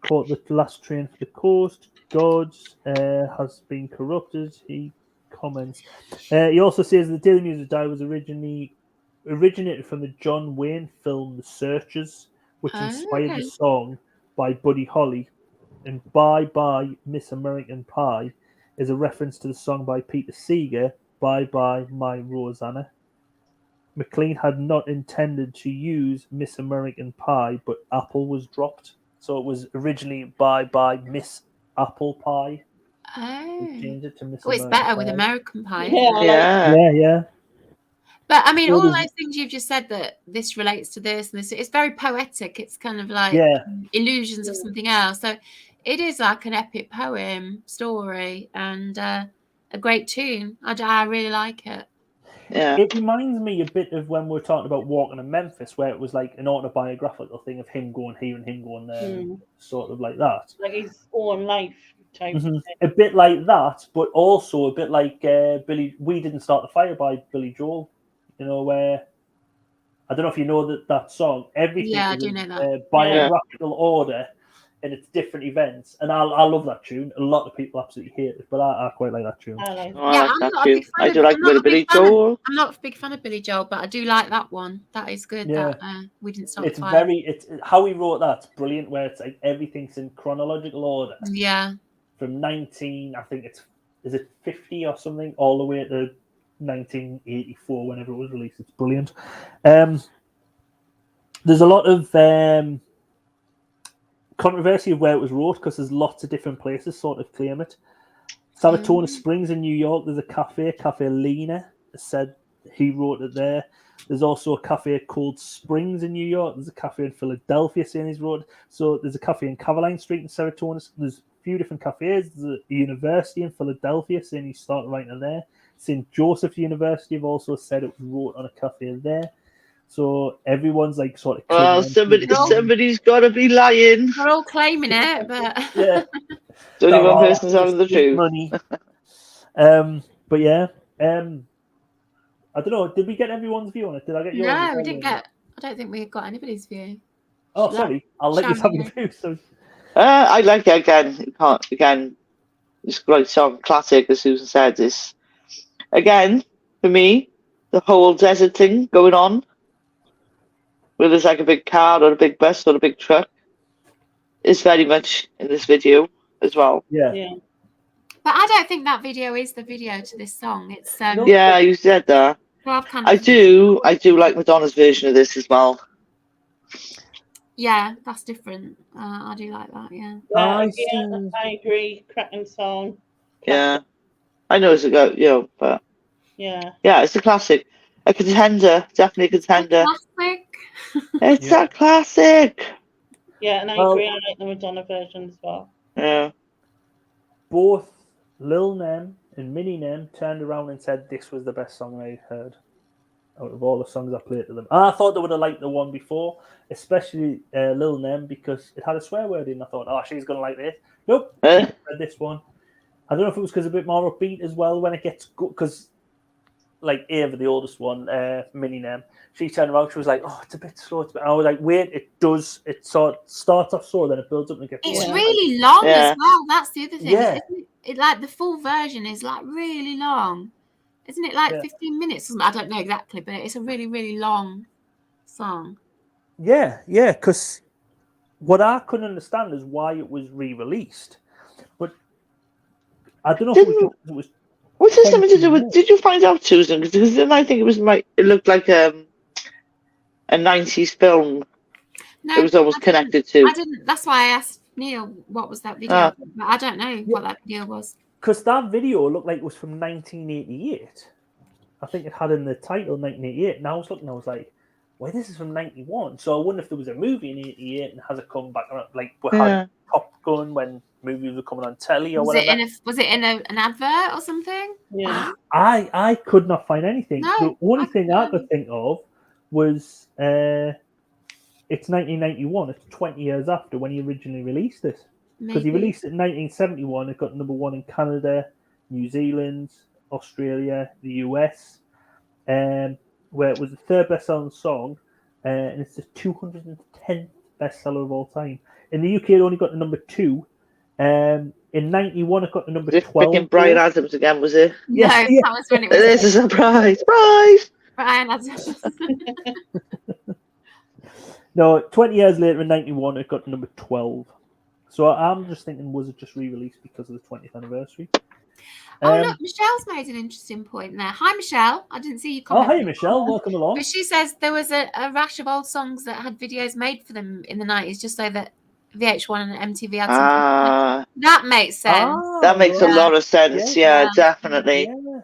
[SPEAKER 7] Caught the last train for the coast. God has been corrupted. He comments. He also says the Daily Music Diary was originated from the John Wayne film The Searchers, which inspired the song by Buddy Holly. And Bye Bye Miss American Pie is a reference to the song by Peter Seeger, Bye Bye My Rosanna. McLean had not intended to use Miss American Pie, but Apple was dropped. So it was originally Bye Bye Miss Apple Pie.
[SPEAKER 5] Oh.
[SPEAKER 7] Changed it to Miss
[SPEAKER 5] it's better with American Pie.
[SPEAKER 7] Yeah.
[SPEAKER 5] But I mean, all those things you've just said, that this relates to this and this, it's very poetic. It's kind of like illusions of something else. So it is like an epic poem story and a great tune. I really like it.
[SPEAKER 4] Yeah.
[SPEAKER 7] It reminds me a bit of when we were talking about Walking in Memphis, where it was like an autobiographical thing of him going here and him going there, sort of like that.
[SPEAKER 6] Like his own life type thing.
[SPEAKER 7] A bit like that, but also a bit like Billy. We Didn't Start the Fire by Billy Joel. You know, where I don't know if you know that song. Everything
[SPEAKER 5] I do know that.
[SPEAKER 7] Biographical order, and it's different events. And I love that tune. A lot of people absolutely hate it, but I quite like that tune.
[SPEAKER 6] I like
[SPEAKER 4] Oh, I
[SPEAKER 5] Yeah,
[SPEAKER 4] like
[SPEAKER 5] I'm
[SPEAKER 4] that
[SPEAKER 5] not a
[SPEAKER 4] tune.
[SPEAKER 5] big fan
[SPEAKER 4] I
[SPEAKER 5] of-
[SPEAKER 4] do like
[SPEAKER 5] I'm not a big
[SPEAKER 4] Billy
[SPEAKER 5] fan of-
[SPEAKER 4] Joel.
[SPEAKER 5] I'm not a big fan of Billy Joel, but I do like that one. That is good.
[SPEAKER 7] Yeah.
[SPEAKER 5] That we didn't stop
[SPEAKER 7] It's
[SPEAKER 5] the fire.
[SPEAKER 7] it's how he wrote that's brilliant. Where it's like everything's in chronological order
[SPEAKER 5] Yeah.
[SPEAKER 7] from 19, I think is it 50 or something, all the way to 1984, whenever it was released. It's brilliant. There's a lot of controversy of where it was wrote because there's lots of different places sort of claim it. Saratoga Springs in New York, there's a Cafe Lena, said he wrote it there. There's also a cafe called Springs in New York. There's a cafe in Philadelphia saying he's wrote. So there's a cafe in Caroline Street in Saratoga. There's a few different cafes. There's a university in Philadelphia saying he started writing there. St. Joseph's University have also said it was wrote on a cafe there. So everyone's like sort of.
[SPEAKER 4] Well, somebody's got to be lying.
[SPEAKER 5] We're all claiming it, but
[SPEAKER 7] Yeah.
[SPEAKER 4] There's only one person's out of the truth.
[SPEAKER 7] Money. But yeah. I don't know. Did we get everyone's view on it? Did I get yours?
[SPEAKER 5] no, we didn't get. I don't think we got anybody's view.
[SPEAKER 7] Oh, sorry. I'll let you
[SPEAKER 5] Shall
[SPEAKER 7] have
[SPEAKER 5] we?
[SPEAKER 7] your view. So.
[SPEAKER 4] I like it again. Again, it's a great song, classic, as Susan said. It's again for me the whole desert thing going on, where there's like a big car or a big bus or a big truck, is very much in this video as well.
[SPEAKER 7] Yeah.
[SPEAKER 6] Yeah.
[SPEAKER 5] But I don't think that video is the video to this song. It's
[SPEAKER 4] Yeah, you said that.
[SPEAKER 5] 12 kind
[SPEAKER 4] I
[SPEAKER 5] of-
[SPEAKER 4] do like Madonna's version of this as well.
[SPEAKER 5] Yeah, that's different. I do like that. Yeah.
[SPEAKER 6] I agree. Cracking song.
[SPEAKER 4] Yeah, I know it's but
[SPEAKER 6] Yeah.
[SPEAKER 4] yeah, it's a classic, a contender, definitely a contender.
[SPEAKER 5] Classic.
[SPEAKER 4] It's a classic.
[SPEAKER 6] Yeah, and I agree. I like the Madonna version as well.
[SPEAKER 4] Yeah.
[SPEAKER 7] Both Lil Nem and Mini Nem turned around and said this was the best song they heard out of all the songs I played to them. And I thought they would have liked the one before, especially Lil Nem, because it had a swear word in. I thought, oh, she's going to like this. Nope, she read this one. I don't know if it was because it's a bit more upbeat as well when it gets good, because like Ava, the oldest one, Mini Nem, she turned around, she was like, oh, it's a bit slow. And I was like, wait, it sort of starts off slow, then it builds up and it gets
[SPEAKER 5] It's
[SPEAKER 7] more.
[SPEAKER 5] really long as well. That's the other thing.
[SPEAKER 7] Yeah.
[SPEAKER 5] It like the full version is like really long. Isn't it like 15 minutes? I don't know exactly, but it's a really, really long song.
[SPEAKER 7] Yeah, because what I couldn't understand is why it was re-released. But I don't know if it was.
[SPEAKER 4] What's this something to do with? Did you find out, Susan? Because then I think it looked like a 90s film.
[SPEAKER 5] No,
[SPEAKER 4] it was almost connected to.
[SPEAKER 5] I didn't. That's why I asked Neil what was that video. But I don't know what that video was.
[SPEAKER 7] Because that video looked like it was from 1988. I think it had in the title 1988. And I was looking, I was like, well, this is from 91. So I wonder if there was a movie in 88 and has it come back around, like we had Top Gun when movies were coming on telly or whatever.
[SPEAKER 5] Was it in an advert or something?
[SPEAKER 6] Yeah.
[SPEAKER 7] I could not find anything.
[SPEAKER 5] No,
[SPEAKER 7] the only thing I could think of was it's 1991. It's 20 years after when he originally released it. Because he released it in 1971. It got number one in Canada, New Zealand, Australia, the US, where it was the third best-selling song, and it's the 210th bestseller of all time. In the UK, it only got to number 2. In 91, it got to number 12.
[SPEAKER 4] Picking Brian Adams again, was it?
[SPEAKER 5] No, that was when it was.
[SPEAKER 4] There's a surprise.
[SPEAKER 5] Brian Adams.
[SPEAKER 7] No, 20 years later in 91, it got to number 12. So I'm just thinking, was it just re-released because of the 20th anniversary?
[SPEAKER 5] Look, Michelle's made an interesting point there. Hi, Michelle. I didn't see you comment.
[SPEAKER 7] Oh, hey, Michelle. Welcome along.
[SPEAKER 5] But she says there was a rash of old songs that had videos made for them in the 90s just so that VH1 and MTV had something. That makes sense.
[SPEAKER 4] That makes a lot of sense. Yeah, definitely.
[SPEAKER 7] Yeah.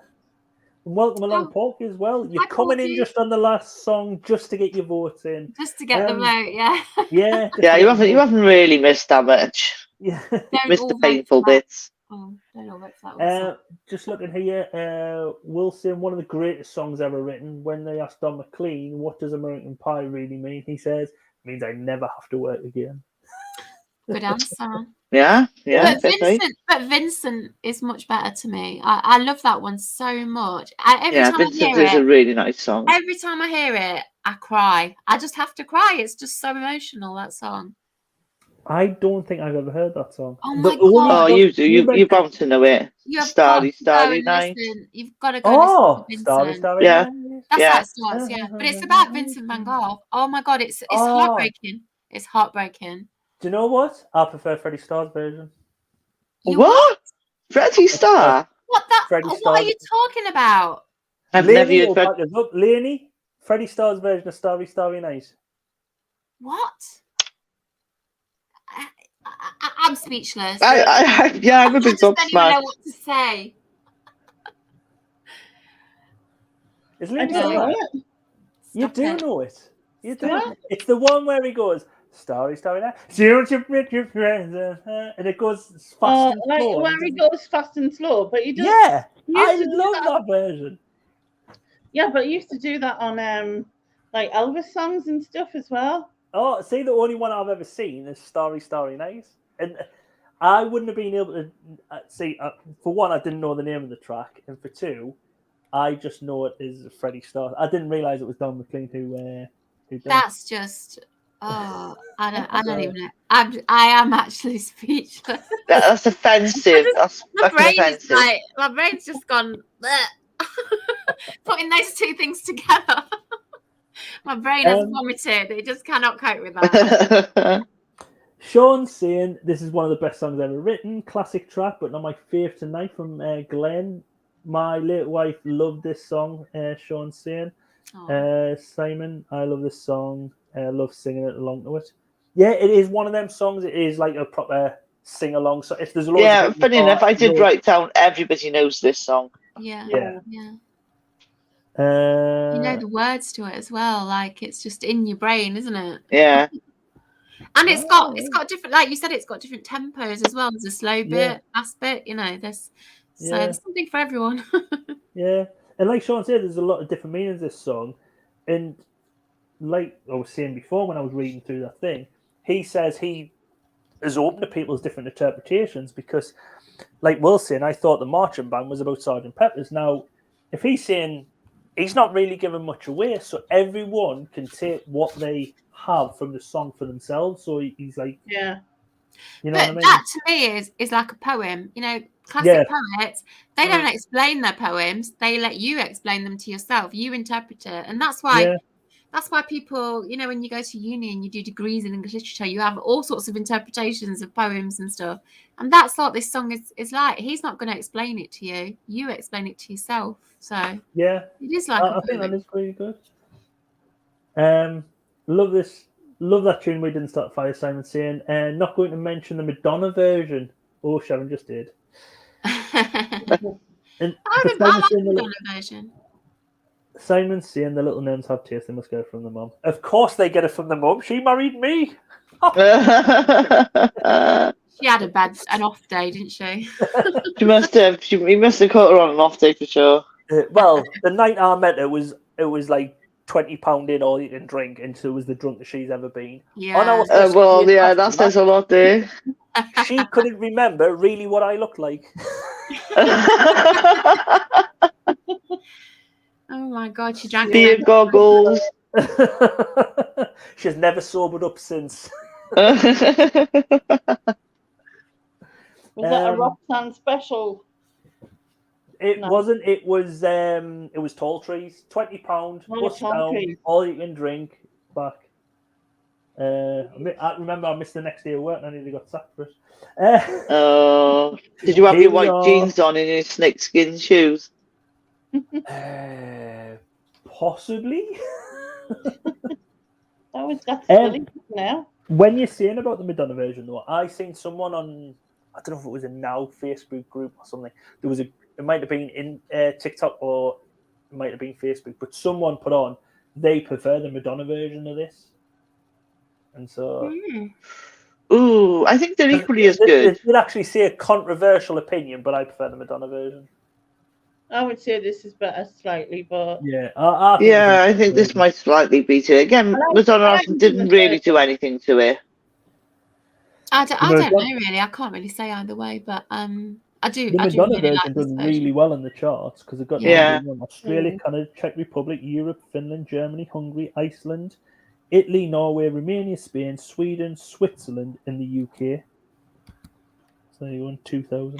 [SPEAKER 7] And welcome along, Porky, as well. You're coming in just on the last song just to get your votes in.
[SPEAKER 5] Just to get the vote, yeah.
[SPEAKER 7] Yeah.
[SPEAKER 4] Yeah, you haven't really missed that much.
[SPEAKER 7] Yeah.
[SPEAKER 4] Missed the painful bits.
[SPEAKER 5] Oh, don't know what's that one.
[SPEAKER 7] Just looking here, Wilson, one of the greatest songs ever written. When they asked Don McLean, what does American Pie really mean? He says, it means I never have to work again.
[SPEAKER 5] Good answer.
[SPEAKER 4] Yeah.
[SPEAKER 5] But Vincent is much better to me. I love that one so much.
[SPEAKER 4] Vincent is a really nice song.
[SPEAKER 5] Every time I hear it, I cry. I just have to cry. It's just so emotional, that song.
[SPEAKER 7] I don't think I've ever heard that song.
[SPEAKER 5] Oh
[SPEAKER 7] The
[SPEAKER 5] my
[SPEAKER 7] only
[SPEAKER 5] God.
[SPEAKER 4] Oh,
[SPEAKER 7] one-
[SPEAKER 4] you do. You
[SPEAKER 7] meant-
[SPEAKER 4] you're bound to know it.
[SPEAKER 5] You have
[SPEAKER 4] Starry,
[SPEAKER 5] got to go
[SPEAKER 4] starry
[SPEAKER 5] and
[SPEAKER 4] night.
[SPEAKER 5] listen. You've got to go listen
[SPEAKER 7] Oh,
[SPEAKER 5] to
[SPEAKER 7] Starry,
[SPEAKER 5] Vincent.
[SPEAKER 7] Starry
[SPEAKER 4] Yeah.
[SPEAKER 7] Night.
[SPEAKER 5] That's
[SPEAKER 4] Yeah.
[SPEAKER 5] how it starts, yeah. But it's about Vincent van Gogh. Oh my God, it's
[SPEAKER 7] Oh.
[SPEAKER 5] heartbreaking. It's heartbreaking.
[SPEAKER 7] Do you know what? I prefer Freddie Starr's version.
[SPEAKER 5] You
[SPEAKER 4] What? Freddie Starr?
[SPEAKER 7] Freddie
[SPEAKER 5] What are
[SPEAKER 7] Starr.
[SPEAKER 5] you talking about?
[SPEAKER 4] I've never
[SPEAKER 7] Laney,
[SPEAKER 4] heard
[SPEAKER 7] or
[SPEAKER 4] Fred.
[SPEAKER 7] back us up. Laney, Freddie Starr's version of Starry, Starry Night.
[SPEAKER 5] What? I'm speechless.
[SPEAKER 4] Yeah, I'm a
[SPEAKER 5] I
[SPEAKER 4] big
[SPEAKER 5] just don't even know
[SPEAKER 4] gobsmacked.
[SPEAKER 5] what to say.
[SPEAKER 7] Is
[SPEAKER 6] I
[SPEAKER 7] Laney
[SPEAKER 6] don't
[SPEAKER 7] still
[SPEAKER 6] know
[SPEAKER 7] there?
[SPEAKER 6] it.
[SPEAKER 7] You
[SPEAKER 5] Stop
[SPEAKER 7] do
[SPEAKER 5] it.
[SPEAKER 7] know it. You do.
[SPEAKER 6] What?
[SPEAKER 7] It's the one where he goes, Starry, Starry Night. Don't you break your friends, and it goes fast
[SPEAKER 6] Oh,
[SPEAKER 7] and
[SPEAKER 6] like
[SPEAKER 7] slow.
[SPEAKER 6] where he goes fast and slow, but he does.
[SPEAKER 7] Yeah,
[SPEAKER 6] he used
[SPEAKER 7] I
[SPEAKER 6] to do
[SPEAKER 7] love that version.
[SPEAKER 6] Yeah, but he used to do that on like Elvis songs and stuff as well.
[SPEAKER 7] Oh, see, the only one I've ever seen is Starry, Starry Night. And I wouldn't have been able to see, for one, I didn't know the name of the track. And for two, I just know it is Freddie Starr. I didn't realise it was Don McLean who did that.
[SPEAKER 5] That's just I don't even know. I am actually speechless.
[SPEAKER 4] That's offensive. That's
[SPEAKER 5] My
[SPEAKER 4] fucking
[SPEAKER 5] brain is
[SPEAKER 4] offensive.
[SPEAKER 5] like my brain's just gone bleh. Putting those two things together. My brain has vomited. It just cannot cope with that.
[SPEAKER 7] Sean saying this is one of the best songs ever written. Classic track, but not my favourite tonight from Glenn. My late wife loved this song, Sean saying. Simon, I love this song. I love singing it along to it. Yeah, it is one of them songs. It is like a proper sing-along. So if there's a lot
[SPEAKER 4] Yeah,
[SPEAKER 7] of
[SPEAKER 4] funny enough, I did write down everybody knows this song.
[SPEAKER 5] Yeah. You know the words to it as well. Like it's just in your brain, isn't it?
[SPEAKER 4] Yeah.
[SPEAKER 5] And it's got different, like you said, it's got different tempos as well. There's a slow bit, fast bit. You know, there's something for everyone.
[SPEAKER 7] Yeah, and like Sean said, there's a lot of different meanings this song, and like I was saying before when I was reading through that thing, he says he is open to people's different interpretations because, like Will saying, I thought the marching band was about Sergeant Pepper's. Now, if he's saying he's not really giving much away, so everyone can take what they have from the song for themselves. So he's like,
[SPEAKER 6] yeah,
[SPEAKER 7] you know
[SPEAKER 5] but
[SPEAKER 7] what I mean?
[SPEAKER 5] that to me is like a poem. You know, classic poets, they don't explain their poems. They let you explain them to yourself. You interpret it, and that's why. That's why people, you know, when you go to uni and you do degrees in English literature, you have all sorts of interpretations of poems and stuff. And that's what this song is like. He's not going to explain it to you. You explain it to yourself. So
[SPEAKER 7] yeah,
[SPEAKER 5] it is like
[SPEAKER 7] I think that is pretty good. Love this. Love that tune we didn't start fire, Simon saying. Not going to mention the Madonna version. Oh, Sharon just did. And
[SPEAKER 5] I like the Madonna version.
[SPEAKER 7] Simon's saying the little names have taste, they must get it from the mum. Of course they get it from the mum. She married me.
[SPEAKER 5] She had an off day, didn't she?
[SPEAKER 4] She must have. He must have caught her on an off day for sure.
[SPEAKER 7] Well, the night I met her it was like £20 in all you can drink, and so it was the drunkest she's ever been.
[SPEAKER 5] Yeah.
[SPEAKER 4] Well, yeah, that says a lot there.
[SPEAKER 7] She couldn't remember really what I looked like.
[SPEAKER 5] Oh my God, she drank
[SPEAKER 4] beard goggles.
[SPEAKER 7] She's never sobered up since.
[SPEAKER 6] Was that a Roxanne special?
[SPEAKER 7] It wasn't. It was Tall Trees. £20. Bust down, all you can drink. Back. I remember I missed the next day of work and I nearly got sacked for it.
[SPEAKER 4] Did you have your white jeans on and your snakeskin shoes?
[SPEAKER 7] Possibly.
[SPEAKER 6] That's silly now.
[SPEAKER 7] When you're saying about the Madonna version, though, I seen someone on, I don't know if it was a Now Facebook group or something. It might have been in TikTok or it might have been Facebook, but someone put on they prefer the Madonna version of this, and so.
[SPEAKER 4] Ooh, I think they're equally as good.
[SPEAKER 7] They did actually say a controversial opinion, but I prefer the Madonna version.
[SPEAKER 6] I would say this is better slightly, but
[SPEAKER 7] yeah,
[SPEAKER 4] I think this might slightly beat it. Again, Madonna didn't really do anything to it.
[SPEAKER 5] I don't know really. I can't really say either way, but I do.
[SPEAKER 7] The Madonna
[SPEAKER 5] really
[SPEAKER 7] version
[SPEAKER 5] like
[SPEAKER 7] done really well in the charts because it got Australia, Canada, Czech Republic, Europe, Finland, Germany, Hungary, Iceland, Italy, Norway, Romania, Spain, Sweden, Switzerland, and the UK. So you won 2000.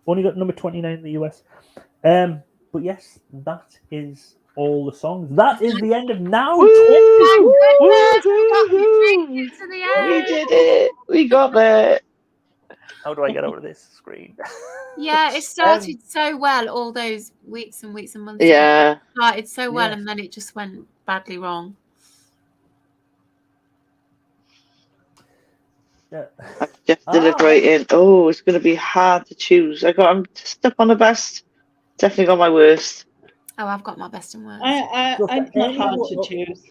[SPEAKER 7] Only got number 29 in the US. But yes, that is all the songs. That is the end of now.
[SPEAKER 4] Woo!
[SPEAKER 7] 20.
[SPEAKER 5] Thank goodness we got
[SPEAKER 4] Woo!
[SPEAKER 5] to the
[SPEAKER 4] We
[SPEAKER 5] end.
[SPEAKER 4] did it. We got there.
[SPEAKER 3] How do I get out of this screen?
[SPEAKER 5] Yeah, it started so well all those weeks and weeks and months.
[SPEAKER 4] Yeah.
[SPEAKER 5] Ago. It started so well,
[SPEAKER 7] Yes.
[SPEAKER 5] and then it just went badly wrong.
[SPEAKER 7] Yeah.
[SPEAKER 4] I've just deliberating. Oh, it's going to be hard to choose. I'm stuck on the best. Definitely got my worst.
[SPEAKER 5] Oh, I've got my best and worst.
[SPEAKER 6] It's not hard to choose.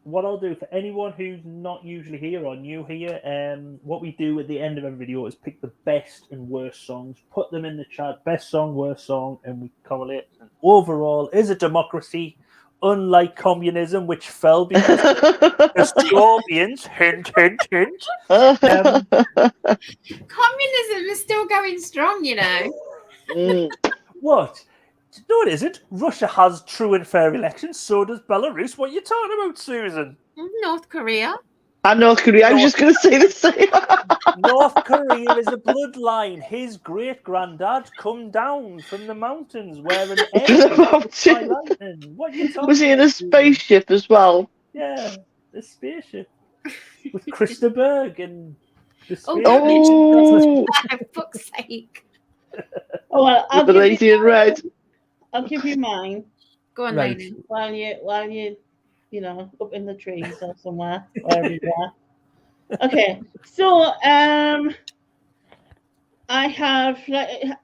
[SPEAKER 7] What I'll do for anyone who's not usually here or new here, what we do at the end of every video is pick the best and worst songs, put them in the chat, best song, worst song, and we correlate. And overall, is a democracy, unlike communism, which fell because the Scorpions, hint, hint, hint.
[SPEAKER 5] Communism is still going strong, you know.
[SPEAKER 7] What? No, it isn't. Russia has true and fair elections. So does Belarus. What are you talking about, Susan?
[SPEAKER 5] North Korea.
[SPEAKER 4] And North Korea. I was just going to say the same.
[SPEAKER 7] North Korea is a bloodline. His great granddad come down from the mountains wearing lightning. What are you talking
[SPEAKER 4] Was he in a
[SPEAKER 7] about,
[SPEAKER 4] spaceship as well?
[SPEAKER 7] Yeah, the spaceship with Krista Berg and the spaceship.
[SPEAKER 4] Oh,
[SPEAKER 5] For fuck's sake.
[SPEAKER 6] Oh, well,
[SPEAKER 4] with the lady in red.
[SPEAKER 6] I'll give you mine.
[SPEAKER 5] Go on,
[SPEAKER 7] Right.
[SPEAKER 5] lady.
[SPEAKER 6] While you up in the trees or somewhere, wherever you are. Okay, so I have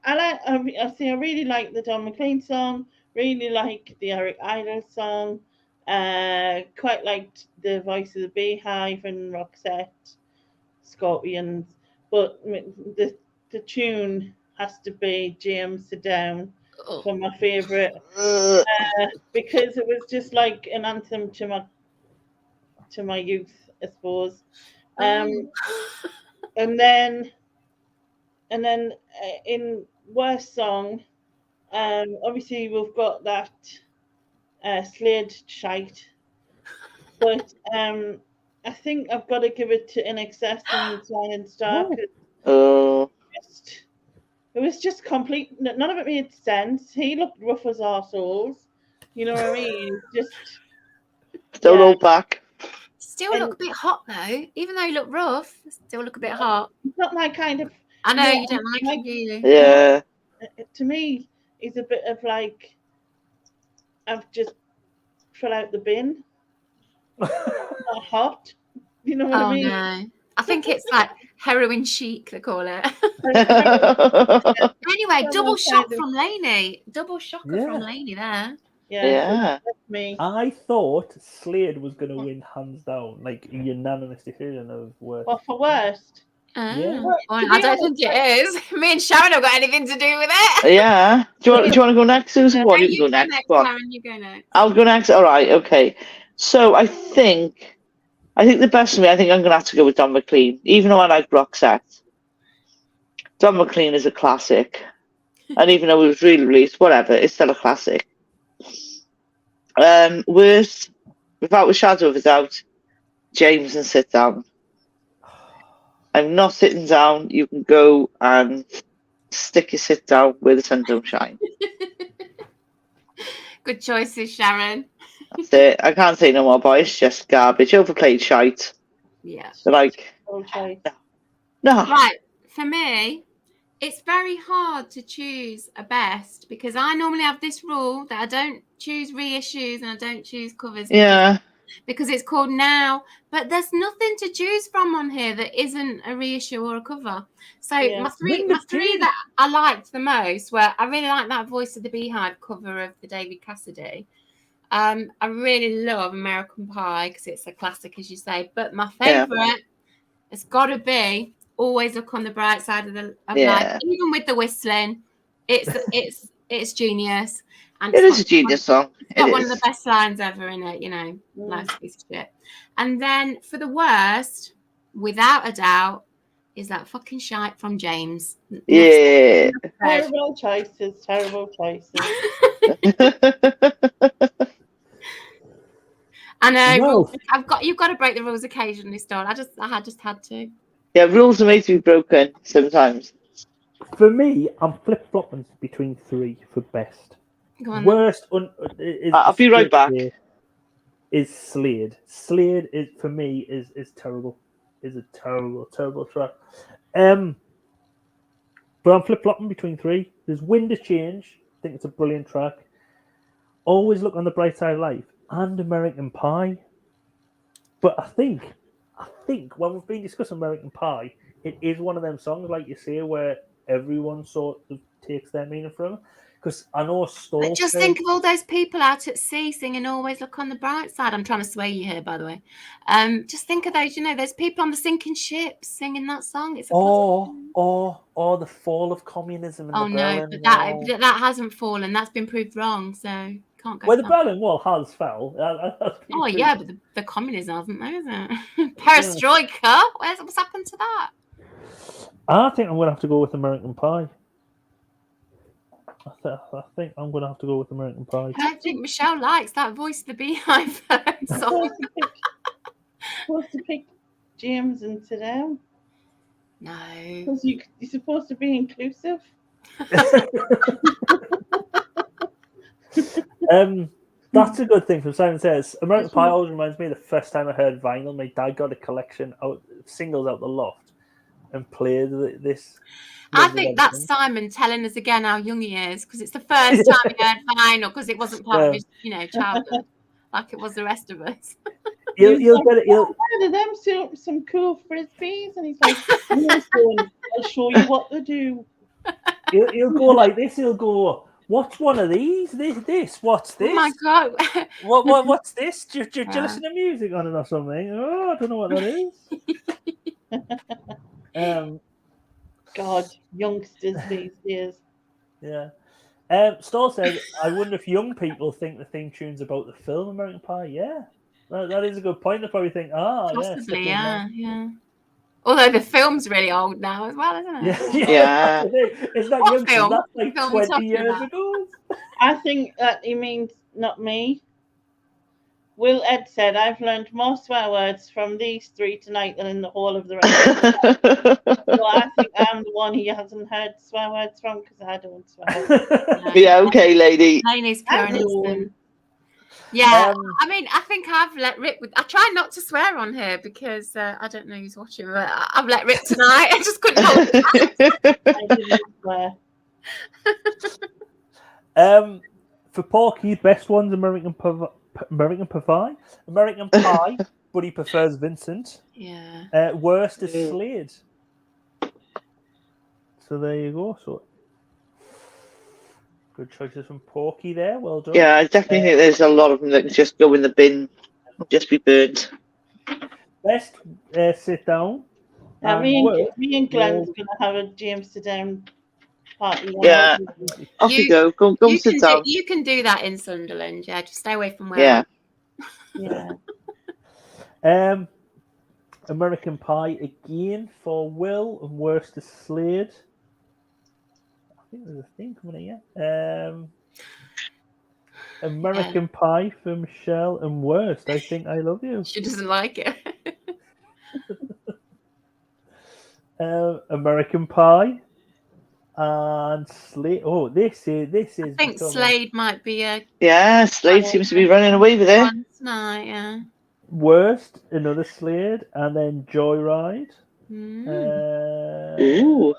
[SPEAKER 6] I really like the Don McLean song. Really like the Eric Idle song. Quite liked the Voice of the Beehive and Roxette, Scorpions. But the tune has to be James Sit Down for my favourite. Because it was just like an anthem to my youth, I suppose. And then in worst song, obviously we've got that Slade shite, but I think I've got to give it to In Excess and Silent Star.
[SPEAKER 4] Oh.
[SPEAKER 6] It was just complete. None of it made sense. He looked rough as arseholes. You know what I mean? Just
[SPEAKER 4] Don't hold back.
[SPEAKER 5] Still look a bit hot though. Even though you look rough, still look a bit hot.
[SPEAKER 6] It's not my kind of.
[SPEAKER 5] I know you don't like him, do you?
[SPEAKER 4] Yeah.
[SPEAKER 6] To me, he's a bit of like, I've just fell out the bin. Not hot. You know what I mean?
[SPEAKER 5] No. I think it's like heroin chic, they call it. Anyway, double shock from Lainey. Double shocker from Lainey there.
[SPEAKER 4] Yeah.
[SPEAKER 6] That's me.
[SPEAKER 7] I thought Slade was going to win hands down, like a unanimous decision of worst.
[SPEAKER 6] Well, for worst.
[SPEAKER 7] Yeah.
[SPEAKER 5] Well, I don't think it is. Me and Sharon have got anything to do with it.
[SPEAKER 4] Yeah. Do you want to go next, Susan?
[SPEAKER 5] No,
[SPEAKER 4] What you can go next? Go on.
[SPEAKER 5] Sharon, you go next.
[SPEAKER 4] I'll go next. All right. Okay. So I think the best for me, I think I'm going to have to go with Don McLean. Even though I like Roxette, Don McLean is a classic. And even though it was re-released, whatever, it's still a classic. Worst, without a shadow of a doubt, James and Sit Down. I'm not sitting down. You can go and stick your sit down where the sun don't shine.
[SPEAKER 5] Good choices, Sharon.
[SPEAKER 4] That's it. I can't say no more, but it's just garbage. Overplayed shite.
[SPEAKER 5] Yeah.
[SPEAKER 4] So like,
[SPEAKER 6] Okay.
[SPEAKER 4] no.
[SPEAKER 5] Right. For me, it's very hard to choose a best because I normally have this rule that I don't choose reissues and I don't choose covers.
[SPEAKER 4] Yeah.
[SPEAKER 5] Because it's called Now, but there's nothing to choose from on here that isn't a reissue or a cover. So my three that I liked the most were I really like that Voice of the Beehive cover of the David Cassidy. I really love American Pie because it's a classic, as you say. But my favourite has got to be Always Look on the Bright Side of Life. Even with the whistling, it's genius. And
[SPEAKER 4] It is a genius song.
[SPEAKER 5] It's got one of the best lines ever in it, you know. Life's a piece of shit. And then for the worst, without a doubt, is that fucking shite from James.
[SPEAKER 4] Yeah.
[SPEAKER 6] Terrible choices. Terrible choices.
[SPEAKER 5] I know.
[SPEAKER 7] No.
[SPEAKER 5] You've got to break the rules occasionally, Storm. I just had to.
[SPEAKER 4] Yeah, rules are made to be broken sometimes.
[SPEAKER 7] For me, I'm flip-flopping between 3 for best.
[SPEAKER 5] Go on.
[SPEAKER 7] Worst
[SPEAKER 4] I'll be right back.
[SPEAKER 7] Is Slade. Slade is for me is terrible. Is a terrible track. But I'm flip-flopping between 3. There's Wind of Change. I think it's a brilliant track. Always Look on the Bright Side of Life and American Pie. But I think when we've been discussing American Pie, it is one of them songs, like you say, where everyone sort of takes their meaning from it. Because I know Storm.
[SPEAKER 5] Just think of all those people out at sea singing "Always Look on the Bright Side." I'm trying to sway you here, by the way. Just think of those. There's people on the sinking ships singing that song. It's
[SPEAKER 7] or the fall of communism.
[SPEAKER 5] Oh no, but that hasn't fallen. That's been proved wrong. So can't go.
[SPEAKER 7] Well, the Berlin Wall has fell.
[SPEAKER 5] Oh yeah, but the communism hasn't, though, is it? Perestroika. What's happened to that?
[SPEAKER 7] I think I'm going to have to go with American Pie. I think I'm going to have to go with American Pie.
[SPEAKER 5] I don't think Michelle likes that Voice of the Beehive song.
[SPEAKER 6] Supposed to pick James and sit down.
[SPEAKER 5] No.
[SPEAKER 6] Because you're supposed to be inclusive.
[SPEAKER 7] That's a good thing from Simon Says. American Pie always reminds me of the first time I heard vinyl. My dad got a collection of singles out the loft and played this.
[SPEAKER 5] I think that's Simon telling us again how young he is, because it's the first time he heard vinyl, because it wasn't part of his, childhood, like it was the rest of us.
[SPEAKER 7] You'll get it.
[SPEAKER 6] Of them some cool frisbees, and he's like, "I'll show you what to do."
[SPEAKER 7] He'll go like this. He'll go, "What's one of these? This? What's this?
[SPEAKER 5] Oh my god!
[SPEAKER 7] What's this? Do you listen to music on it or something? Oh, I don't know what that is."
[SPEAKER 6] God, youngsters these days.
[SPEAKER 7] Yeah. Stoll said, I wonder if young people think the theme tune's about the film American Pie. Yeah. That is a good point. They probably think,
[SPEAKER 5] possibly, yeah. Although the film's really old now as well, isn't
[SPEAKER 7] it? Yeah. It's not young film. That's like 20 years ago.
[SPEAKER 6] I think that he means not me. Will Ed said, I've learned more swear words from these 3 tonight than in the whole of the rest. So I think I'm the one he hasn't heard swear words from, because I don't swear.
[SPEAKER 4] Yeah, okay, lady.
[SPEAKER 5] Lainey's pure and instant. Yeah, I mean, I think I've let rip I try not to swear on here because I don't know who's watching, but I've let rip tonight. I just couldn't hold it.
[SPEAKER 6] I didn't swear.
[SPEAKER 7] For Porky, best one's American Pie, but he prefers Vincent.
[SPEAKER 5] Yeah.
[SPEAKER 7] Worst is Slade. So there you go. So good choices from Porky there. Well done.
[SPEAKER 4] Yeah, I definitely think there's a lot of them that can just go in the bin, just be burnt.
[SPEAKER 7] Best sit down.
[SPEAKER 6] Me and Glenn's going to have a James sit down party.
[SPEAKER 4] Yeah. Off you go. Go sit down.
[SPEAKER 5] You can do that in Sunderland. Yeah, just stay away from where.
[SPEAKER 6] Yeah.
[SPEAKER 7] American Pie again for Will, and worst is Slade. I think there's a thing coming here. American Pie for Michelle, and worst, I think I Love You.
[SPEAKER 5] She doesn't like it.
[SPEAKER 7] American Pie and Slade. Oh, this is.
[SPEAKER 5] I think Slade might be a.
[SPEAKER 4] Yeah, Slade seems to be running away with it.
[SPEAKER 5] Tonight, yeah.
[SPEAKER 7] Worst, another Slade, and then Joyride.
[SPEAKER 4] Ooh.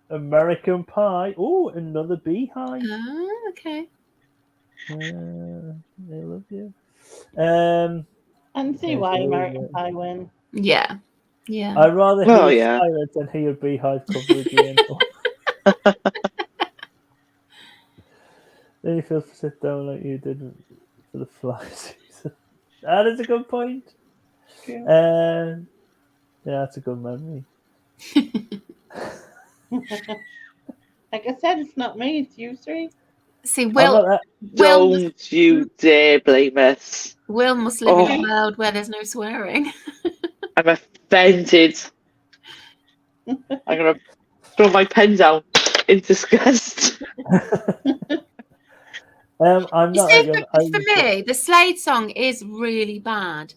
[SPEAKER 7] American Pie. Oh, another Beehive.
[SPEAKER 5] Oh, okay.
[SPEAKER 7] I Love You.
[SPEAKER 6] And see why American Pie win.
[SPEAKER 5] Yeah. Yeah.
[SPEAKER 7] I'd rather hear silence than hear Beehive cover again. Then you feel to sit down like you did for the fly season. That is a good point. Yeah, that's a good memory.
[SPEAKER 6] Like I said, it's not me, it's you 3.
[SPEAKER 5] See, Will.
[SPEAKER 4] Don't you dare blame us.
[SPEAKER 5] Will must live in a world where there's no swearing.
[SPEAKER 4] I'm offended. I'm going to throw my pen down in disgust.
[SPEAKER 7] I'm
[SPEAKER 5] You
[SPEAKER 7] not.
[SPEAKER 5] see, for me, the Slade song is really bad.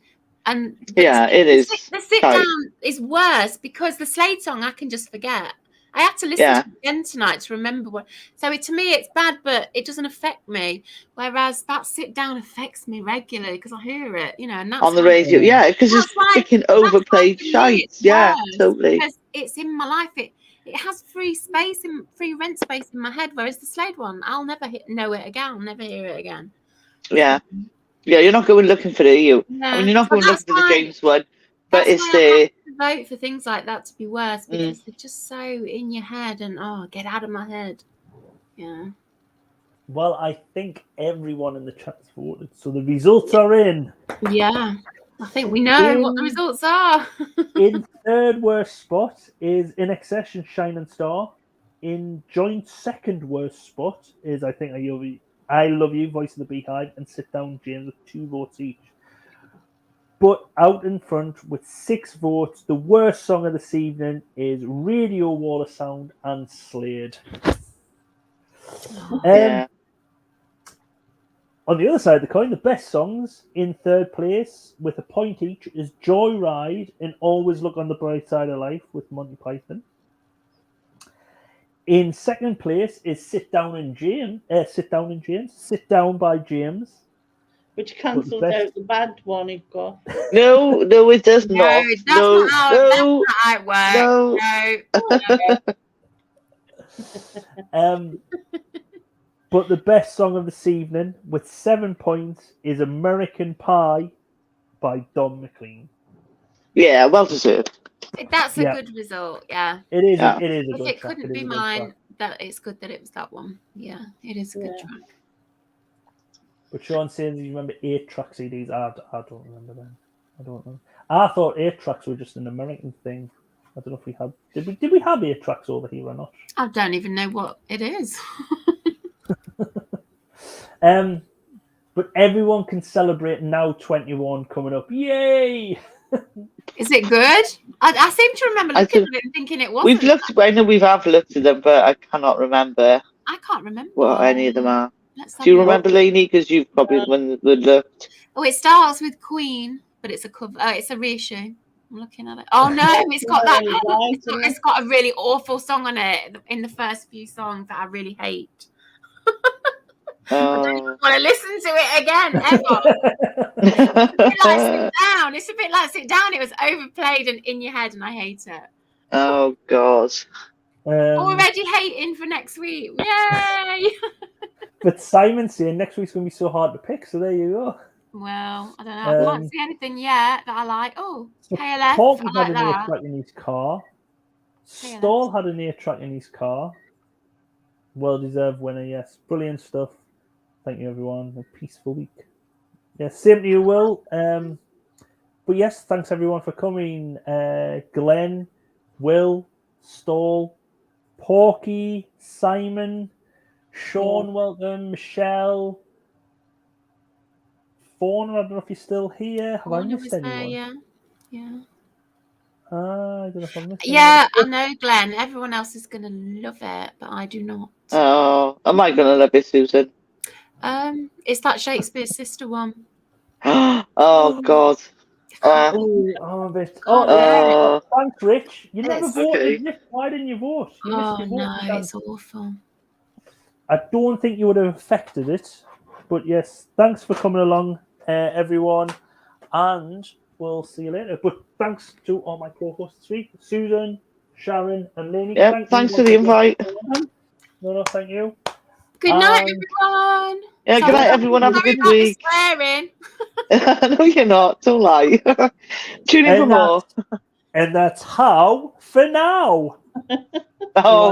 [SPEAKER 5] And
[SPEAKER 4] it is.
[SPEAKER 5] The sit
[SPEAKER 4] tight.
[SPEAKER 5] down is worse because the Slade song I can just forget. I have to listen to it again tonight to remember what. So to me, it's bad, but it doesn't affect me. Whereas that sit down affects me regularly because I hear it, and that's
[SPEAKER 4] on the radio. Yeah, because it's freaking overplayed shite. Yeah, totally.
[SPEAKER 5] Because it's in my life. It has free rent space in my head. Whereas the Slade one, I'll never know it again. I'll never hear it again.
[SPEAKER 4] Yeah. Yeah, you're not going looking for it, are you?
[SPEAKER 5] No.
[SPEAKER 4] I mean, you're not going looking for the James one, but it's
[SPEAKER 5] I
[SPEAKER 4] there.
[SPEAKER 5] have to vote for things like that to be worse because they're just so in your head and get out of my head. Yeah.
[SPEAKER 7] Well, I think everyone in the chat's voted, so the results are in.
[SPEAKER 5] Yeah, I think we know what the results are.
[SPEAKER 7] In third worst spot is In Excess and Shining Star. In joint second worst spot is I Think I Love You, Voice of the Beehive, and Sit Down James with 2 votes each. But out in front with 6 votes, the worst song of this evening is Radio Wall of Sound and Slade. On the other side of the coin, the best songs in third place with a point each is Joyride and Always Look on the Bright Side of Life with Monty Python. In second place is Sit Down by James.
[SPEAKER 6] Which cancels out the bad one you've got.
[SPEAKER 4] No, it does not.
[SPEAKER 5] That's not how it works.
[SPEAKER 7] No. But the best song of this evening, with 7 points, is American Pie by Don McLean.
[SPEAKER 4] Yeah, well deserved.
[SPEAKER 5] That's a good result, yeah.
[SPEAKER 7] It is. It is a
[SPEAKER 5] if
[SPEAKER 7] good
[SPEAKER 5] it
[SPEAKER 7] track.
[SPEAKER 5] couldn't be mine, that it's good that it was that one. Yeah, it is a good track.
[SPEAKER 7] But Sean saying, "You remember 8-track CDs?" I don't remember them. I don't know. I thought 8-tracks were just an American thing. I don't know if we had. Did we have 8-tracks over here or not?
[SPEAKER 5] I don't even know what it is.
[SPEAKER 7] But everyone can celebrate Now 21 coming up. Yay!
[SPEAKER 5] Is it good? I seem to remember looking at it and thinking it wasn't.
[SPEAKER 4] I know we have looked at them, but I cannot remember.
[SPEAKER 5] I can't remember
[SPEAKER 4] what any of them are.
[SPEAKER 5] Do
[SPEAKER 4] you remember, Lainey? Because you've probably when we looked.
[SPEAKER 5] Oh, it starts with Queen, but it's a cover. It's a reissue. I'm looking at it. Oh no, it's got that. It's got a really awful song on it in the first few songs that I really hate. I don't even want to listen to it again ever. It's a bit like Sit Down. It's a bit like Sit Down. It was overplayed and in your head, and I hate it.
[SPEAKER 4] Oh God.
[SPEAKER 5] Already hating for next week. Yay!
[SPEAKER 7] But Simon's saying next week's going to be so hard to pick, so there you go.
[SPEAKER 5] Well, I don't know. I can't see anything yet that I like. Oh, KLF.
[SPEAKER 7] Paul
[SPEAKER 5] I like
[SPEAKER 7] had an 8-track in his car. Stall had an 8-track in his car. Well-deserved winner, yes. Brilliant stuff. Thank you, everyone. A peaceful week. Yes, same to you, Will. But yes, thanks, everyone, for coming. Glenn, Will, Stall, Porky, Simon, Sean, welcome, Michelle, Fawn, I don't know if you're still here. Have I missed anyone?
[SPEAKER 5] Yeah.
[SPEAKER 7] I don't know if I've missed
[SPEAKER 5] anyone. I know, Glenn. Everyone else is going to love it, but I do not.
[SPEAKER 4] Oh, am I going to love it, Susan?
[SPEAKER 5] It's that Shakespeare's Sister one.
[SPEAKER 4] Oh, God.
[SPEAKER 7] Thanks, Rich. You never voted. Okay. Why didn't you vote? You
[SPEAKER 5] missed your vote. No, it's awful.
[SPEAKER 7] I don't think you would have affected it. But yes, thanks for coming along, everyone. And we'll see you later. But thanks to all my co-hosts this week, Susan, Sharon, and Lainey.
[SPEAKER 4] Yeah, thanks for the invite.
[SPEAKER 7] No, thank you.
[SPEAKER 5] Good night, everyone.
[SPEAKER 4] Yeah, good night, everyone. Have a good week.
[SPEAKER 5] Swearing.
[SPEAKER 4] No, you're not. Don't lie. Tune in for more.
[SPEAKER 7] And that's how for now.
[SPEAKER 4] Oh.